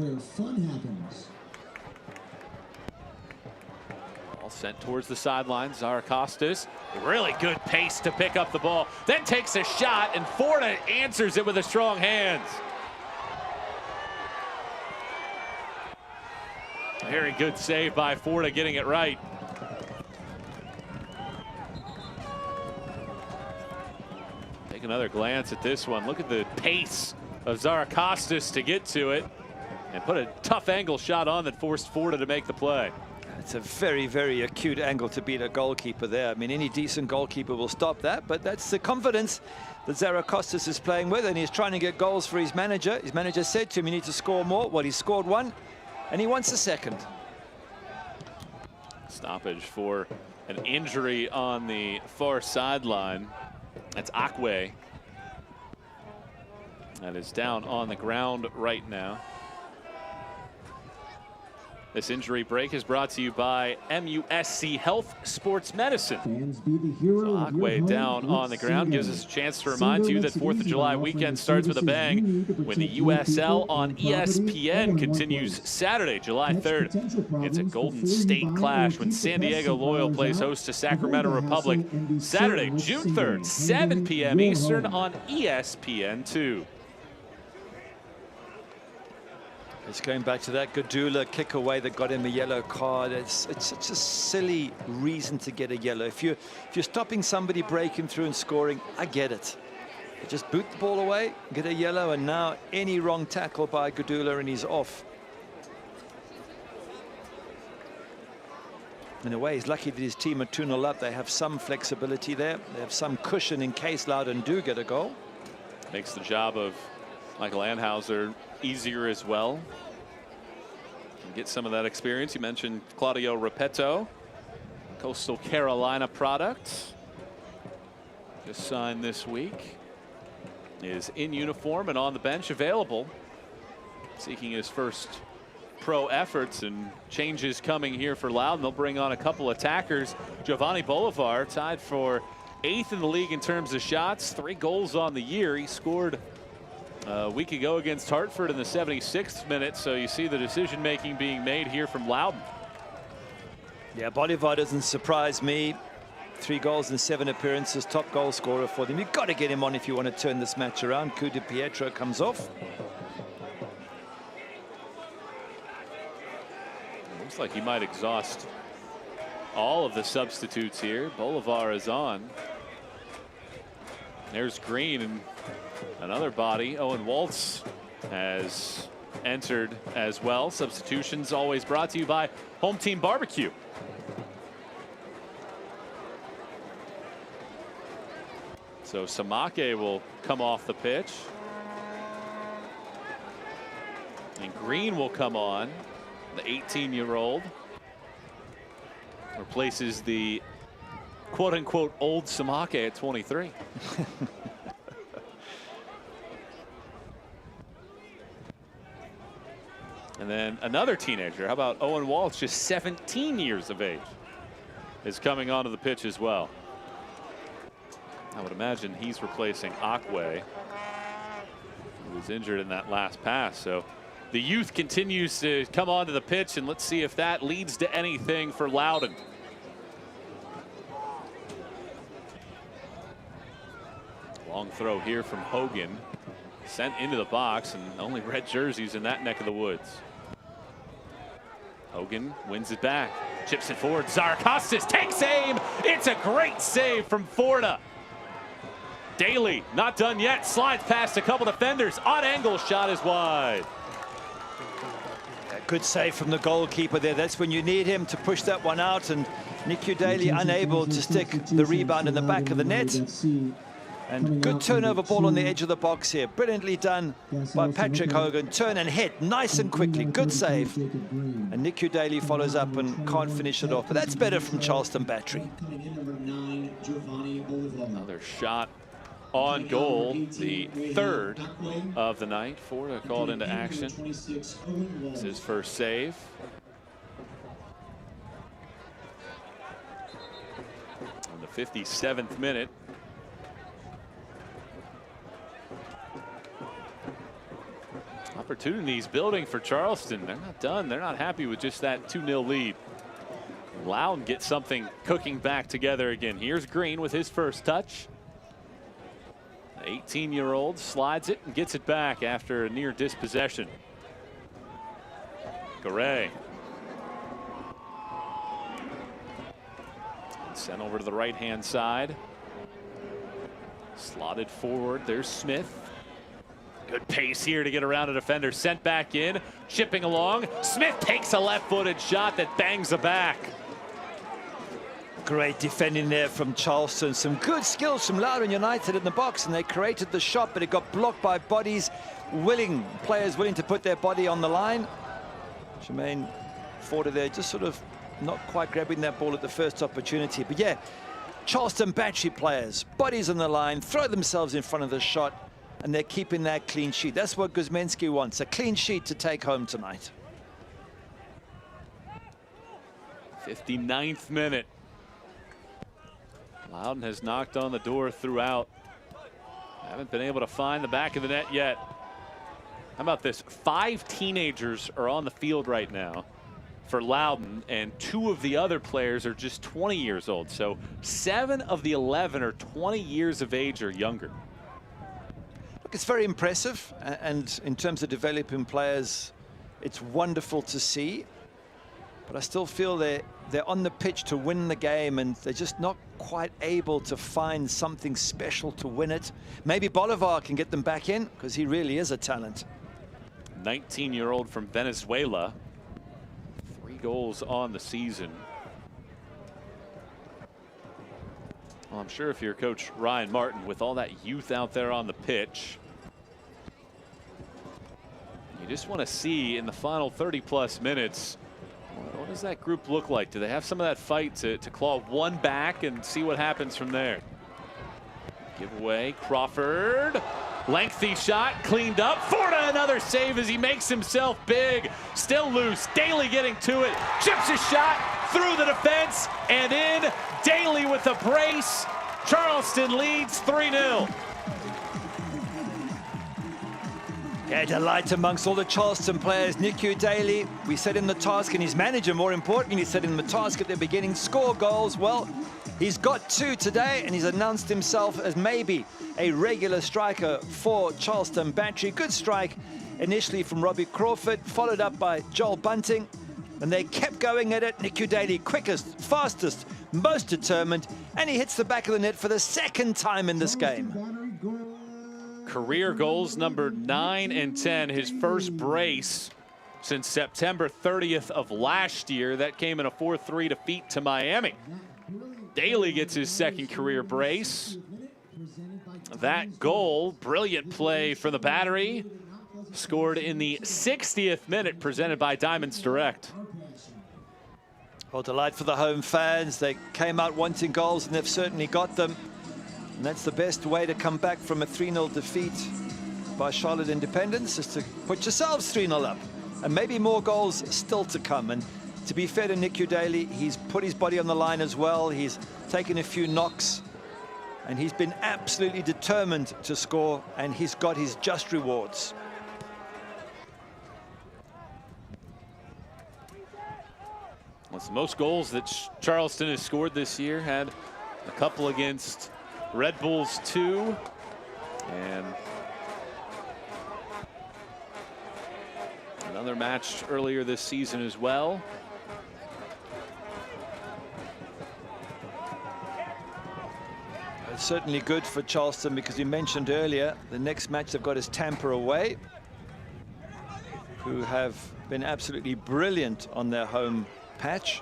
Sent towards the sidelines. Zarakostas, really good pace to pick up the ball, then takes a shot, and Forda answers it with a strong hands. Very good save by Forda, getting it right. Take another glance at this one. Look at the pace of Zarakostas to get to it and put a tough angle shot on that forced Forda to make the play. It's a very, very acute angle to beat a goalkeeper there. I mean, any decent goalkeeper will stop that, but that's the confidence that Zarakostas is playing with, and he's trying to get goals for his manager. His manager said to him, you need to score more. Well, he scored one, and he wants a second. Stoppage for an injury on the far sideline. That's Akwe. That is down on the ground right now. This injury break is brought to you by MUSC Health Sports Medicine. Akwe down on the ground gives us a chance to remind you that 4th of July weekend starts with a bang when the USL on ESPN continues Saturday, July 3rd. It's a Golden State clash when San Diego Loyal plays host to Sacramento Republic. Saturday, June 3rd, 7 p.m. Eastern on ESPN2. It's going back to that Gadula kick away that got him a yellow card. It's such a silly reason to get a yellow. If you're stopping somebody breaking through and scoring, I get it. You just boot the ball away, get a yellow, and now any wrong tackle by Gadula and he's off. In a way, he's lucky that his team are 2-0 up. They have some flexibility there. They have some cushion in case Loudoun do get a goal. Makes the job of Michael Anhauser easier as well. Can get some of that experience. You mentioned Claudio Repetto, Coastal Carolina product. Just signed this week. Is in uniform and on the bench available. Seeking his first pro efforts, and changes coming here for Loudoun. They'll bring on a couple attackers. Giovanni Bolivar tied for 8th in the league in terms of shots. 3 goals on the year. He scored a week ago against Hartford in the 76th minute, so you see the decision making being made here from Loudoun. Yeah, Bolivar doesn't surprise me. 3 goals in 7 appearances, top goal scorer for them. You've got to get him on if you want to turn this match around. Coup de Pietro comes off. Looks like he might exhaust all of the substitutes here. Bolivar is on. There's Green and another body. Owen Waltz has entered as well. Substitutions always brought to you by Home Team Barbecue. So Samake will come off the pitch. And Green will come on, the 18-year-old. Replaces the quote-unquote old Samake at 23. And then another teenager. How about Owen Waltz, just 17 years of age, is coming onto the pitch as well. I would imagine he's replacing Akwe, who was injured in that last pass. So the youth continues to come onto the pitch, and let's see if that leads to anything for Loudoun. Long throw here from Hogan, sent into the box, and only red jerseys in that neck of the woods. Hogan wins it back, chips it forward. Zarakostas takes aim. It's a great save from Forda. Daly not done yet, slides past a couple defenders. Odd angle shot is wide. Good save from the goalkeeper there. That's when you need him to push that one out, and Nick Daly unable to stick the rebound in the back of the net. And good turnover ball on the edge of the box here. Brilliantly done by Patrick Hogan. Turn and hit nice and quickly. Good save. And Nick Daly follows up and can't finish it off. But that's better from Charleston Battery. Another shot on goal, the 3rd of the night. Forda called into action. It's his first save. On the 57th minute. Opportunities building for Charleston. They're not done. They're not happy with just that 2-0 lead. Loudoun gets something cooking back together again. Here's Green with his first touch. The 18-year-old slides it and gets it back after a near dispossession. Garay. Sent over to the right-hand side. Slotted forward. There's Smith. Good pace here to get around a defender. Sent back in, chipping along. Smith takes a left-footed shot that bangs the back. Great defending there from Charleston. Some good skills from Loudoun United in the box, and they created the shot, but it got blocked by players willing to put their body on the line. Jermaine Forder there just sort of not quite grabbing that ball at the first opportunity. But yeah, Charleston Battery players, bodies on the line, throw themselves in front of the shot, and they're keeping that clean sheet. That's what Guzminski wants, a clean sheet to take home tonight. 59th minute. Loudoun has knocked on the door throughout. Haven't been able to find the back of the net yet. How about this? 5 teenagers are on the field right now for Loudoun, and 2 of the other players are just 20 years old. So 7 of the 11 are 20 years of age or younger. Look, it's very impressive, and in terms of developing players, it's wonderful to see. But I still feel they're on the pitch to win the game, and they're just not quite able to find something special to win it. Maybe Bolivar can get them back in, because he really is a talent. 19-year-old from Venezuela. 3 goals on the season. Well, I'm sure if you're Coach Ryan Martin, with all that youth out there on the pitch, you just want to see in the final 30-plus minutes, what does that group look like? Do they have some of that fight to claw one back and see what happens from there? Give away, Crawford. Lengthy shot, cleaned up. Forda another save as he makes himself big. Still loose, Daly getting to it. Chips a shot through the defense and in. Daly with a brace. Charleston leads 3-0. Yeah, delight amongst all the Charleston players. Nicky Daly, we set him the task, and his manager, more importantly, set him the task at the beginning. Score goals. Well, he's got 2 today, and he's announced himself as maybe a regular striker for Charleston Battery. Good strike initially from Robbie Crawford, followed up by Joel Bunting, and they kept going at it. Nicky Daly, quickest, fastest, most determined, and he hits the back of the net for the 2nd time in this game. Career goals number 9 and 10, his first brace since September 30th of last year. That came in a 4-3 defeat to Miami. Daly gets his 2nd career brace. That goal, brilliant play for the Battery, scored in the 60th minute, presented by Diamonds Direct. Well, delight for the home fans. They came out wanting goals, and they've certainly got them. And that's the best way to come back from a 3-0 defeat by Charlotte Independence, is to put yourselves 3-0 up. And maybe more goals still to come. And to be fair to Nicky Daly, he's put his body on the line as well. He's taken a few knocks, and he's been absolutely determined to score, and he's got his just rewards. Well, it's the most goals that Charleston has scored this year. Had a couple against Red Bulls 2, and another match earlier this season as well. It's certainly good for Charleston, because you mentioned earlier the next match they've got is Tampa away, who have been absolutely brilliant on their home patch.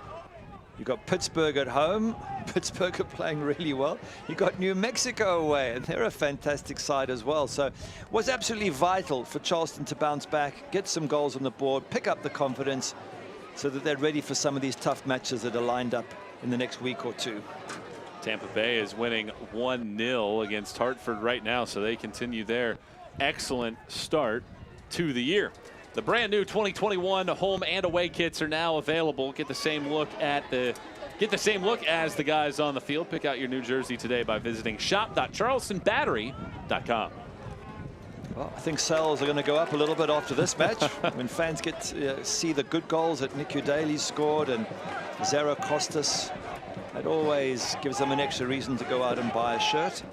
You've got Pittsburgh at home. Pittsburgh are playing really well. You've got New Mexico away, and they're a fantastic side as well. So it was absolutely vital for Charleston to bounce back, get some goals on the board, pick up the confidence, so that they're ready for some of these tough matches that are lined up in the next week or 2. Tampa Bay is winning 1-0 against Hartford right now, so they continue their excellent start to the year. The brand new 2021 home and away kits are now available. Get the same look as the guys on the field. Pick out your new jersey today by visiting shop.charlestonbattery.com. Well, I think sales are going to go up a little bit after this match when fans get to see the good goals that Nicky Daly scored and Zara Costas. It always gives them an extra reason to go out and buy a shirt.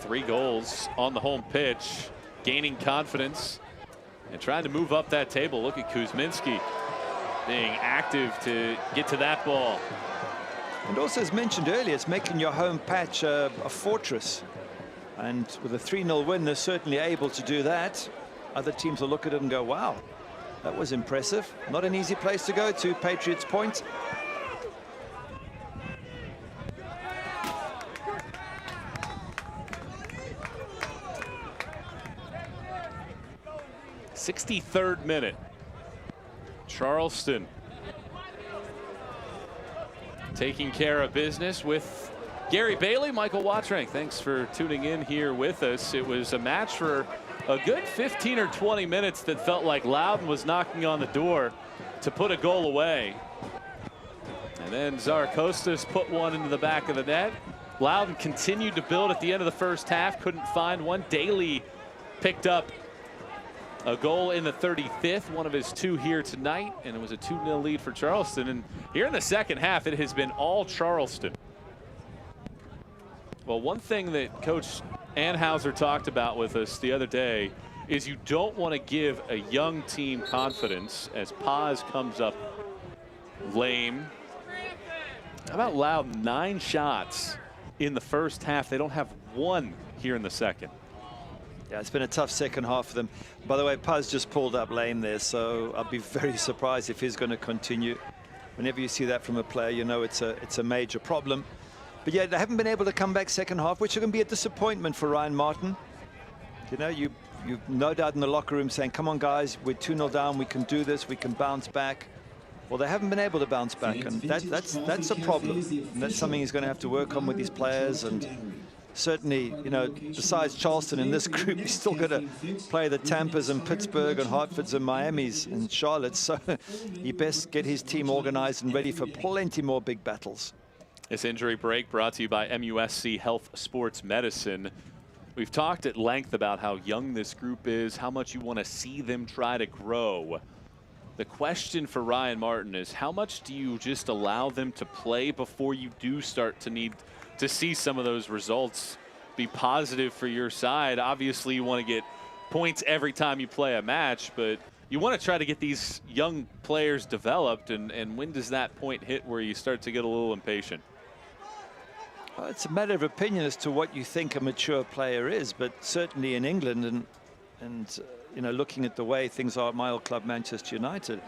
3 goals on the home pitch, gaining confidence and trying to move up that table. Look at Kuzminski being active to get to that ball. And also, as mentioned earlier, it's making your home patch a fortress. And with a 3-0 win, they're certainly able to do that. Other teams will look at it and go, wow, that was impressive. Not an easy place to go to, Patriots point. '63rd minute. Charleston taking care of business with Gary Bailey. Michael Watrank, thanks for tuning in here with us. It was a match for a good 15 or 20 minutes that felt like Loudoun was knocking on the door to put a goal away. And then Zarakostas put one into the back of the net. Loudoun continued to build at the end of the first half, couldn't find one. Daly picked up a goal in the 35th, one of his 2 here tonight, and it was a 2-0 lead for Charleston. And here in the second half, it has been all Charleston. Well, one thing that Coach Anhauser talked about with us the other day is you don't want to give a young team confidence as Paz comes up lame. How about Loudoun? 9 shots in the first half. They don't have 1 here in the second. Yeah, it's been a tough second half for them. By the way, Paz just pulled up lame there, so I'll be very surprised if he's going to continue. Whenever you see that from a player, you know it's a major problem. But yeah, they haven't been able to come back second half, which is going to be a disappointment for Ryan Martin. You know, you've no doubt in the locker room saying, come on guys, we're 2-0 down, we can do this, we can bounce back. Well, they haven't been able to bounce back, and that's a problem. And that's something he's going to have to work on with these players. And certainly, you know, besides Charleston in this group, he's still got to play the Tampas and Pittsburgh and Hartfords and Miamis and Charlotte. So he best get his team organized and ready for plenty more big battles. This injury break brought to you by MUSC Health Sports Medicine. We've talked at length about how young this group is, how much you want to see them try to grow. The question for Ryan Martin is, how much do you just allow them to play before you do start to need to see some of those results be positive for your side? Obviously, you want to get points every time you play a match, but you want to try to get these young players developed. And when does that point hit where you start to get a little impatient? Well, it's a matter of opinion as to what you think a mature player is, but certainly in England and you know, looking at the way things are at my old club, Manchester United,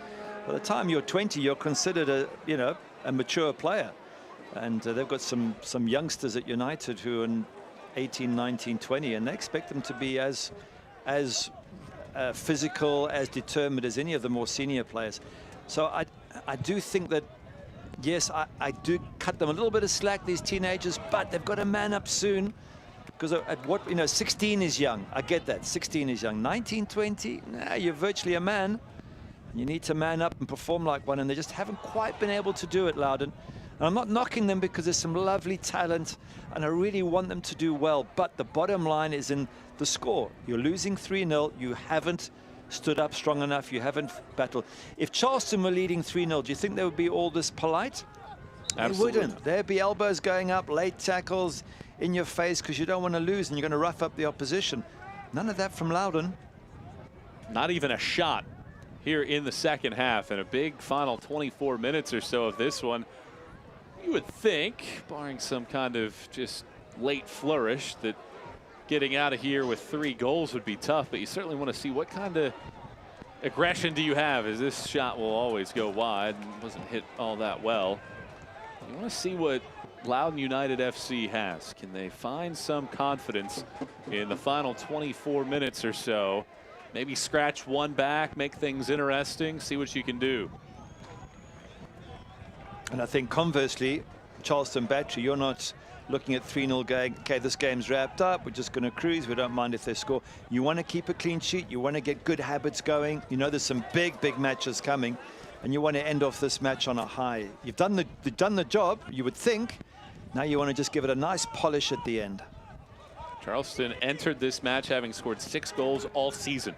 by the time you're 20, you're considered a mature player. And they've got some youngsters at United who are 18, 19, 20, and they expect them to be as physical, as determined as any of the more senior players. So I do think that, yes, I do cut them a little bit of slack, these teenagers, but they've got to man up soon. Because at what, 16 is young. I get that. 16 is young. 19, 20, nah, you're virtually a man. You need to man up and perform like one, and they just haven't quite been able to do it, Loudoun. And I'm not knocking them because there's some lovely talent, and I really want them to do well. But the bottom line is in the score. You're losing 3-0. You haven't stood up strong enough. You haven't battled. If Charleston were leading 3-0, do you think they would be all this polite? Absolutely. They wouldn't. There'd be elbows going up, late tackles in your face because you don't want to lose and you're going to rough up the opposition. None of that from Loudoun. Not even a shot here in the second half, and a big final 24 minutes or so of this one. You would think, barring some kind of just late flourish, that getting out of here with 3 goals would be tough, but you certainly want to see what kind of aggression do you have, as this shot will always go wide and wasn't hit all that well. You want to see what Loudoun United FC has. Can they find some confidence in the final 24 minutes or so? Maybe scratch one back, make things interesting, see what you can do. And I think conversely, Charleston Battery, you're not looking at 3-0 going, okay, this game's wrapped up, we're just going to cruise, we don't mind if they score. You want to keep a clean sheet, you want to get good habits going. You know there's some big matches coming, and you want to end off this match on a high. You've done the job, you would think. Now you want to just give it a nice polish at the end. Charleston entered this match having scored 6 goals all season.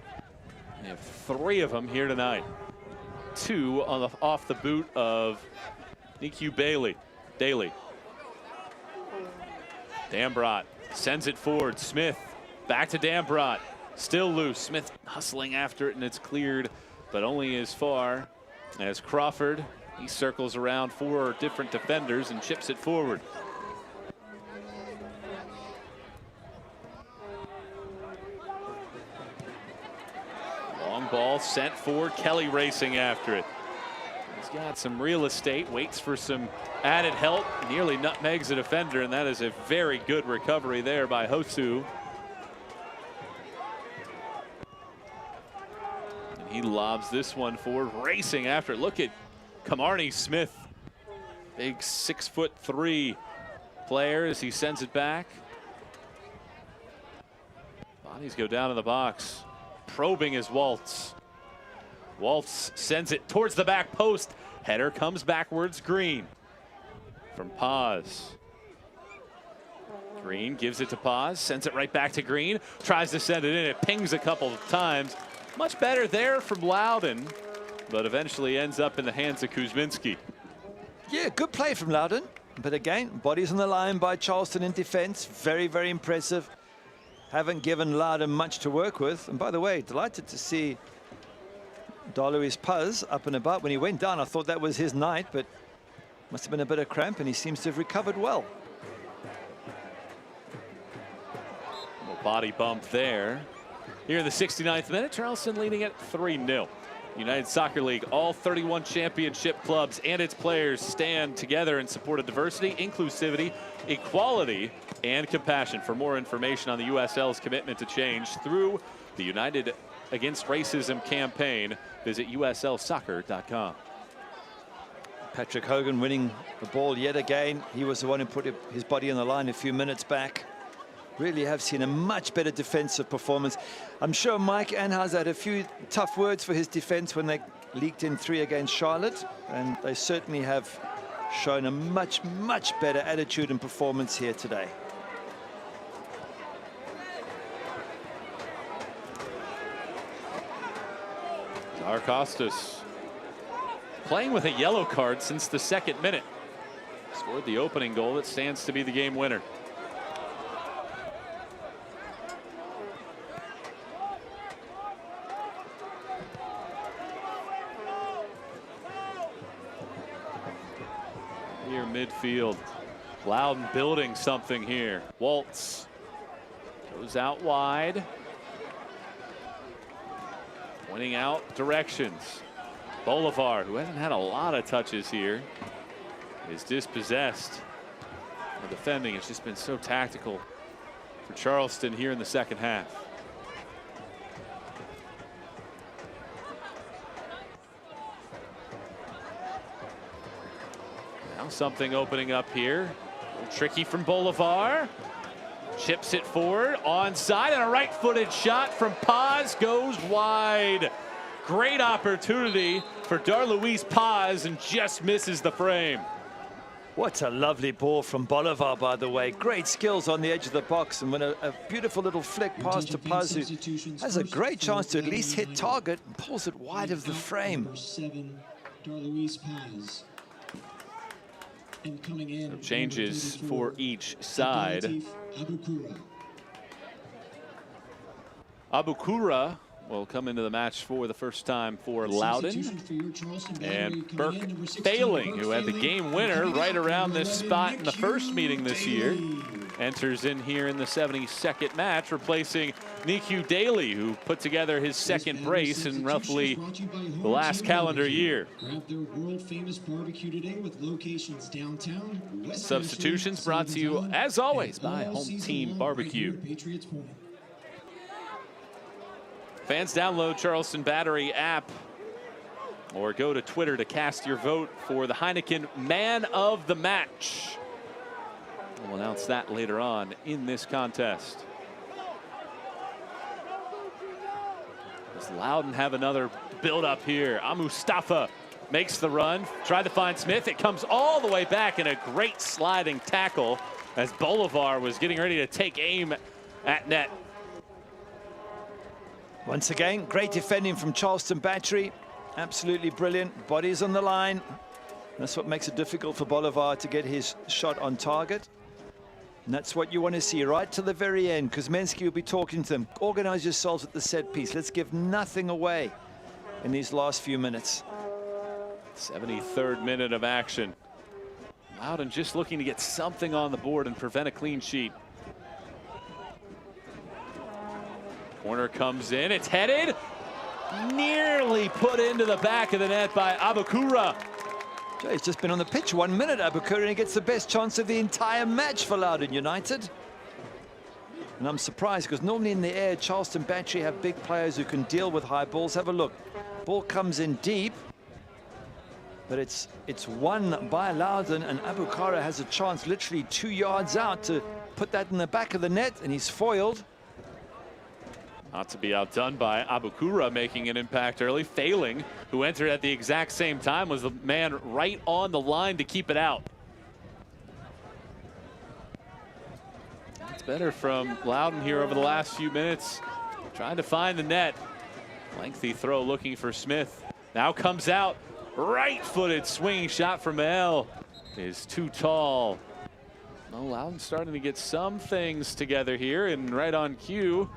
They have 3 of them here tonight. 2 on off the boot of Niku Daly. Dambrot sends it forward. Smith back to Dambrot. Still loose. Smith hustling after it, and it's cleared, but only as far as Crawford. He circles around 4 different defenders and chips it forward. ball sent forward. Kelly racing after it. He's got some real estate, waits for some added help, nearly nutmegs a defender, and that is a very good recovery there by Hosu. And he lobs this one forward, racing after it. Look at Kamarni Smith, big 6'3" player, as he sends it back. Bodies go down in the box. Probing is Waltz. Waltz sends it towards the back post. Header comes backwards. Green from Paz. Green gives it to Paz, sends it right back to Green. Tries to send it in. It pings a couple of times. Much better there from Loudoun, but eventually ends up in the hands of Kuzminski. Yeah, good play from Loudoun. But again, bodies on the line by Charleston in defense. Very, very impressive. Haven't given Loudoun much to work with. And by the way, delighted to see Darluis Paz up and about. When he went down, I thought that was his night, but must have been a bit of cramp, and he seems to have recovered well. Little body bump there. Here in the 69th minute, Charleston leading at 3-0. United Soccer League, all 31 championship clubs and its players stand together in support of diversity, inclusivity, equality, and compassion. For more information on the USL's commitment to change through the United Against Racism campaign, visit uslsoccer.com. Patrick Hogan winning the ball yet again. He was the one who put his body on the line a few minutes back. Really have seen a much better defensive performance. I'm sure Mike Anheuser had a few tough words for his defense when they leaked in 3 against Charlotte, and they certainly have shown a much, much better attitude and performance here today. Arcostas playing with a yellow card since the 2nd minute. Scored the opening goal that stands to be the game winner. Here midfield. Loudoun building something here. Waltz goes out wide. Pointing out directions. Bolivar, who hasn't had a lot of touches here, is dispossessed. The defending has just been so tactical for Charleston here in the 2nd half. Now something opening up here. A little tricky from Bolivar. Chips it forward, onside, and a right-footed shot from Paz goes wide. Great opportunity for Darluis Paz, and just misses the frame. What a lovely ball from Bolivar, by the way. Great skills on the edge of the box, and when a beautiful little flick pass to Paz, who has a great chance to at least hit target, and pulls it wide of the frame. Number 7, Darluis Paz. And coming in, changes for each side. Abukura will come into the match for the first time for Loudoun. And Burke Failing, who had the game winner right around this spot in the first meeting this year, enters in here in the 72nd match, replacing Niku Daly, who put together his 2nd brace in roughly the last calendar year. Substitutions brought to you, as always, by Home Team Barbecue. Fans, download Charleston Battery app or go to Twitter to cast your vote for the Heineken Man of the Match. We'll announce that later on in this contest. Does Loudoun have another build-up here? Mustafa makes the run, tried to find Smith. It comes all the way back in a great sliding tackle as Bolivar was getting ready to take aim at net. Once again, great defending from Charleston Battery. Absolutely brilliant. Bodies on the line. That's what makes it difficult for Bolivar to get his shot on target. And that's what you want to see right to the very end. Kuzminski will be talking to them. Organize yourselves at the set piece. Let's give nothing away in these last few minutes. 73rd minute of action. Loudoun just looking to get something on the board and prevent a clean sheet. Corner comes in, it's headed. nearly put into the back of the net by Abukura. He's just been on the pitch 1 minute, Abukura, and he gets the best chance of the entire match for Loudoun United. And I'm surprised because normally in the air, Charleston Battery have big players who can deal with high balls. Have a look. Ball comes in deep, but it's won by Loudoun, and Abukura has a chance literally 2 yards out to put that in the back of the net, and he's foiled. Not to be outdone by Abukura, making an impact early. Failing, who entered at the exact same time, was the man right on the line to keep it out. It's better from Loudoun here over the last few minutes. Trying to find the net. Lengthy throw looking for Smith. Now comes out. Right-footed swinging shot from Mael is too tall. Oh, Loudoun starting to get some things together here, and right on cue,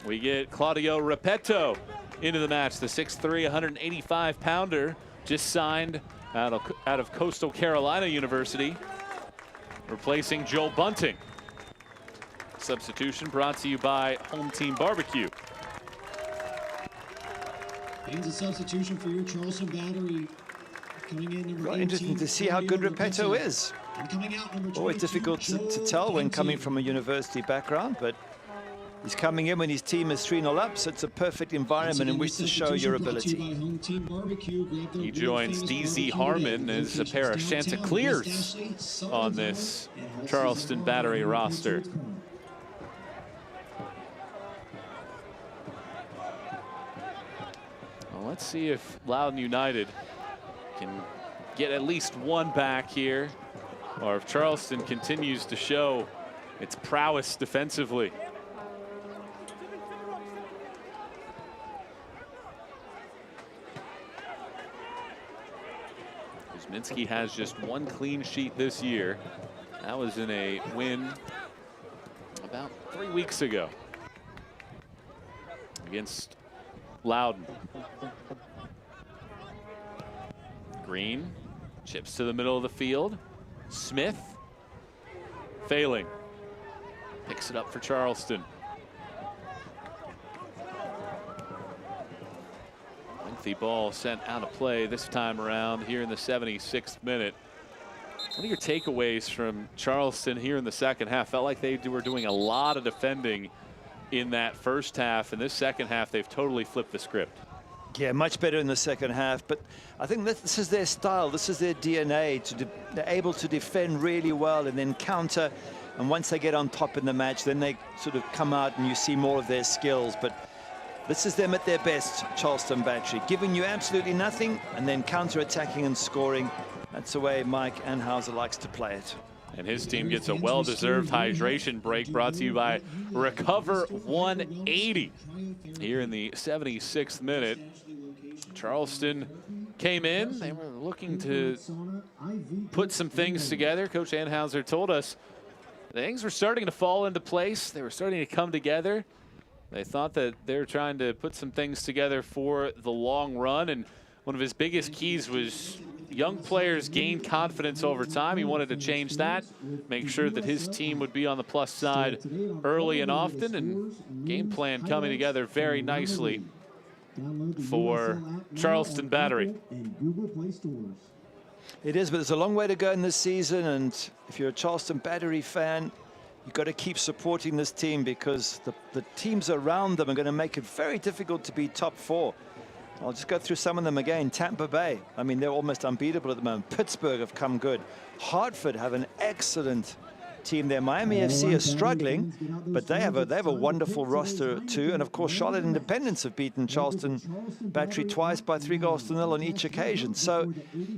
we get Claudio Repetto into the match. The 6'3", 185-pounder, just signed out of Coastal Carolina University, replacing Joe Bunting. Substitution brought to you by Home Team Barbecue. And a substitution for your Charleston Battery. Coming in number 18, interesting to see how good Repetto is. And coming out number Always difficult to tell when coming from a university background, but he's coming in when his team is 3-0 up, so it's a perfect environment in which to show your ability. He joins DZ Harmon as a pair of Chanticleers on this Charleston Battery roster. Well, let's see if Loudoun United can get at least one back here, or if Charleston continues to show its prowess defensively. Kuzminski has just one clean sheet this year. That was in a win about 3 weeks ago against Loudoun. Green chips to the middle of the field. Smith failing. Picks it up for Charleston. Lengthy ball sent out of play this time around here in the 76th minute. What are your takeaways from Charleston here in the second half? Felt like they were doing a lot of defending in that first half. In this second half, they've totally flipped the script. Yeah, much better in the second half, but I think this is their style, this is their DNA. They're able to defend really well and then counter, and once they get on top in the match, then they sort of come out and you see more of their skills. But this is them at their best, Charleston Battery, giving you absolutely nothing and then counter-attacking and scoring. That's the way Mike Anhauser likes to play it. And his team gets a well-deserved hydration break, brought to you by Recover 180. Here in the 76th minute, Charleston came in. They were looking to put some things together. Coach Anhauser told us things were starting to fall into place. They were starting to come together. They thought that they were trying to put some things together for the long run, and one of his biggest keys was young players gain confidence over time. He wanted to change that, make sure that his team would be on the plus side early and often, and game plan coming together very nicely for Charleston Battery. It is, but there's a long way to go in this season, and if you're a Charleston Battery fan, you've got to keep supporting this team because the teams around them are going to make it very difficult to be top four. I'll just go through some of them again. Tampa Bay, I mean, they're almost unbeatable at the moment. Pittsburgh have come good. Hartford have an excellent team there. Miami FC is struggling, but they have a wonderful roster too. And of course, Charlotte Independence have beaten Charleston Battery twice by 3-0 on each occasion. So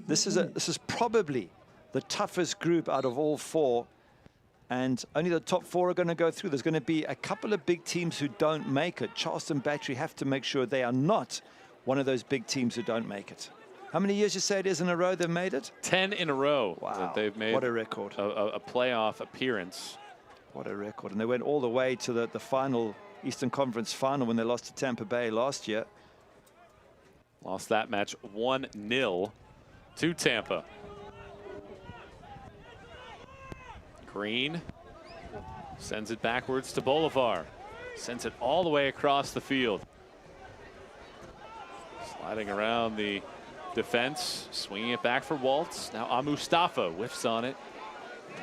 this is probably the toughest group out of all four. And only the top four are going to go through. There's going to be a couple of big teams who don't make it. Charleston Battery have to make sure they are not one of those big teams who don't make it. How many years you say it is in a row they've made it? 10 in a row. Wow, that they've made. What a record. A playoff appearance. What a record. And they went all the way to the final Eastern Conference final when they lost to Tampa Bay last year. Lost that match 1-0 to Tampa. Green sends it backwards to Bolivar. Sends it all the way across the field. Sliding around the defense, swinging it back for Waltz. Now Mustafa whiffs on it,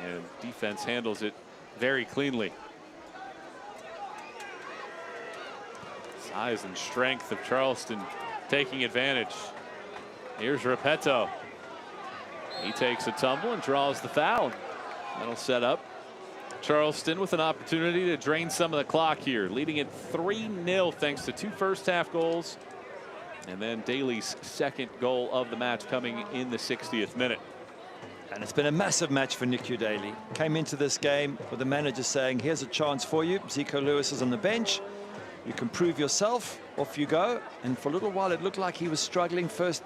and defense handles it very cleanly. Size and strength of Charleston taking advantage. Here's Repetto. He takes a tumble and draws the foul. That'll set up Charleston with an opportunity to drain some of the clock here, leading it 3-0 thanks to 2 first-half goals, and then Daly's second goal of the match coming in the 60th minute. And it's been a massive match for Nick Daly. Came into this game with the manager saying, here's a chance for you. Zico Lewis is on the bench. You can prove yourself. Off you go. And for a little while, it looked like he was struggling. First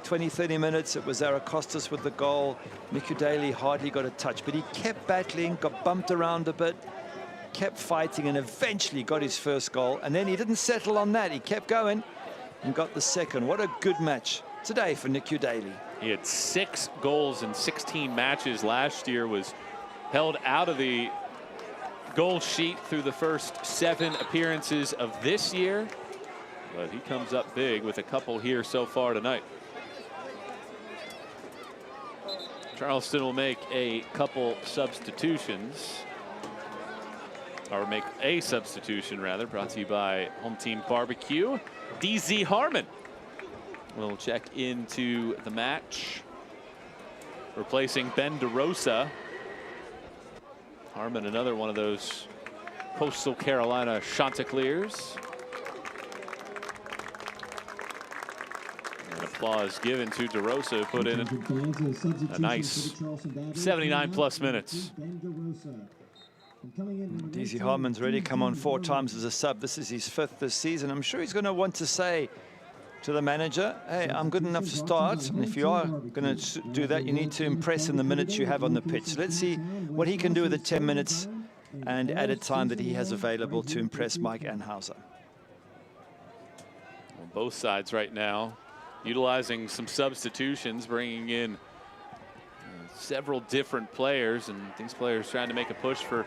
20, 30 minutes, it was Aracostas with the goal. Nick Daly hardly got a touch, but he kept battling, got bumped around a bit, kept fighting, and eventually got his first goal. And then he didn't settle on that. He kept going and got the second. What a good match today for Nick Daly. He had 6 goals in 16 matches last year, was held out of the goal sheet through the first 7 appearances of this year, but he comes up big with a couple here so far tonight. Charleston will make a couple substitutions, or make a substitution rather, brought to you by Home Team Barbecue. DZ Harmon will check into the match, replacing Ben DeRosa. Harmon, another one of those Coastal Carolina Chanticleers. And applause given to DeRosa, who put in a nice 79+ minutes. DZ Harmon's already come on 4 times as a sub. This is his 5th this season. I'm sure he's going to want to say to the manager, hey, I'm good enough to start, and if you are going to do that, you need to impress in the minutes you have on the pitch. So let's see what he can do with the 10 minutes and added time that he has available to impress Mike Anhauser. On both sides right now, utilizing some substitutions, bringing in several different players, and these players trying to make a push for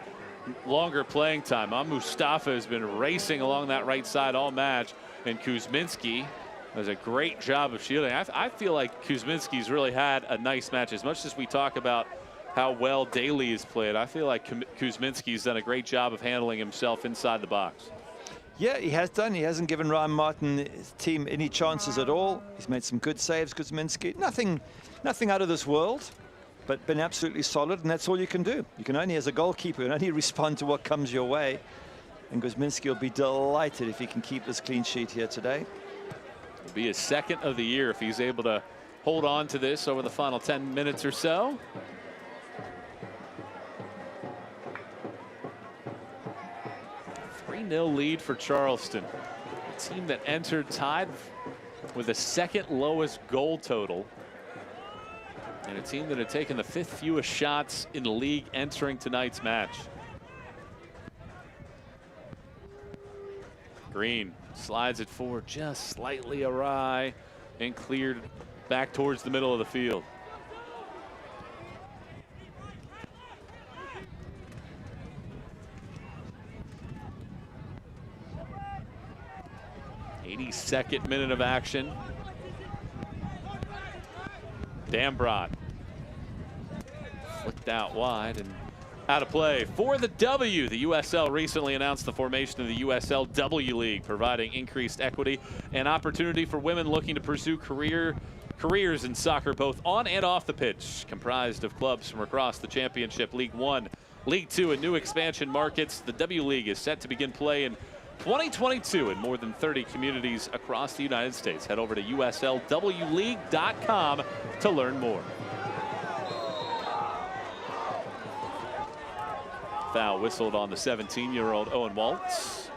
longer playing time. Mustafa has been racing along that right side all match, and Kuzminski does a great job of shielding. I feel like Kuzminski's really had a nice match. As much as we talk about how well Daly has played, I feel like Kuzminski's done a great job of handling himself inside the box. Yeah, he has done. He hasn't given Ryan Martin's team any chances at all. He's made some good saves, Kuzminski. Nothing out of this world, but been absolutely solid, and that's all you can do. You can only, as a goalkeeper, you can only respond to what comes your way. And Kuzminski will be delighted if he can keep this clean sheet here today. It'll be his 2nd of the year if he's able to hold on to this over the final 10 minutes or so. A 3-0 lead for Charleston, a team that entered tied with the 2nd lowest goal total, and a team that had taken the 5th fewest shots in the league entering tonight's match. Green slides it forward just slightly awry and cleared back towards the middle of the field. '82nd minute of action. Dambrot flicked out wide and out of play for the W. The USL recently announced the formation of the USL W League, providing increased equity and opportunity for women looking to pursue careers in soccer, both on and off the pitch. Comprised of clubs from across the Championship, League 1, League 2, and new expansion markets, the W League is set to begin play in 2022 in more than 30 communities across the United States. Head over to uslwleague.com to learn more. Foul whistled on the 17-year-old Owen Waltz.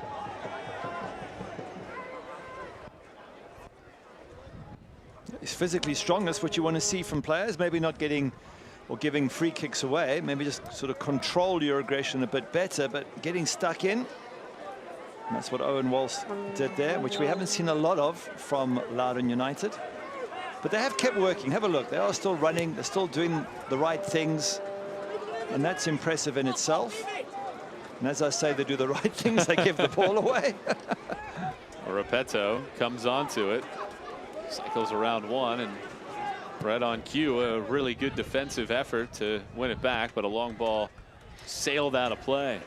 He's physically strong. That's what you want to see from players. Maybe not getting or giving free kicks away. Maybe just sort of control your aggression a bit better, but getting stuck in. And that's what Owen Waltz did there, which we haven't seen a lot of from Loudoun United. But they have kept working. Have a look. They are still running. They're still doing the right things. And that's impressive in itself. And as I say, they do the right things. They give the ball away. Repetto comes onto it. Cycles around one, and right on cue, a really good defensive effort to win it back, but a long ball sailed out of play.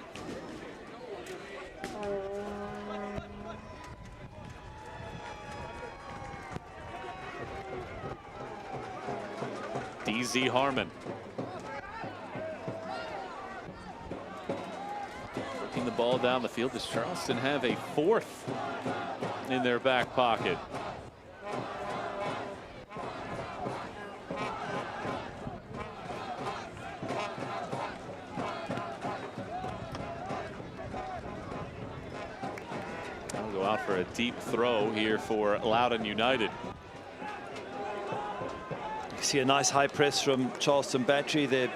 DZ Harmon. Working the ball down the field. Does Charleston have a fourth in their back pocket? I'll go out for a deep throw here for Loudoun United. You see a nice high press from Charleston Battery. They're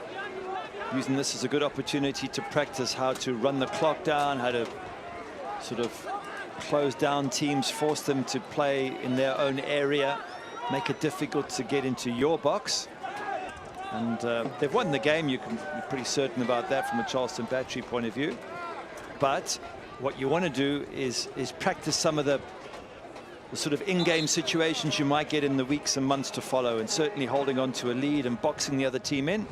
using this as a good opportunity to practice how to run the clock down, how to sort of close down teams, force them to play in their own area, make it difficult to get into your box. And they've won the game. You can be pretty certain about that from a Charleston Battery point of view. But what you want to do is practice some of the sort of in-game situations you might get in the weeks and months to follow, and certainly holding on to a lead and boxing the other team in.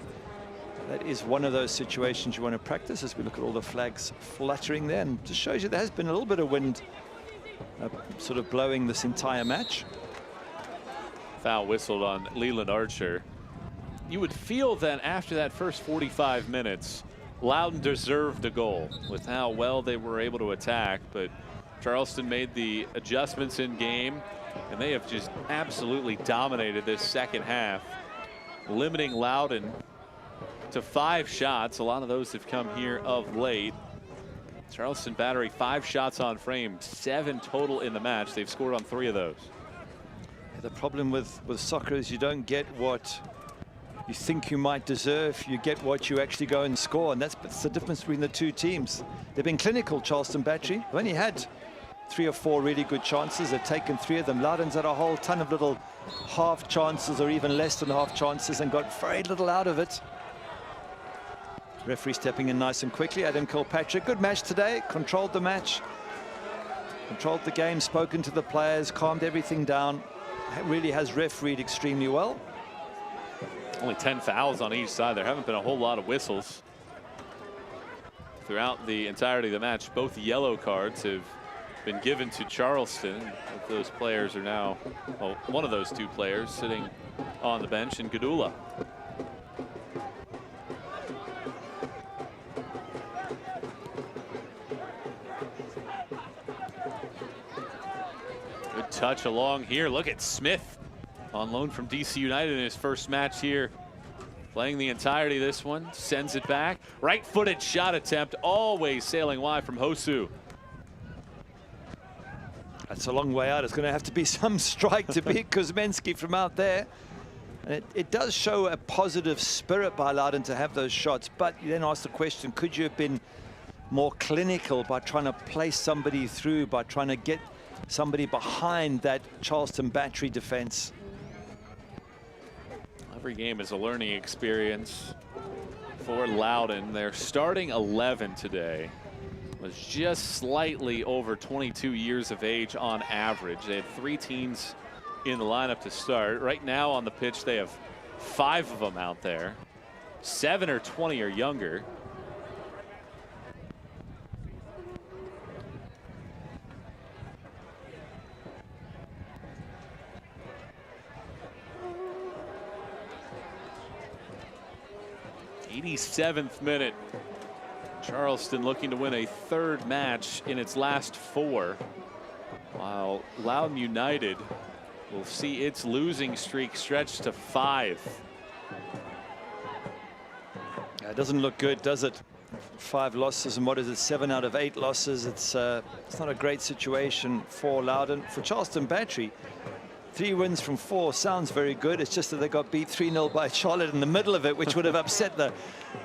That is one of those situations you want to practice, as we look at all the flags fluttering there, and just shows you there has been a little bit of wind sort of blowing this entire match. Foul whistled on Leland Archer. You would feel that after that first 45 minutes, Loudoun deserved a goal with how well they were able to attack, but Charleston made the adjustments in game, and they have just absolutely dominated this second half, limiting Loudoun to 5 shots. A lot of those have come here of late. Charleston Battery 5 shots on frame, 7 total in the match. They've scored on 3 of those. The problem with soccer is you don't get what you think you might deserve. You get what you actually go and score, and that's the difference between the two teams. They've been clinical, Charleston Battery. They've only had 3 or 4 really good chances. They've taken 3 of them. Loudoun's had a whole ton of little half chances or even less than half chances and got very little out of it. Referee stepping in nice and quickly. Adam Kilpatrick, good match today. Controlled the match, controlled the game, spoken to the players, calmed everything down. Really has refereed extremely well. Only 10 fouls on each side. There haven't been a whole lot of whistles throughout the entirety of the match. Both yellow cards have been given to Charleston. Those players are now, well, one of those 2 players sitting on the bench in Gadula. Good touch along here. Look at Smith on loan from DC United in his first match here. Playing the entirety of this one, sends it back. Right-footed shot attempt, always sailing wide from Hosu. That's a long way out. It's going to have to be some strike to beat Kuzminski from out there. And it does show a positive spirit by Loudoun to have those shots, but you then ask the question, could you have been more clinical by trying to place somebody through, by trying to get somebody behind that Charleston Battery defense? Every game is a learning experience for Loudoun. Their starting 11 today was just slightly over 22 years of age on average. They had 3 teens in the lineup to start. Right now on the pitch, they have 5 of them out there. 7 are 20 or younger. '87th minute. Charleston looking to win a 3rd match in its last 4, while Loudoun United will see its losing streak stretched to 5. Yeah, it doesn't look good, does it? 5 losses, and what is it, 7 out of 8 losses? It's not a great situation for Loudoun. For Charleston Battery, 3 wins from 4 sounds very good. It's just that they got beat 3-0 by Charlotte in the middle of it, which would have upset the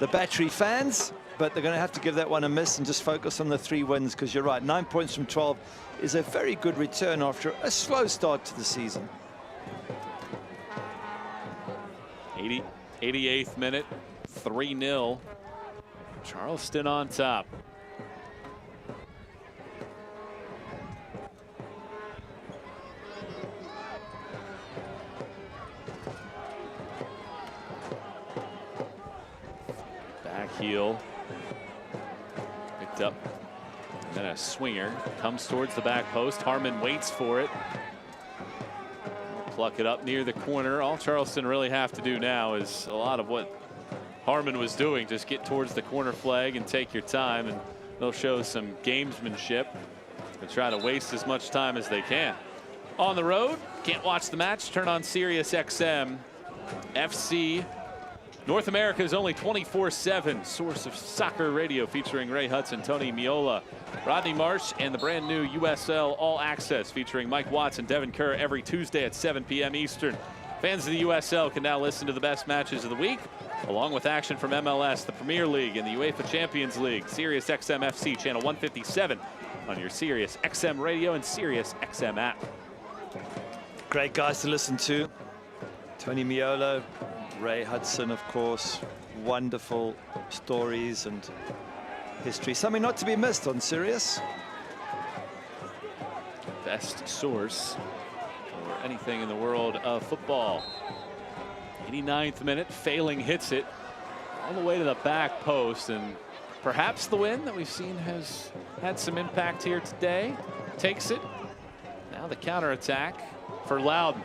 Battery fans. But they're going to have to give that one a miss and just focus on the 3 wins, because you're right, 9 points from 12 is a very good return after a slow start to the season. 88th minute, 3-0. Charleston on top. heel. Picked up. And then a swinger comes towards the back post. Harmon waits for it. Pluck it up near the corner. All Charleston really have to do now is a lot of what Harmon was doing. Just get towards the corner flag and take your time, and they'll show some gamesmanship and try to waste as much time as they can. On the road, can't watch the match, turn on Sirius XM. FC North America's only 24/7 source of soccer radio, featuring Ray Hudson, Tony Miola, Rodney Marsh, and the brand new USL All Access featuring Mike Watts and Devin Kerr every Tuesday at 7 p.m. Eastern. Fans of the USL can now listen to the best matches of the week, along with action from MLS, the Premier League, and the UEFA Champions League. Sirius XM FC, channel 157 on your Sirius XM radio and Sirius XM app. Great guys to listen to. Tony Miola, Ray Hudson, of course. Wonderful stories and history. Something not to be missed on Sirius. Best source for anything in the world of football. 89th minute, Failing hits it all the way to the back post, and perhaps the win that we've seen has had some impact here today. Takes it. Now the counterattack for Loudoun.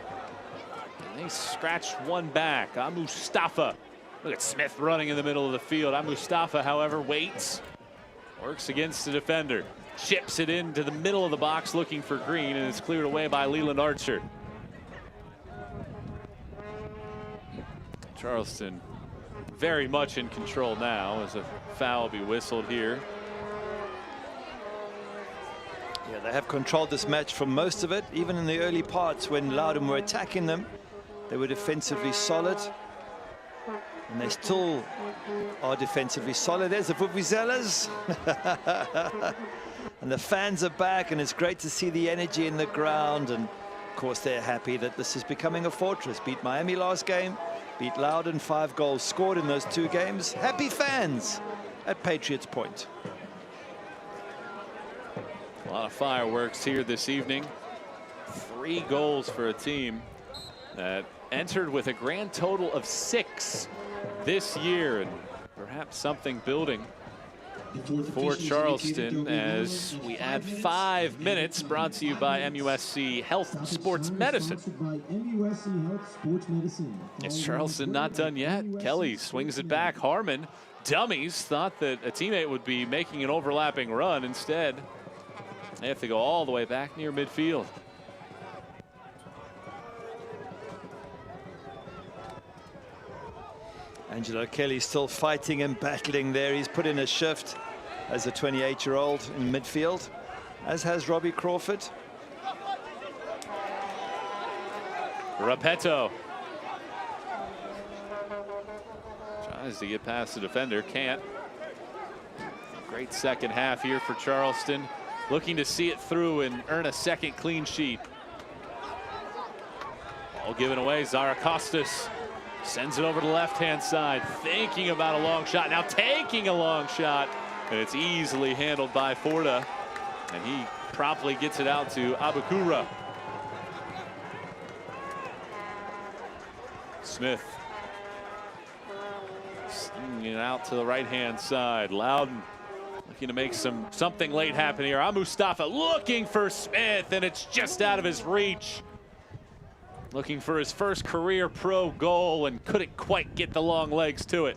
And they scratched one back. Mustafa. Look at Smith running in the middle of the field. Mustafa, however, waits. Works against the defender. Chips it into the middle of the box looking for Green, and it's cleared away by Leland Archer. Charleston very much in control now as a foul be whistled here. Yeah, they have controlled this match for most of it, even in the early parts when Loudoun were attacking them. They were defensively solid, and they still are defensively solid. There's the Vuvuzelas. And the fans are back, and it's great to see the energy in the ground. And of course, they're happy that this is becoming a fortress. Beat Miami last game, beat Loudoun, 5 goals scored in those 2 games. Happy fans at Patriots Point. A lot of fireworks here this evening. 3 goals for a team that entered with a grand total of 6 this year, and perhaps something building for Charleston as we add 5 minutes. Brought to you by MUSC Health Sports Medicine. It's Charleston not done yet. Kelly swings it back. Harmon dummies, thought that a teammate would be making an overlapping run. Instead, they have to go all the way back near midfield. Angelo Kelly still fighting and battling there. He's put in a shift as a 28-year-old in midfield, as has Robbie Crawford. Repetto tries to get past the defender, can't. Great second half here for Charleston, looking to see it through and earn a second clean sheet. Ball given away. Zara Costas sends it over to the left-hand side, thinking about a long shot, now taking a long shot, and it's easily handled by Forda, and he promptly gets it out to Abukura. Smith slinging it out to the right-hand side. Loudoun looking to make something late happen here. Mustafa looking for Smith, and it's just out of his reach. Looking for his first career pro goal and couldn't quite get the long legs to it.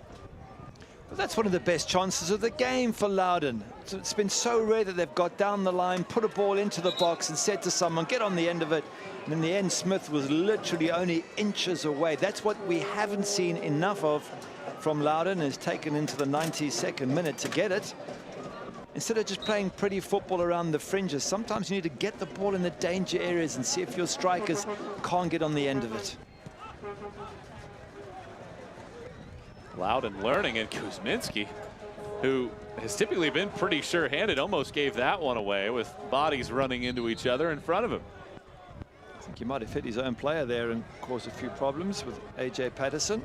But that's one of the best chances of the game for Loudoun. It's been so rare that they've got down the line, put a ball into the box and said to someone, get on the end of it. And in the end, Smith was literally only inches away. That's what we haven't seen enough of from Loudoun. Is taken into the 92nd minute to get it. Instead of just playing pretty football around the fringes, sometimes you need to get the ball in the danger areas and see if your strikers can't get on the end of it. Loudoun learning, and Kuzminski, who has typically been pretty sure-handed, almost gave that one away with bodies running into each other in front of him. I think he might have hit his own player there and caused a few problems with A.J. Patterson.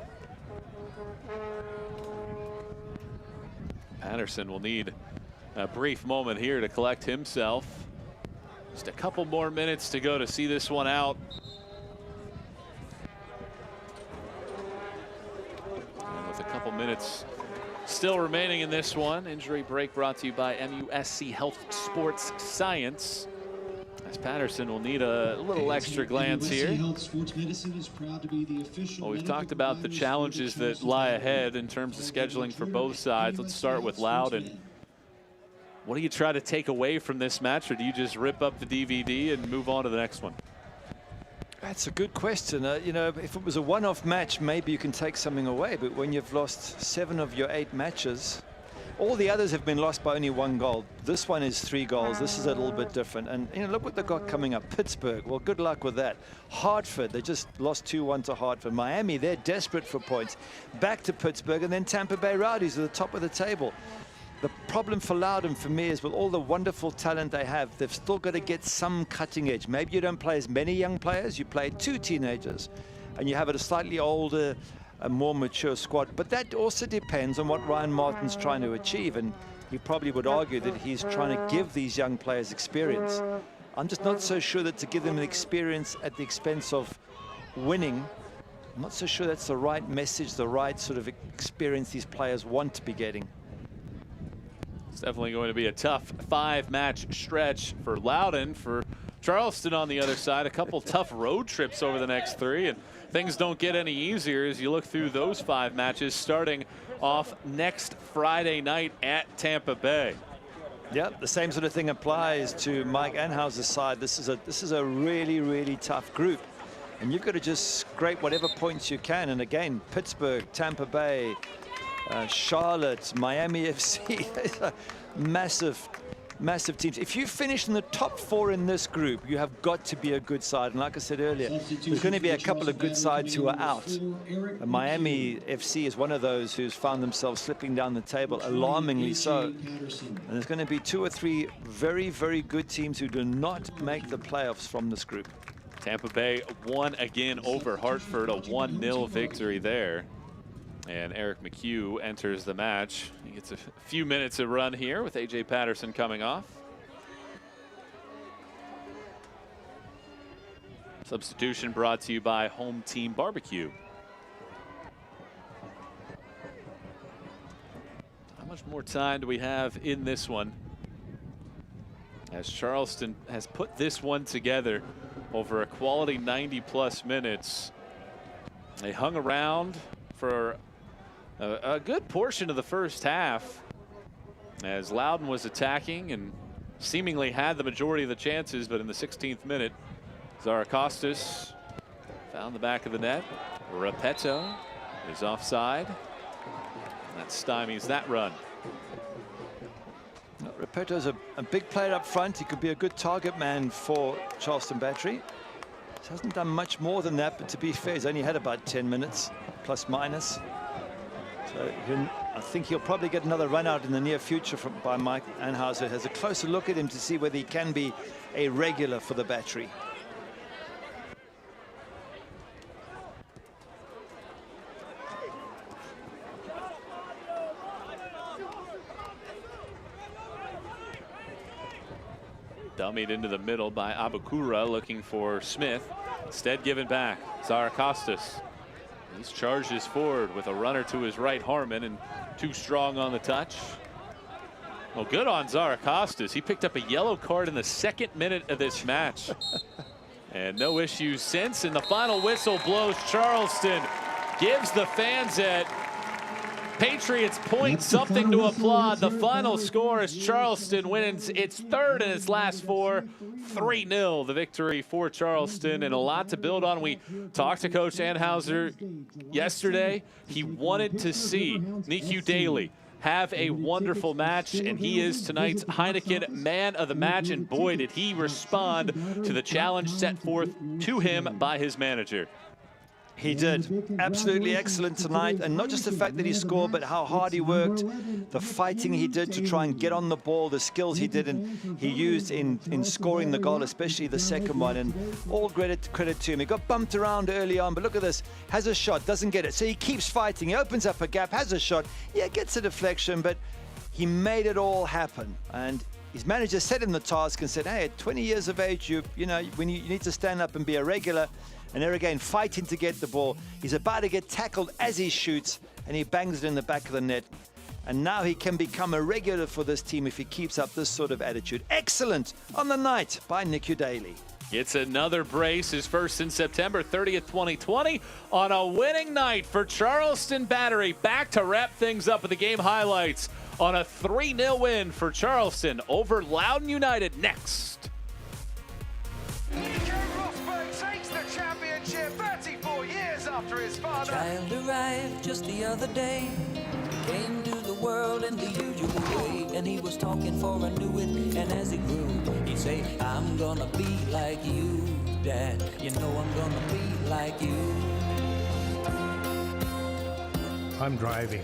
Patterson will need a brief moment here to collect himself. Just a couple more minutes to go to see this one out. And with a couple minutes Still remaining in this one, injury break brought to you by MUSC Health Sports Science. As Patterson will need a little extra glance here. Well, we've talked about the challenges that lie ahead in terms of scheduling for both sides. Let's start with Loudoun. What do you try to take away from this match, or do you just rip up the DVD and move on to the next one? That's a good question. You know, if it was a one-off match, maybe you can take something away. But when you've lost 7 of your 8 matches, all the others have been lost by only 1 goal. This one is 3 goals. This is a little bit different. And you know, look what they've got coming up. Pittsburgh. Well, good luck with that. Hartford. They just lost 2-1 to Hartford. Miami. They're desperate for points. Back to Pittsburgh, and then Tampa Bay Rowdies at the top of the table. The problem for Loudoun, for me, is with all the wonderful talent they have, they've still got to get some cutting edge. Maybe you don't play as many young players, you play 2 teenagers, and you have a slightly older, a more mature squad. But that also depends on what Ryan Martin's trying to achieve, and he probably would argue that he's trying to give these young players experience. I'm just not so sure that to give them an experience at the expense of winning, I'm not so sure that's the right message, the right sort of experience these players want to be getting. It's definitely going to be a tough 5-match stretch for Loudoun. For Charleston on the other side, a couple tough road trips over the next 3, and things don't get any easier as you look through those 5 matches, starting off next Friday night at Tampa Bay. Yeah, the same sort of thing applies to Mike Anhauser's side. This is a really, really tough group, and you've got to just scrape whatever points you can. And again, Pittsburgh, Tampa Bay, Charlotte, Miami FC, massive teams. If you finish in the top 4 in this group, you have got to be a good side. And like I said earlier, there's going to be a couple of good sides who are out. Miami FC is one of those who's found themselves slipping down the table, alarmingly so. And there's going to be 2 or 3 very, very good teams who do not make the playoffs from this group. Tampa Bay won again over Hartford, a 1-0 victory there. And Eric McHugh enters the match. He gets a few minutes of run here with A.J. Patterson coming off. Substitution brought to you by Home Team Barbecue. How much more time do we have in this one? As Charleston has put this one together over a quality 90+ minutes. They hung around for a good portion of the first half as Loudoun was attacking and seemingly had the majority of the chances, but in the 16th minute, Zarakostas found the back of the net. Repetto is offside. That stymies that run. Repetto's a big player up front. He could be a good target man for Charleston Battery. He hasn't done much more than that, but to be fair, he's only had about 10 minutes, plus minus. So I think he'll probably get another run out in the near future by Mike Anhauser. Has a closer look at him to see whether he can be a regular for the Battery. Dummied into the middle by Abukura, looking for Smith. Instead given back. Zarakostas. He's charges forward with a runner to his right, Harmon, and too strong on the touch. Well, good on Zarakostas. He picked up a yellow card in the 2nd minute of this match. And no issues since. And the final whistle blows. Charleston gives the fans at Patriots Point something to applaud. The final score is Charleston wins its 3rd in its last 4. 3-0 the victory for Charleston, and a lot to build on. We talked to Coach Anhauser yesterday. He wanted to see Niku Daly have a wonderful match, and he is tonight's Heineken Man of the Match, and boy, did he respond to the challenge set forth to him by his manager. He did. Absolutely excellent tonight. And not just the fact that he scored, but how hard he worked, the fighting he did to try and get on the ball, the skills he did and he used in scoring the goal, especially the second one. And all credit to him. He got bumped around early on, but look at this. Has a shot, doesn't get it. So he keeps fighting. He opens up a gap, has a shot. Yeah, gets a deflection, but he made it all happen. And his manager set him the task and said, hey, at 20 years of age, you need to stand up and be a regular. And there again, fighting to get the ball. He's about to get tackled as he shoots, and he bangs it in the back of the net. And now he can become a regular for this team if he keeps up this sort of attitude. Excellent on the night by Nick Daly. It's another brace, his first since September 30th, 2020, on a winning night for Charleston Battery. Back to wrap things up with the game highlights on a 3-0 win for Charleston over Loudoun United next. Takes the championship 34 years after his father. Child arrived just the other day, came to the world in the usual way, and he was talking for I knew it, and as he grew, he'd say, I'm gonna be like you, Dad, you know I'm gonna be like you. I'm driving.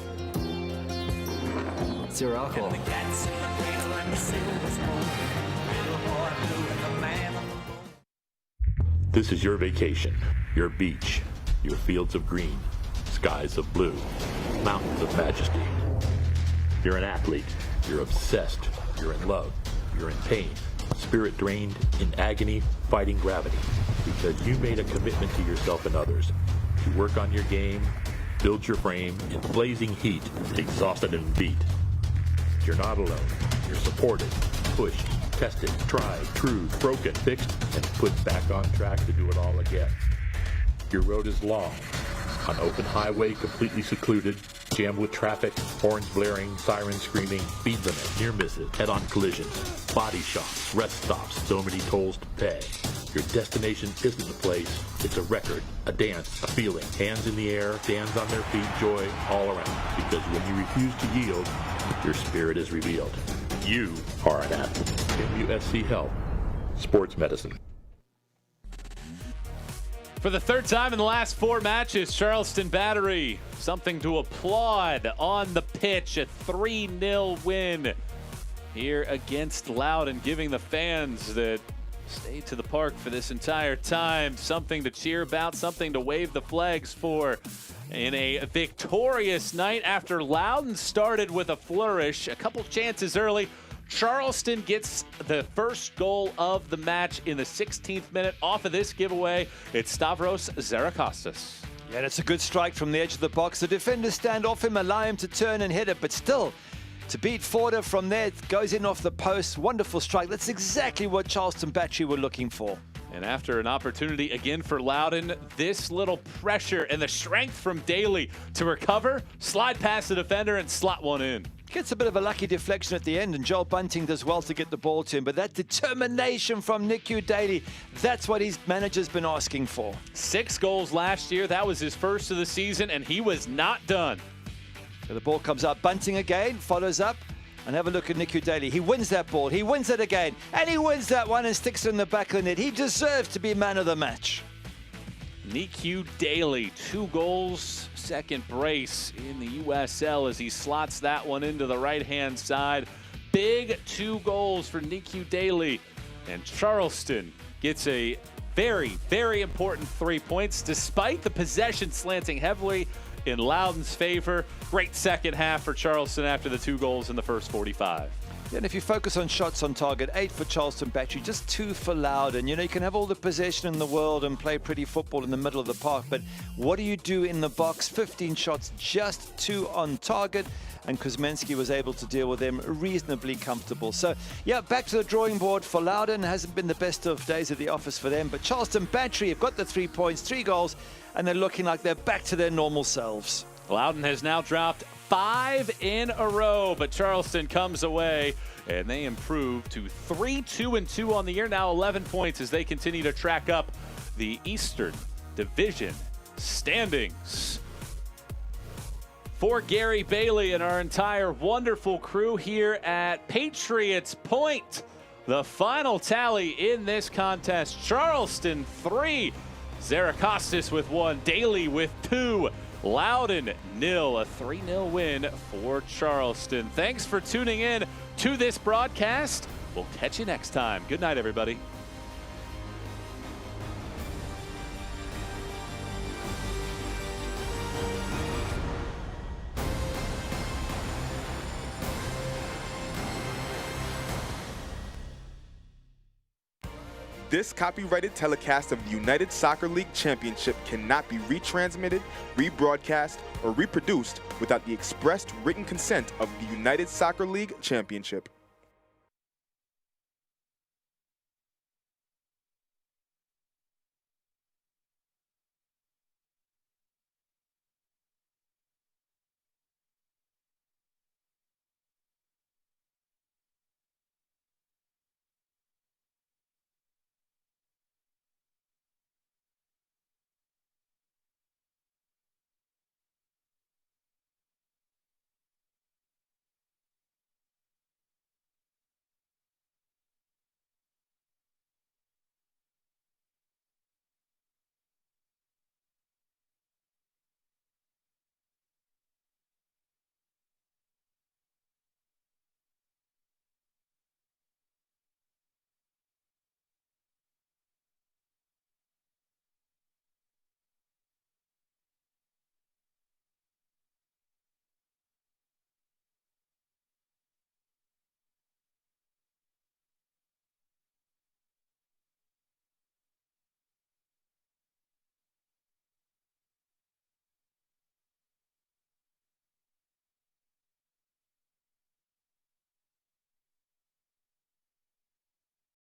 Zero alcohol. And the cat's in the cradle and the silver spoon, little boy blue and the man on the moon. This is your vacation, your beach, your fields of green, skies of blue, mountains of majesty. You're an athlete, you're obsessed, you're in love, you're in pain, spirit drained, in agony, fighting gravity, because you made a commitment to yourself and others to work on your game, build your frame in blazing heat, exhausted and beat. You're not alone. You're supported, pushed, tested, tried, true, broken, fixed, and put back on track to do it all again. Your road is long. On open highway, completely secluded, jammed with traffic, horns blaring, sirens screaming, speed limit, near misses, head-on collisions, body shops, rest stops, so many tolls to pay. Your destination isn't a place, it's a record, a dance, a feeling. Hands in the air, stands on their feet, joy all around. Because when you refuse to yield, your spirit is revealed. You are an athlete. MUSC Health, Sports Medicine. For the third time in the last 4 matches, Charleston Battery, something to applaud on the pitch. A 3-0 win here against Loudoun, giving the fans that stayed to the park for this entire time something to cheer about, something to wave the flags for. In a victorious night after Loudoun started with a flourish, a couple chances early. Charleston gets the first goal of the match in the 16th minute off of this giveaway. It's Stavros Zarakostas. Yeah, that's a good strike from the edge of the box. The defenders stand off him, allow him to turn and hit it, but still, to beat Forder from there, it goes in off the post. Wonderful strike. That's exactly what Charleston Battery were looking for. And after an opportunity again for Loudoun, this little pressure and the strength from Daly to recover, slide past the defender and slot one in. Gets a bit of a lucky deflection at the end, and Joel Bunting does well to get the ball to him. But that determination from Nick Daly, that's what his manager's been asking for. 6 goals last year. That was his first of the season, and he was not done. So the ball comes up. Bunting again, follows up. And have a look at Nick Daly. He wins that ball. He wins it again. And he wins that one and sticks it in the back of the net. He deserves to be man of the match. Nick Daly, 2 goals, second brace in the USL as he slots that one into the right-hand side. Big 2 goals for Nick Daly. And Charleston gets a very, very important 3 points despite the possession slanting heavily in Loudoun's favor. Great second half for Charleston after the 2 goals in the first 45. Yeah, and if you focus on shots on target, 8 for Charleston Battery, just 2 for Loudoun. You know, you can have all the possession in the world and play pretty football in the middle of the park, but what do you do in the box? 15 shots, just 2 on target, and Kuzminski was able to deal with them reasonably comfortable. So, yeah, back to the drawing board for Loudoun. Hasn't been the best of days at the office for them, but Charleston Battery have got the 3 points, 3 goals, and they're looking like they're back to their normal selves. Loudoun has now dropped 5 in a row, but Charleston comes away and they improve to 3-2-2 on the year, now 11 points as they continue to track up the Eastern Division standings. For Gary Bailey and our entire wonderful crew here at Patriots Point, the final tally in this contest: Charleston 3, Zarakostas with 1, Daly with 2, Loudoun 0, a 3-0 win for Charleston. Thanks for tuning in to this broadcast. We'll catch you next time. Good night, everybody. This copyrighted telecast of the United Soccer League Championship cannot be retransmitted, rebroadcast, or reproduced without the expressed written consent of the United Soccer League Championship.